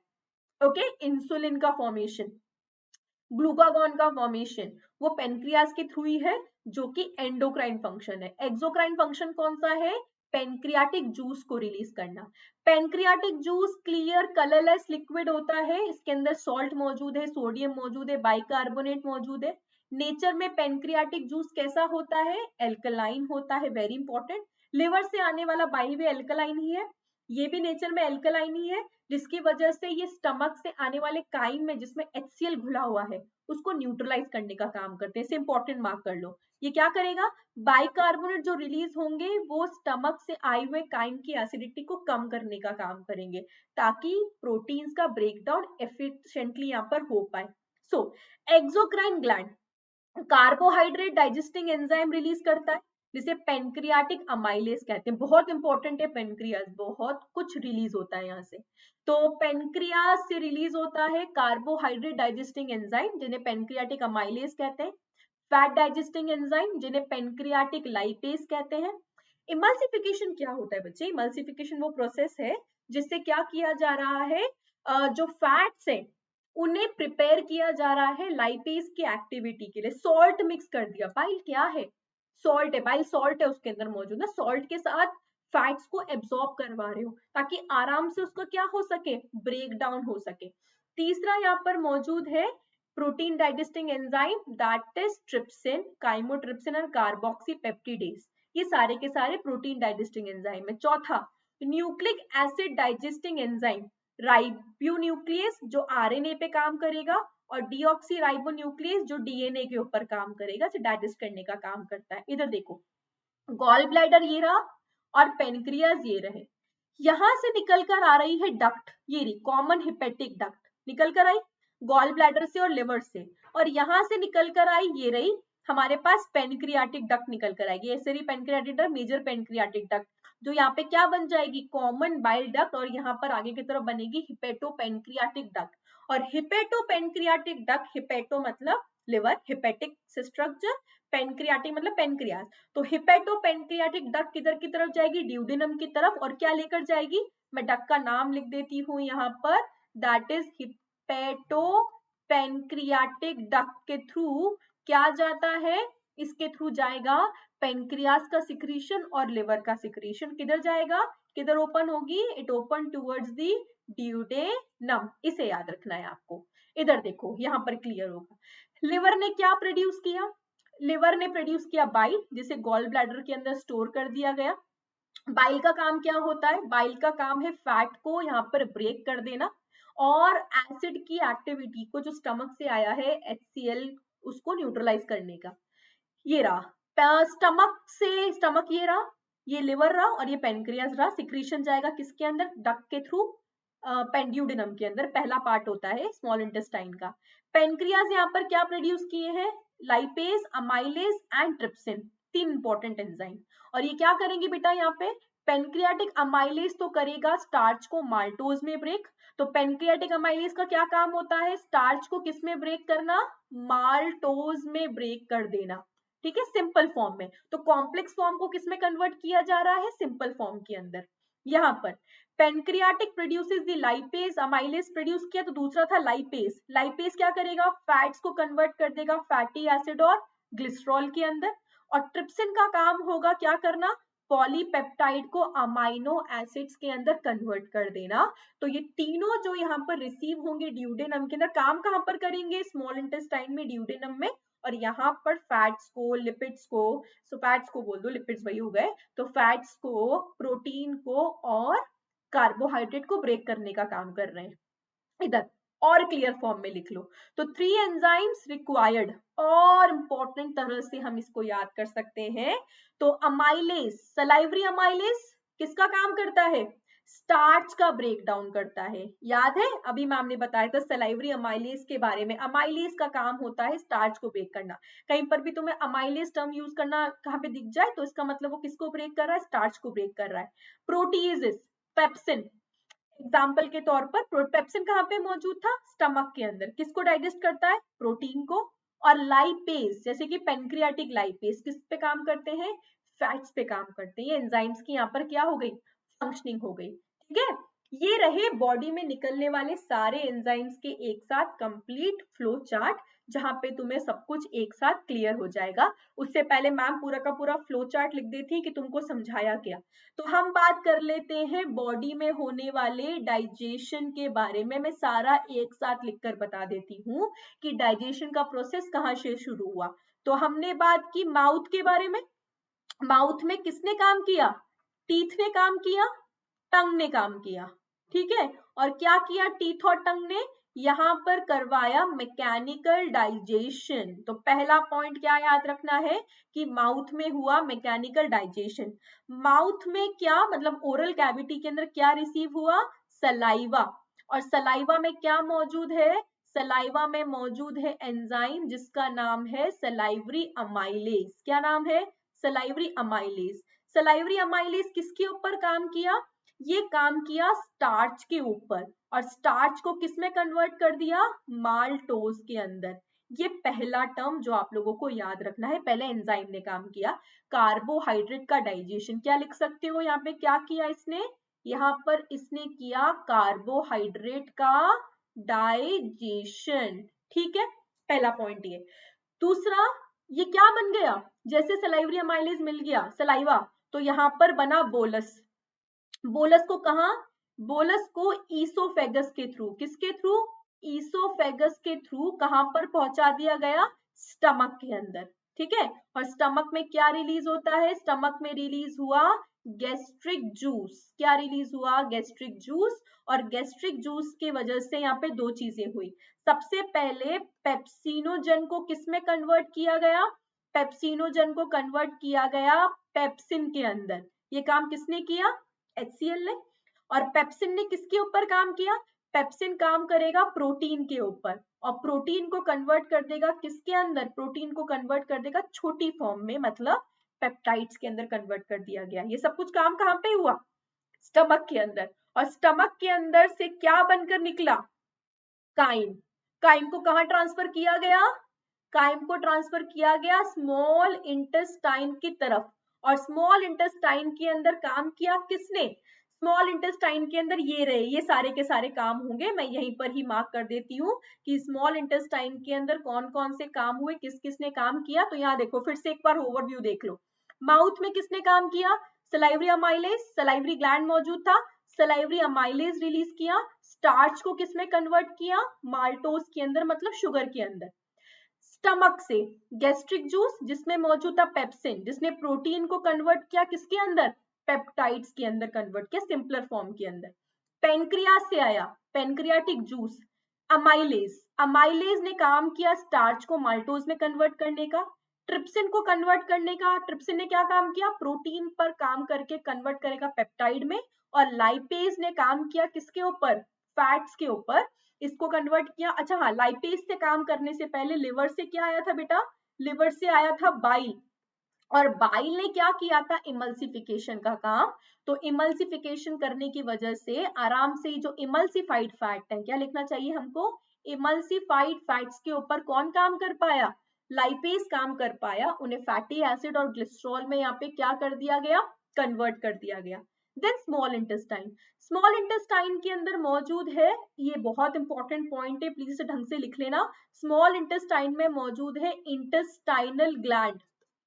ओके, इंसुलिन का फॉर्मेशन, ग्लूकागॉन का फॉर्मेशन वो पेनक्रियास के थ्रू ही है, जो कि एंडोक्राइन फंक्शन है। एक्सोक्राइन फंक्शन कौन सा है? पेनक्रियाटिक जूस को रिलीज करना। Pancreatic juice clear colourless liquid होता है, इसके अंदर सॉल्ट मौजूद है, सोडियम मौजूद है, बाइकार्बोनेट मौजूद है। नेचर में पेनक्रियाटिक जूस कैसा होता है? एल्कलाइन होता है, वेरी इंपॉर्टेंट। लिवर से आने वाला बाई वे एल्कलाइन ही है, ये भी नेचर में एल्कलाइन ही है, जिसकी वजह से ये स्टमक से आने वाले काइम में जिसमें HCl घुला हुआ है उसको न्यूट्रलाइज करने का काम करते हैं। इसे इंपॉर्टेंट मार्क कर लो। ये क्या करेगा? बाइकार्बोनेट जो रिलीज होंगे वो स्टमक से आए हुए काइम की एसिडिटी को कम करने का काम करेंगे, ताकि प्रोटीन्स का ब्रेकडाउन एफिशिएंटली यहाँ पर हो पाए। So exocrine gland carbohydrate digesting enzyme release करता है, जिसे पेनक्रियाटिक अमाइलेज कहते हैं। बहुत इंपॉर्टेंट है पेनक्रियास, बहुत कुछ रिलीज होता है यहाँ से। तो पेनक्रियास से रिलीज होता है कार्बोहाइड्रेट डाइजेस्टिंग एंजाइम, जिन्हें पेनक्रियाटिक अमाइलेज कहते हैं। फैट डाइजेस्टिंग एंजाइम, जिन्हें पेनक्रियाटिक लाइपेज कहते हैं। इमल्सिफिकेशन क्या होता है बच्चे? इमल्सिफिकेशन वो प्रोसेस है जिससे क्या किया जा रहा है, जो फैट्स है उन्हें प्रिपेयर किया जा रहा है लाइपेज की एक्टिविटी के लिए। सॉल्ट मिक्स कर दिया, बाइल क्या है? सॉल्ट है, बाइल सॉल्ट है उसके अंदर मौजूद ना, सॉल्ट के साथ फैट्स को एब्सॉर्ब करवा रहे हो ताकि आराम से उसका क्या हो सके? ब्रेक डाउन हो सके। तीसरा यहाँ पर मौजूद है protein digesting enzyme, that is trypsin, chymotrypsin और कार्बोक्सीपेप्टिडेज। ये सारे के सारे प्रोटीन डाइजेस्टिंग एंजाइम है। चौथा, nucleic acid digesting enzyme, ribonuclease जो आरएनए पे काम करेगा और डीऑक्सी राइबोन्यूक्लियस जो डीएनए के ऊपर काम करेगा, जो डाइजेस्ट करने का काम करता है। इधर देखो, गॉल ब्लैडर ये रहा और पेनक्रियाज ये रहे। यहां से निकल कर आ रही है डक्ट, ये रही कॉमन हिपेटिक डक्ट, निकल कर आई गॉल ब्लैडर से और लिवर से, और यहां से निकल कर आई ये रही हमारे पास पेनक्रियाटिक डक्ट निकल कर आएगी। ऐसे रही pancreatic duct, major pancreatic duct, जो यहाँ पे क्या बन जाएगी? कॉमन बाइल डक्ट, और यहाँ पर आगे की तरफ बनेगी हिपेटो पेनक्रियाटिक डक्ट। और हिपेटो पेनक्रियाटिक डक्ट, हिपेटो मतलब लिवर, हिपेटिक स्ट्रक्चर, पेनक्रियाटिक मतलब पेनक्रियास, तो हिपेटो पेनक्रियाटिक डक्ट किधर की तरफ जाएगी? ड्यूडेनम की तरफ। और क्या लेकर जाएगी? मैं डक्ट का नाम लिख देती हूँ यहाँ पर, that is hepato pancreatic duct के थ्रू क्या जाता है? इसके थ्रू जाएगा पेनक्रियास का सिक्रीशन और लिवर का सिक्रीशन। किधर जाएगा? किधर ओपन होगी? It open towards the duodenum. इसे याद रखना है आपको। इधर देखो, यहाँ पर क्लियर होगा। लिवर ने क्या प्रोड्यूस किया? लिवर ने प्रोड्यूस किया बाइल, जिसे गॉल ब्लैडर के अंदर स्टोर कर दिया गया। बाइल का काम क्या होता है? बाइल का काम है फैट को यहाँ पर ब्रेक कर देना और एसिड की एक्टिविटी को, जो स्टमक से आया है HCl, उसको न्यूट्रलाइज करने का। ये रहा स्टमक से, स्टमक ये रहा, ये लिवर रहा और ये पेनक्रियास रहा। सिक्रीशन जाएगा किसके अंदर? डक्ट के थ्रू पेंड्यूडेनम के अंदर, पहला पार्ट होता है स्मॉल इंटेस्टाइन का। पेनक्रियास यहाँ पर क्या प्रोड्यूस किए हैं? लाइपेज, अमाइलेज एंड ट्रिप्सिन, तीन इंपॉर्टेंट एंजाइम। और ये क्या करेंगे बेटा? यहाँ पे पेनक्रियाटिक अमाइलेज तो करेगा स्टार्च को माल्टोज में ब्रेक। तो पेनक्रियाटिक अमाइलेज का क्या काम होता है? स्टार्च को किस में ब्रेक करना? माल्टोज में ब्रेक कर देना, ठीक है, सिंपल फॉर्म में। तो कॉम्प्लेक्स फॉर्म को किस में कन्वर्ट किया जा रहा है? सिंपल फॉर्म के अंदर। यहाँ पर pancreatic produces the lipase, amylase produce किया, तो दूसरा था लाइपेज। लाइपेज क्या करेगा? फैट्स को कन्वर्ट कर देगा फैटी एसिड और ग्लिसरॉल के अंदर। और ट्रिप्सिन का काम होगा क्या करना? पॉलीपेप्टाइड को अमाइनो एसिड्स के अंदर कन्वर्ट कर देना। तो ये तीनों जो यहाँ पर रिसीव होंगे ड्यूडेनम के अंदर, काम कहाँ पर करेंगे? स्मॉल इंटेस्टाइन में, ड्यूडेनम में, और यहाँ पर फैट्स को, लिपिड्स को, सो फैट्स को बोल दो, लिपिड्स वही हो गए, तो फैट्स को, प्रोटीन को और कार्बोहाइड्रेट को ब्रेक करने का काम कर रहे हैं। इधर और क्लियर फॉर्म में लिख लो, तो 3 एंजाइम्स रिक्वायर्ड, और इंपॉर्टेंट तरह से हम इसको याद कर सकते हैं। तो अमाइलेज, सलाइवरी अमाइलेज किसका काम करता है? स्टार्च का ब्रेक डाउन करता है। याद है अभी मैम ने बताया था सलाइवरी अमाइलेज के बारे में। अमाइलेज का काम होता है स्टार्च को ब्रेक करना। कहीं पर भी तुम्हें अमाइलेज टर्म यूज करना कहाँ पे दिख जाए तो इसका मतलब वो किसको ब्रेक कर रहा है? स्टार्च को ब्रेक कर रहा है। प्रोटीजेस, पेप्सिन, एग्जाम्पल के तौर पर पेप्सिन कहाँ पे मौजूद था? स्टमक के अंदर। किसको डाइजेस्ट करता है? प्रोटीन को। और लाइपेज, जैसे कि पेनक्रियाटिक लाइपेज किस पे काम करते हैं? फैट्स पे काम करते हैं। ये एंजाइम्स की यहाँ पर क्या हो गई? फंक्शनिंग हो गई। ठीक है, ये रहे बॉडी में निकलने वाले सारे एंजाइम्स के एक साथ कंप्लीट फ्लो चार्ट, जहां पे तुम्हें सब कुछ एक साथ क्लियर हो जाएगा। उससे पहले मैम पूरा का पूरा फ्लो चार्ट लिख देती कि तुमको समझाया क्या। तो हम बात कर लेते हैं बॉडी में होने वाले डाइजेशन के बारे में। मैं सारा एक साथ लिखकर बता देती हूँ कि डाइजेशन का प्रोसेस कहाँ से शुरू हुआ। तो हमने बात की माउथ के बारे में। माउथ में किसने काम किया? टीथ ने काम किया, टंग ने काम किया। ठीक है, और क्या किया टीथ और टंग ने? यहाँ पर करवाया मैकेनिकल डाइजेशन। तो पहला पॉइंट क्या याद रखना है कि माउथ में हुआ मैकेनिकल डाइजेशन। माउथ में क्या मतलब ओरल कैविटी के अंदर क्या रिसीव हुआ? सलाइवा। और सलाइवा में क्या मौजूद है? सलाइवा में मौजूद है एंजाइम जिसका नाम है सलाइवरी अमाइलेज। क्या नाम है? Salivary amylase. सलाइवरी अमाइलेज किसके ऊपर काम किया? ये काम किया स्टार्च के ऊपर, और स्टार्च को किसमें कन्वर्ट कर दिया? माल्टोज के अंदर। ये पहला टर्म जो आप लोगों को याद रखना है, पहले एंजाइम ने काम किया। कार्बोहाइड्रेट का डाइजेशन, क्या लिख सकते हो यहाँ पे? क्या किया इसने? यहाँ पर इसने किया कार्बोहाइड्रेट का डाइजेशन। ठीक है, पहला पॉइंट ये। दूसरा, ये क्या बन गया? जैसे सलाइवरी अमाइलेज मिल गया सलाइवा, तो यहाँ पर बना बोलस। बोलस को कहाँ? बोलस को ईसोफेगस के थ्रू, किसके थ्रू? ईसोफेगस के थ्रू कहां पर पहुंचा दिया गया? स्टमक के अंदर। ठीक है, और स्टमक में क्या रिलीज होता है? स्टमक में रिलीज हुआ गैस्ट्रिक जूस। क्या रिलीज हुआ? Gastric juice. और गैस्ट्रिक जूस की वजह से यहाँ पे दो चीजें हुई। सबसे पहले पेप्सिनोजन को किसमें कन्वर्ट किया गया? पेप्सिनोजन को कन्वर्ट किया गया पेप्सिन के अंदर। ये काम किसने किया? HCl ने। और पेप्सिन ने किसके ऊपर काम किया? पेप्सिन काम करेगा प्रोटीन के ऊपर, और प्रोटीन को कन्वर्ट कर देगा किसके अंदर? प्रोटीन को कन्वर्ट कर देगा छोटी फॉर्म में, मतलब पेप्टाइड्स के अंदर कन्वर्ट कर दिया गया। ये सब कुछ काम कहाँ पे हुआ? स्टमक के अंदर। और स्टमक के अंदर से क्या बनकर निकला? काइम। काइम को कहाँ ट्रांसफर किया गया? काइम को ट्रांसफर किया गया स्मॉल इंटेस्टाइन की तरफ। और स्मॉल इंटेस्टाइन के अंदर काम किया किसने? स्मॉल इंटेस्टाइन के अंदर ये रहे, ये सारे के सारे काम होंगे। मैं यहीं पर ही मार्क कर देती हूँ कि स्मॉल इंटेस्टाइन के अंदर कौन कौन से काम हुए, किस किस ने काम किया। तो यहाँ देखो, फिर से एक बार ओवरव्यू देख लो। माउथ में किसने काम किया? सलाइवरी अमाइलेज, सलाइवरी ग्लैंड मौजूद था, सलाइवरी अमाइलेज रिलीज किया। स्टार्च को किसमें कन्वर्ट किया? माल्टोज के अंदर, मतलब शुगर के अंदर। स्टमक से गैस्ट्रिक जूस जिसमें मौजूद था पेप्सिन, जिसने प्रोटीन को कन्वर्ट किया किसके अंदर? पेप्टाइड्स के अंदर कन्वर्ट किया, सिंपलर फॉर्म के अंदर। पेनक्रियास से आया पेनक्रियाटिक जूस, अमाइलेज। अमाइलेज ने काम किया स्टार्च को माल्टोज में कन्वर्ट करने का। ट्रिप्सिन को कन्वर्ट करने का, ट्रिप्सिन ने क्या काम किया? प्रोटीन पर काम करके कन्वर्ट करेगा पेप्टाइड में। और लाइपेज ने काम किया किसके ऊपर? फैट्स के ऊपर, इसको कन्वर्ट किया। अच्छा हाँ, लाइपेज से काम करने से पहले लिवर से क्या आया था बेटा? लिवर से आया था बाइल। और बाइल ने क्या किया था? इमल्सिफिकेशन का काम। तो इमल्सिफिकेशन करने की वजह से आराम से जो इमल्सिफाइड फैट है, क्या लिखना चाहिए हमको? इमल्सिफाइड फैट्स के ऊपर कौन काम कर पाया? लाइपेज काम कर पाया। उन्हें फैटी एसिड और ग्लिसरॉल में यहाँ पे क्या कर दिया गया? कन्वर्ट कर दिया गया। Then small intestine. Small intestine के अंदर मौजूद है, ये बहुत इंपॉर्टेंट पॉइंट है, प्लीज इसे ढंग से लिख लेना। स्मॉल इंटेस्टाइन में मौजूद है इंटेस्टाइनल ग्लैंड।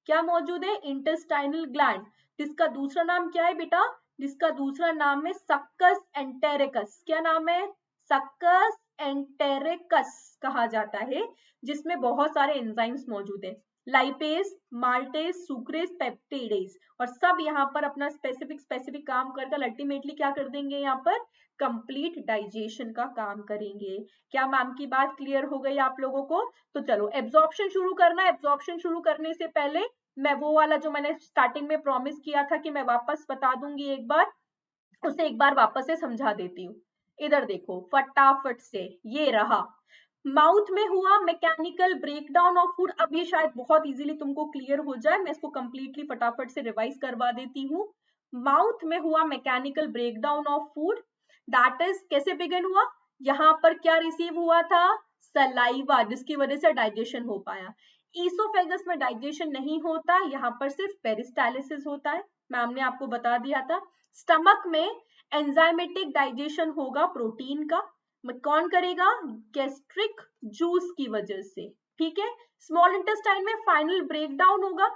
क्या मौजूद है? Intestinal gland. जिसका दूसरा नाम क्या है बेटा, जिसका दूसरा नाम है सक्कस एंटेरिकस। क्या नाम है, सक्कस एंटेरिकस कहा जाता है, जिसमें बहुत सारे एंजाइम्स मौजूद है, लाइपेज, माल्टेज, सुक्रेज, पेप्टिडेज, और सब यहाँ पर अपना स्पेसिफिक काम करकर अल्टीमेटली क्या कर देंगे, यहाँ पर कंप्लीट डाइजेशन का काम करेंगे। क्या मैम की बात क्लियर हो गई आप लोगों को? तो चलो एब्जॉर्प्शन शुरू करना है। एब्जॉर्प्शन शुरू करने से पहले मैं वो वाला जो मैंने स्टार्टिंग में प्रॉमिस किया था कि मैं वापस बता दूंगी एक बार, उसे एक बार वापस से समझा देती हूँ। इधर देखो फटाफट से, ये रहा माउथ में हुआ मैकेनिकल ब्रेकडाउन ऑफ फूड। अब ये शायद बहुत इजीली तुमको क्लियर हो जाए, मैं इसको कंप्लीटली फटाफट से रिवाइज करवा देती हूँ। माउथ में हुआ mechanical breakdown of food, that is कैसे बिगिन हुआ, यहाँ पर क्या रिसीव हुआ था, सलाइवा, जिसकी वजह से डाइजेशन हो पाया। ईसोफेगस में डाइजेशन नहीं होता, यहाँ पर सिर्फ पेरिस्टालिसिस होता है, मैम ने आपको बता दिया था। स्टमक में एंजाइमेटिक डाइजेशन होगा प्रोटीन का, कौन करेगा, गैस्ट्रिक जूस की वजह से, ठीक है। स्मॉल इंटेस्टाइन में फाइनल ब्रेकडाउन होगा,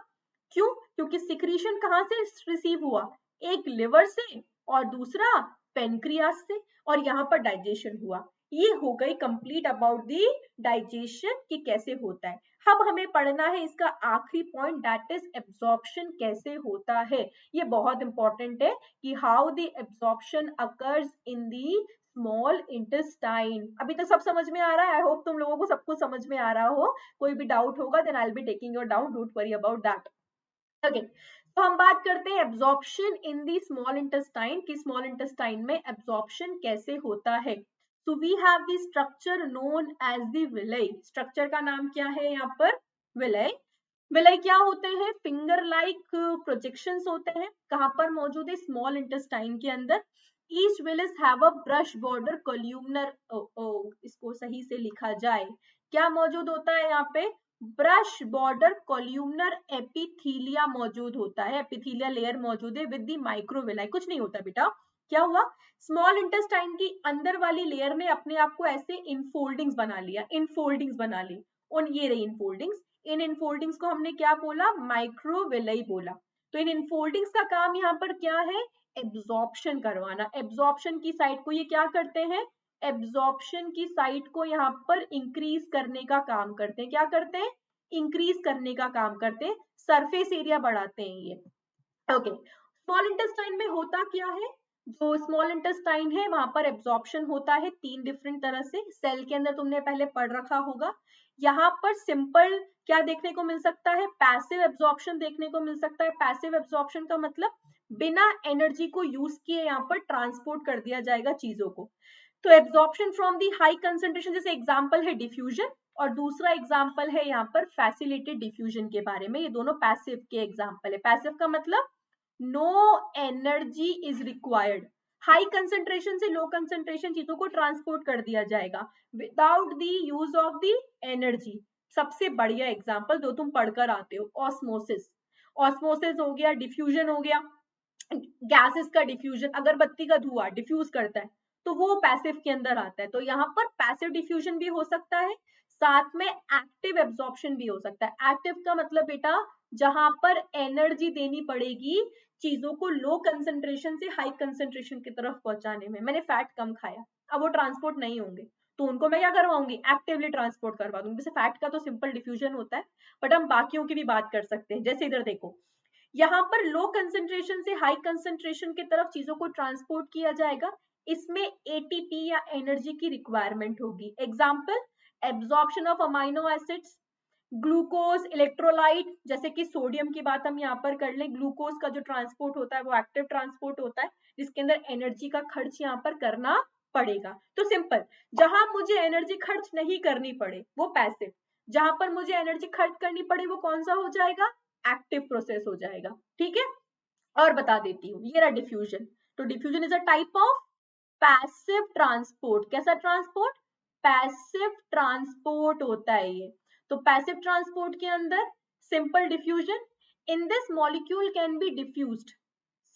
क्यों, क्योंकि सिक्रीशन कहां से रिसीव हुआ, एक लिवर से और दूसरा पेनक्रियास से, और यहाँ पर डाइजेशन हुआ। ये हो गई कंप्लीट अबाउट दी डाइजेशन कि कैसे होता है। अब हमें पढ़ना है इसका आखिरी पॉइंट, दैट इज एब्जॉर्प्शन कैसे होता है। ये बहुत इंपॉर्टेंट है कि how the absorption occurs in the small intestine. अभी तो सब समझ में आ रहा है, आई होप तुम लोगों को सब कुछ समझ में आ रहा हो। कोई भी डाउट होगा then I will be taking your doubt, don't worry about that. Okay, तो हम बात करते हैं absorption in the small intestine कि स्मॉल इंटेस्टाइन में एब्जॉर्प्शन कैसे होता है। So we have the structure known as the villi. Structure का नाम क्या है यहाँ पर, विलय। विलय क्या होते हैं, फिंगर लाइक प्रोजेक्शंस होते हैं, कहाँ पर मौजूद है, स्मॉल इंटेस्टाइन के अंदर। Each villus have a brush border columnar, इसको सही से लिखा जाए, क्या मौजूद होता है यहाँ पे, ब्रश बॉर्डर कोल्यूमनर एपिथीलिया मौजूद होता है, एपिथीलिया लेयर मौजूद है विद द माइक्रोविलाई। कुछ नहीं होता बेटा, क्या हुआ, स्मॉल इंटेस्टाइन की अंदर वाली लेयर ने अपने आप को ऐसे इनफोल्डिंग्स बना लिया, इनफोल्डिंग्स बना ली, और ये रही इनफोल्डिंग्स। इन इनफोल्डिंग्स को हमने क्या बोला, माइक्रोविलाई बोला। तो इन इनफोल्डिंग्स का काम यहाँ पर क्या है, एब्जॉर्प्शन करवाना। एब्जॉर्प्शन की साइड को ये क्या करते हैं, एब्जॉर्प्शन की साइड को यहाँ पर इंक्रीज करने का काम करते हैं। क्या करते हैं, इंक्रीज करने का काम करते हैं, सरफेस एरिया बढ़ाते हैं ये। ओके, स्मॉल इंटेस्टाइन में होता क्या है, जो स्मॉल इंटेस्टाइन है वहां पर एब्जॉर्प्शन होता है तीन डिफरेंट तरह से, सेल के अंदर तुमने पहले पढ़ रखा होगा। यहाँ पर सिंपल क्या देखने को मिल सकता है, पैसिव एब्जॉर्प्शन देखने को मिल सकता है। पैसिव एब्जॉर्प्शन का मतलब बिना एनर्जी को यूज किए यहाँ पर ट्रांसपोर्ट कर दिया जाएगा चीजों को। तो absorption from the high concentration, जैसे एग्जांपल है डिफ्यूजन, और दूसरा एग्जांपल है यहाँ पर फैसिलिटेड डिफ्यूजन के बारे में। ये दोनों पैसिव के एग्जांपल है। पैसिव का मतलब no energy is required, high concentration से लो कंसेंट्रेशन चीजों को ट्रांसपोर्ट कर दिया जाएगा without the use of the energy. सबसे बढ़िया एग्जांपल जो तुम पढ़कर आते हो, ऑस्मोसिस। ऑस्मोसिस हो गया, डिफ्यूजन हो गया, गैसेस का डिफ्यूजन, अगरबत्ती का धुआं डिफ्यूज करता है, तो वो पैसिव के अंदर आता है। तो यहाँ पर पैसिव डिफ्यूजन भी हो सकता है, साथ में एक्टिव एब्जॉर्प्शन भी हो सकता है। एक्टिव का मतलब बेटा जहां पर एनर्जी देनी पड़ेगी चीजों को लो कंसेंट्रेशन से हाई कंसेंट्रेशन की तरफ पहुंचाने में। मैंने फैट कम खाया, अब वो ट्रांसपोर्ट नहीं होंगे, तो उनको मैं क्या करवाऊंगी, एक्टिवली ट्रांसपोर्ट करवा दूंगी। जैसे फैट का तो सिंपल डिफ्यूजन होता है, बट हम बाकियों की भी बात कर सकते हैं। जैसे इधर देखो, यहाँ पर लो कंसेंट्रेशन से हाई कंसेंट्रेशन की तरफ चीजों को ट्रांसपोर्ट किया जाएगा, इसमें एटीपी या एनर्जी की रिक्वायरमेंट होगी। Example, absorption of amino acids, glucose, electrolyte, जैसे कि सोडियम की बात हम यहाँ पर कर लें, ग्लूकोज का जो ट्रांसपोर्ट होता है वो एक्टिव ट्रांसपोर्ट होता है, जिसके अंदर एनर्जी का खर्च यहाँ पर करना पड़ेगा। तो सिंपल, जहां मुझे एनर्जी खर्च नहीं करनी पड़े वो पैसिव, जहां पर मुझे एनर्जी खर्च करनी पड़े वो कौन सा हो जाएगा, एक्टिव प्रोसेस हो जाएगा। ठीक है, और बता देती हूँ, ये रहा डिफ्यूजन। तो diffusion is a type of passive transport. कैसा ट्रांसपोर्ट, पैसिव ट्रांसपोर्ट होता है ये। तो पैसिव ट्रांसपोर्ट के अंदर simple diffusion, in this molecule can be diffused,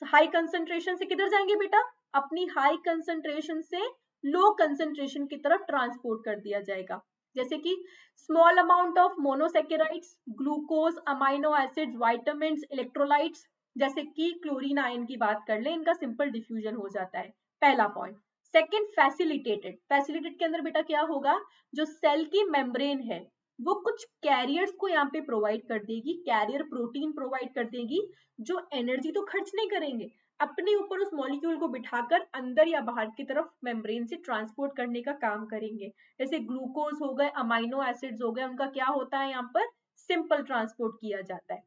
high concentration से किधर जाएंगे बेटा, अपनी हाई कंसेंट्रेशन से लो कंसेंट्रेशन की तरफ ट्रांसपोर्ट कर दिया जाएगा। जैसे कि small amount of monosaccharides, glucose, amino acids, vitamins, electrolytes, जैसे कि क्लोरीन आयन की बात कर ले, इनका सिंपल डिफ्यूजन हो जाता है, पहला पॉइंट। Second, facilitated. फैसिलिटेटेड के अंदर बेटा क्या होगा, जो सेल की मेम्ब्रेन है वो कुछ कैरियर्स को यहाँ पे प्रोवाइड कर देगी, कैरियर प्रोटीन प्रोवाइड कर देगी, जो एनर्जी तो खर्च नहीं करेंगे, अपने ऊपर उस मॉलिक्यूल को बिठाकर अंदर या बाहर की तरफ मेम्ब्रेन से ट्रांसपोर्ट करने का काम करेंगे। जैसे ग्लूकोज हो गए, अमाइनो एसिड्स हो गए, उनका क्या होता है, यहाँ पर सिंपल ट्रांसपोर्ट किया जाता है।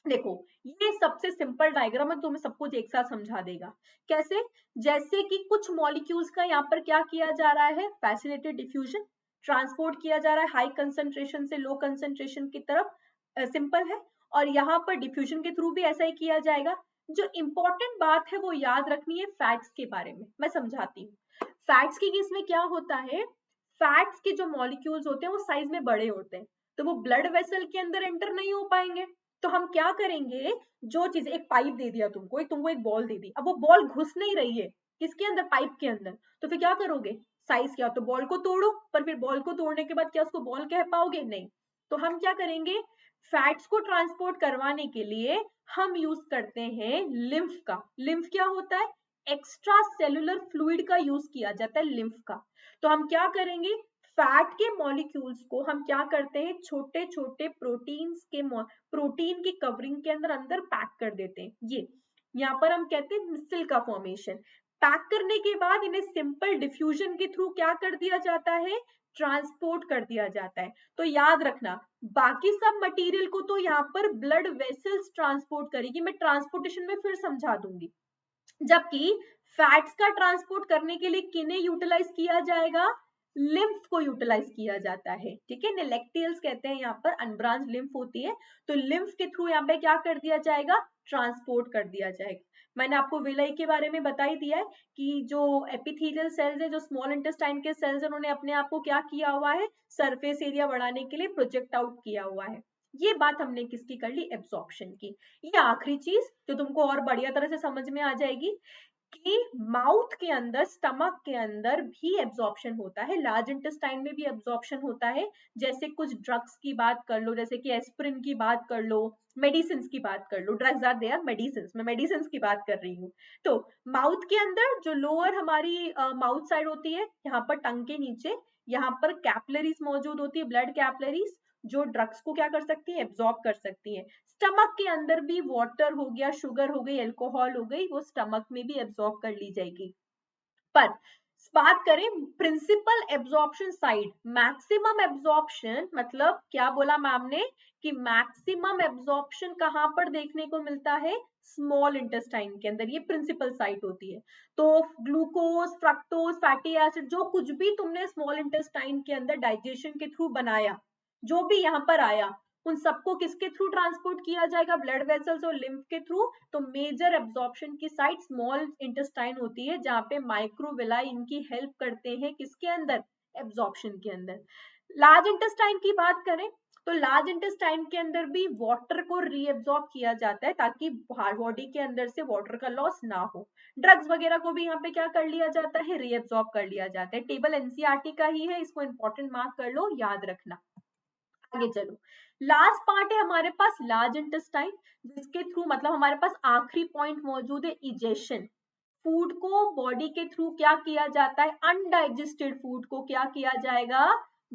देखो ये सबसे सिंपल डायग्राम है, तुम्हें सब कुछ एक साथ समझा देगा। कैसे, जैसे कि कुछ मॉलिक्यूल्स का यहाँ पर क्या किया जा रहा है, फैसिलिटेटेड डिफ्यूजन, ट्रांसपोर्ट किया जा रहा है हाई कंसंट्रेशन से लो कंसंट्रेशन की तरफ, सिंपल है। और यहाँ पर डिफ्यूजन के थ्रू भी ऐसा ही किया जाएगा। जो इंपॉर्टेंट बात है वो याद रखनी है फैट्स के बारे में, मैं समझाती हूँ। फैट्स के केस में क्या होता है, फैट्स के जो मॉलिक्यूल्स होते हैं वो साइज में बड़े होते हैं, तो वो ब्लड वेसल के अंदर एंटर नहीं हो पाएंगे। तो हम क्या करेंगे, जो चीज, एक पाइप दे दिया तुमको, तुमको एक बॉल दे दी, अब वो बॉल घुस नहीं रही है किसके अंदर, पाइप के अंदर, तो फिर क्या करोगे, साइज क्या, तो बॉल को तोड़ो, पर फिर बॉल को तोड़ने के बाद क्या उसको बॉल कह पाओगे, नहीं। तो हम क्या करेंगे, फैट्स को ट्रांसपोर्ट करवाने के लिए हम यूज करते हैं लिम्फ का। लिम्फ क्या होता है, एक्स्ट्रा सेलुलर फ्लूइड का यूज किया जाता है लिम्फ का। तो हम क्या करेंगे, फैट के मॉलिक्यूल्स को हम क्या करते हैं, छोटे छोटे प्रोटीन्स के प्रोटीन की कवरिंग के अंदर अंदर पैक कर देते हैं। ये यहाँ पर हम कहते हैं मिसल का फॉर्मेशन। पैक करने के बाद इन्हें सिंपल डिफ्यूजन के थ्रू क्या कर दिया जाता है, ट्रांसपोर्ट कर दिया जाता है। तो याद रखना, बाकी सब मटेरियल को तो यहाँ पर ब्लड वेसल्स ट्रांसपोर्ट करेगी, मैं ट्रांसपोर्टेशन में फिर समझा दूंगी। जबकि फैट्स का ट्रांसपोर्ट करने के लिए किन्हें यूटिलाइज किया जाएगा, लिम्फ को यूटिलाइज किया जाता है, ठीक है। नेलेक्टियल्स कहते हैं, यहाँ पर अनब्रांच लिम्फ होती है, तो लिम्फ के थ्रू यहाँ पे क्या कर दिया जाएगा, ट्रांसपोर्ट कर दिया जाएगा। मैंने आपको विलाई के बारे में बता ही दिया है कि जो एपिथेलियल सेल्स है, जो स्मॉल इंटेस्टाइन के सेल्स, उन्होंने अपने आप को क्या किया हुआ है, सरफेस एरिया बढ़ाने के लिए प्रोजेक्ट आउट किया हुआ है। ये बात हमने किसकी कर ली, एब्जॉर्प्शन की। ये आखिरी चीज जो तुमको और बढ़िया तरह से समझ में आ जाएगी कि माउथ के अंदर, स्टमक के अंदर भी एब्जॉर्प्शन होता है, लार्ज इंटेस्टाइन में भी एब्जॉर्प्शन होता है। जैसे कुछ ड्रग्स की बात कर लो, जैसे कि एस्पिरिन की बात कर लो, मेडिसिन की बात कर लो, ड्रग्स आर देयर, मेडिसिन, मैं मेडिसिन की बात कर रही हूँ। तो माउथ के अंदर जो लोअर हमारी माउथ साइड होती है, यहाँ पर टंग के नीचे, यहाँ पर कैपिलरीज मौजूद होती है, ब्लड कैपिलरीज, जो ड्रग्स को क्या कर सकती है, एब्जॉर्ब कर सकती है। स्टमक के अंदर भी वाटर हो गया, शुगर हो गई, अल्कोहल हो गई, वो स्टमक में भी एब्जॉर्ब कर ली जाएगी। पर बात करें principal absorption side, maximum absorption, मतलब क्या बोला मैम ने कि मैक्सिमम एब्जॉर्प्शन कहां पर देखने को मिलता है, स्मॉल इंटेस्टाइन के अंदर, ये प्रिंसिपल साइट होती है। तो ग्लूकोज, फ्रक्टोज, फैटी एसिड, जो कुछ भी तुमने स्मॉल इंटेस्टाइन के अंदर डाइजेशन के थ्रू बनाया, जो भी यहाँ पर आया, उन सबको किसके थ्रू ट्रांसपोर्ट किया जाएगा, ब्लड वेसल्स और लिम्फ के थ्रू। तो मेजर एब्जॉर्प्शन की साइट स्मॉल इंटेस्टाइन होती है, जहाँ पे माइक्रोविलाई इनकी हेल्प करते हैं, किसके अंदर, एब्जॉर्प्शन के अंदर। लार्ज इंटेस्टाइन की बात करें तो लार्ज इंटेस्टाइन के अंदर भी वाटर को रीएब्जॉर्ब किया जाता है, ताकि बॉडी के अंदर से वाटर का लॉस ना हो। ड्रग्स वगैरह को भी यहाँ पे क्या कर लिया जाता है, रीएब्जॉर्ब कर लिया जाता है। टेबल एनसीईआरटी का ही है, इसको इंपॉर्टेंट मार्क कर लो, याद रखना। आगे चलो, लास्ट पार्ट है हमारे पास लार्ज इंटेस्टाइन, जिसके थ्रू, मतलब हमारे पास आखिरी पॉइंट मौजूद है, इजेशन। फूड को बॉडी के थ्रू क्या किया जाता है, अनडाइजेस्टेड फूड को क्या किया जाएगा,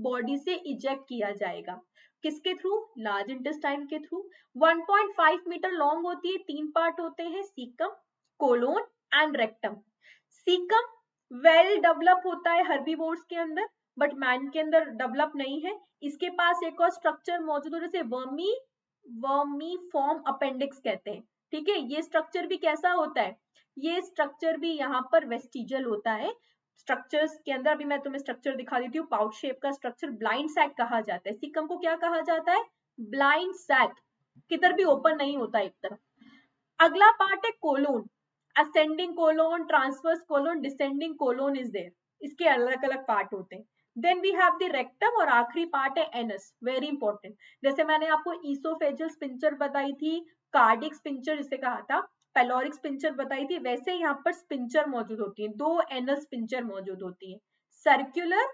बॉडी से इजेक्ट किया जाएगा। किसके थ्रू, लार्ज इंटेस्टाइन के थ्रू। 1.5 मीटर लॉन्ग होती है, 3 पार्ट होते हैं, caecum, colon and rectum. Caecum well develop होता है हर्बीवोर्स के अंदर, बट मैन के अंदर डेवलप नहीं है। इसके पास एक और स्ट्रक्चर मौजूद है, जैसे वर्मीफॉर्म अपेंडिक्स कहते हैं, ठीक है। ये स्ट्रक्चर भी कैसा होता है, ये स्ट्रक्चर भी यहाँ पर वेस्टिजियल होता है। स्ट्रक्चर्स के अंदर अभी मैं तुम्हें स्ट्रक्चर दिखा देती हूँ। पाउच शेप का स्ट्रक्चर ब्लाइंड सैक कहा जाता है, सीकम को क्या कहा जाता है, ब्लाइंड सैक, किधर भी ओपन नहीं होता एक तरफ। अगला पार्ट है colon, ascending colon, transverse colon, descending colon is there, इसके अलग अलग पार्ट होते हैं। Then we have the rectum, और आखिरी पार्ट है एनस, वेरी इंपॉर्टेंट। जैसे मैंने आपको ईसोफेजल स्पिंचर बताई थी, कार्डिक स्पिंचर जिसे कहा था, पेलोरिक स्पिंचर बताई थी, वैसे यहाँ पर स्पिंचर मौजूद होती है, 2 एनल स्पिंचर मौजूद होती है, सर्कुलर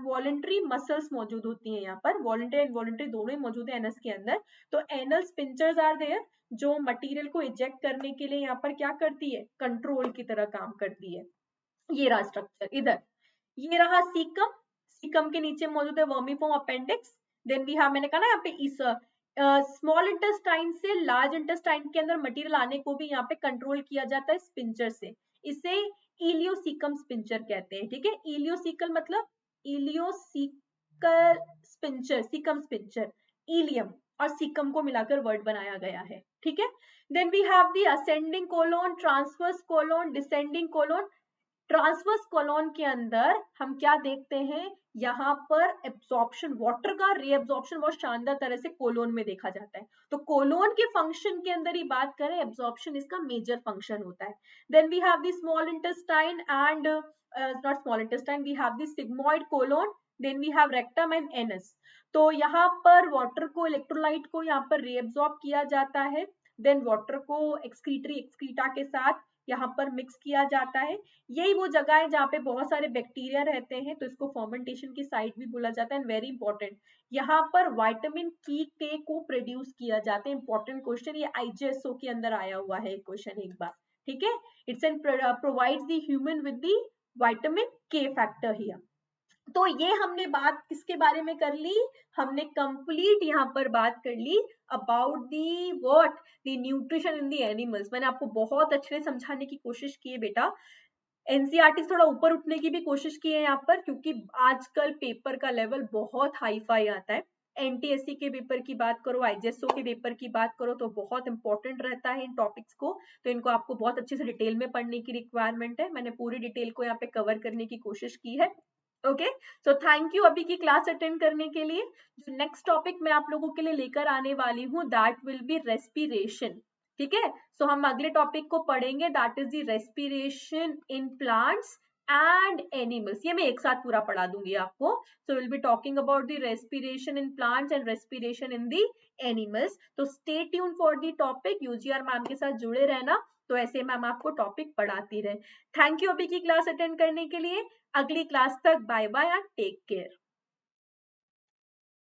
वॉलेंट्री मसल्स मौजूद होती हैं यहाँ पर, वॉलेंट्री एंड इनवॉलेंट्री दोनों ही मौजूद है एनस के अंदर। तो एनल स्पिंचर्स आर देयर, जो मटेरियल को इजेक्ट करने के लिए यहाँ पर क्या करती है, कंट्रोल की तरह काम करती है। ये रहा स्ट्रक्चर इधर, ये रहा सीकम, सीकम के नीचे मौजूद है vermiform appendix. Then we have, मैंने कहा ना यहाँ पे इस स्मॉल इंटेस्टाइन से लार्ज इंटेस्टाइन के अंदर मटेरियल आने को भी यहाँ पे कंट्रोल किया जाता है स्पिंचर से, इसे इलियोसिकम स्पिंचर कहते हैं। ठीक है, इलियोसिकल मतलब ileocaecal sphincter, caecum sphincter, ileum और सिकम को मिलाकर वर्ड बनाया गया है। ठीक है, then we have the ascending colon, transverse colon, descending colon. Transverse colon के अंदर हम क्या देखते हैं, यहाँ पर एब्जॉर्प्शन, वाटर का रीएब्जॉर्प्शन बहुत शानदार तरह से कोलोन में देखा जाता है। तो कोलोन के फंक्शन के अंदर ही बात करें, एब्जॉर्प्शन इसका मेजर फंक्शन होता है। Then we have the small intestine and not small intestine, we have the sigmoid colon, then we have rectum and anus. तो यहाँ पर वाटर को, इलेक्ट्रोलाइट को यहाँ पर रीएब्जॉर्ब किया जाता है, देन वाटर को एक्सक्रीटरी एक्सक्रीटा के साथ यहाँ पर मिक्स किया जाता है। यही वो जगह है जहाँ पे बहुत सारे बैक्टीरिया रहते हैं, तो इसको फर्मेंटेशन की साइट भी बोला जाता है। वेरी इंपॉर्टेंट, यहाँ पर विटामिन के को प्रोड्यूस किया जाता है। इंपॉर्टेंट क्वेश्चन, ये आईजीएसओ के अंदर आया हुआ है क्वेश्चन एक बार। ठीक है, it's and provides the human with the vitamin के फैक्टर हियर। तो ये हमने बात किसके बारे में कर ली, हमने कंप्लीट यहाँ पर बात कर ली about the what, the nutrition in the animals. मैंने आपको बहुत अच्छे से समझाने की कोशिश की है बेटा, एनसीईआरटी थोड़ा ऊपर उठने की भी कोशिश की है यहाँ पर, क्योंकि आजकल पेपर का लेवल बहुत हाई फाई आता है। एनटीएससी के पेपर की बात करो, आईजीएसओ के पेपर की बात करो, तो बहुत इंपॉर्टेंट रहता है इन टॉपिक्स को। तो इनको आपको बहुत अच्छे से डिटेल में पढ़ने की रिक्वायरमेंट है। मैंने पूरी डिटेल को यहाँ पे कवर करने की कोशिश की है। ओके, सो थैंक यू अभी की क्लास अटेंड करने के लिए। जो नेक्स्ट टॉपिक मैं आप लोगों के लिए लेकर आने वाली हूँ, दैट विल बी रेस्पिरेशन। ठीक है, सो हम अगले टॉपिक को पढ़ेंगे, that is the respiration in plants and animals. ये मैं एक साथ पूरा पढ़ा दूंगी आपको। So will be talking about the respiration in plants and respiration in the animals. तो stay tune for the topic, UGR ma'am के साथ जुड़े रहना, तो ऐसे मैम आपको टॉपिक पढ़ाती रहे। थैंक यू अभी की क्लास अटेंड करने के लिए। अगली क्लास तक bye bye and take care.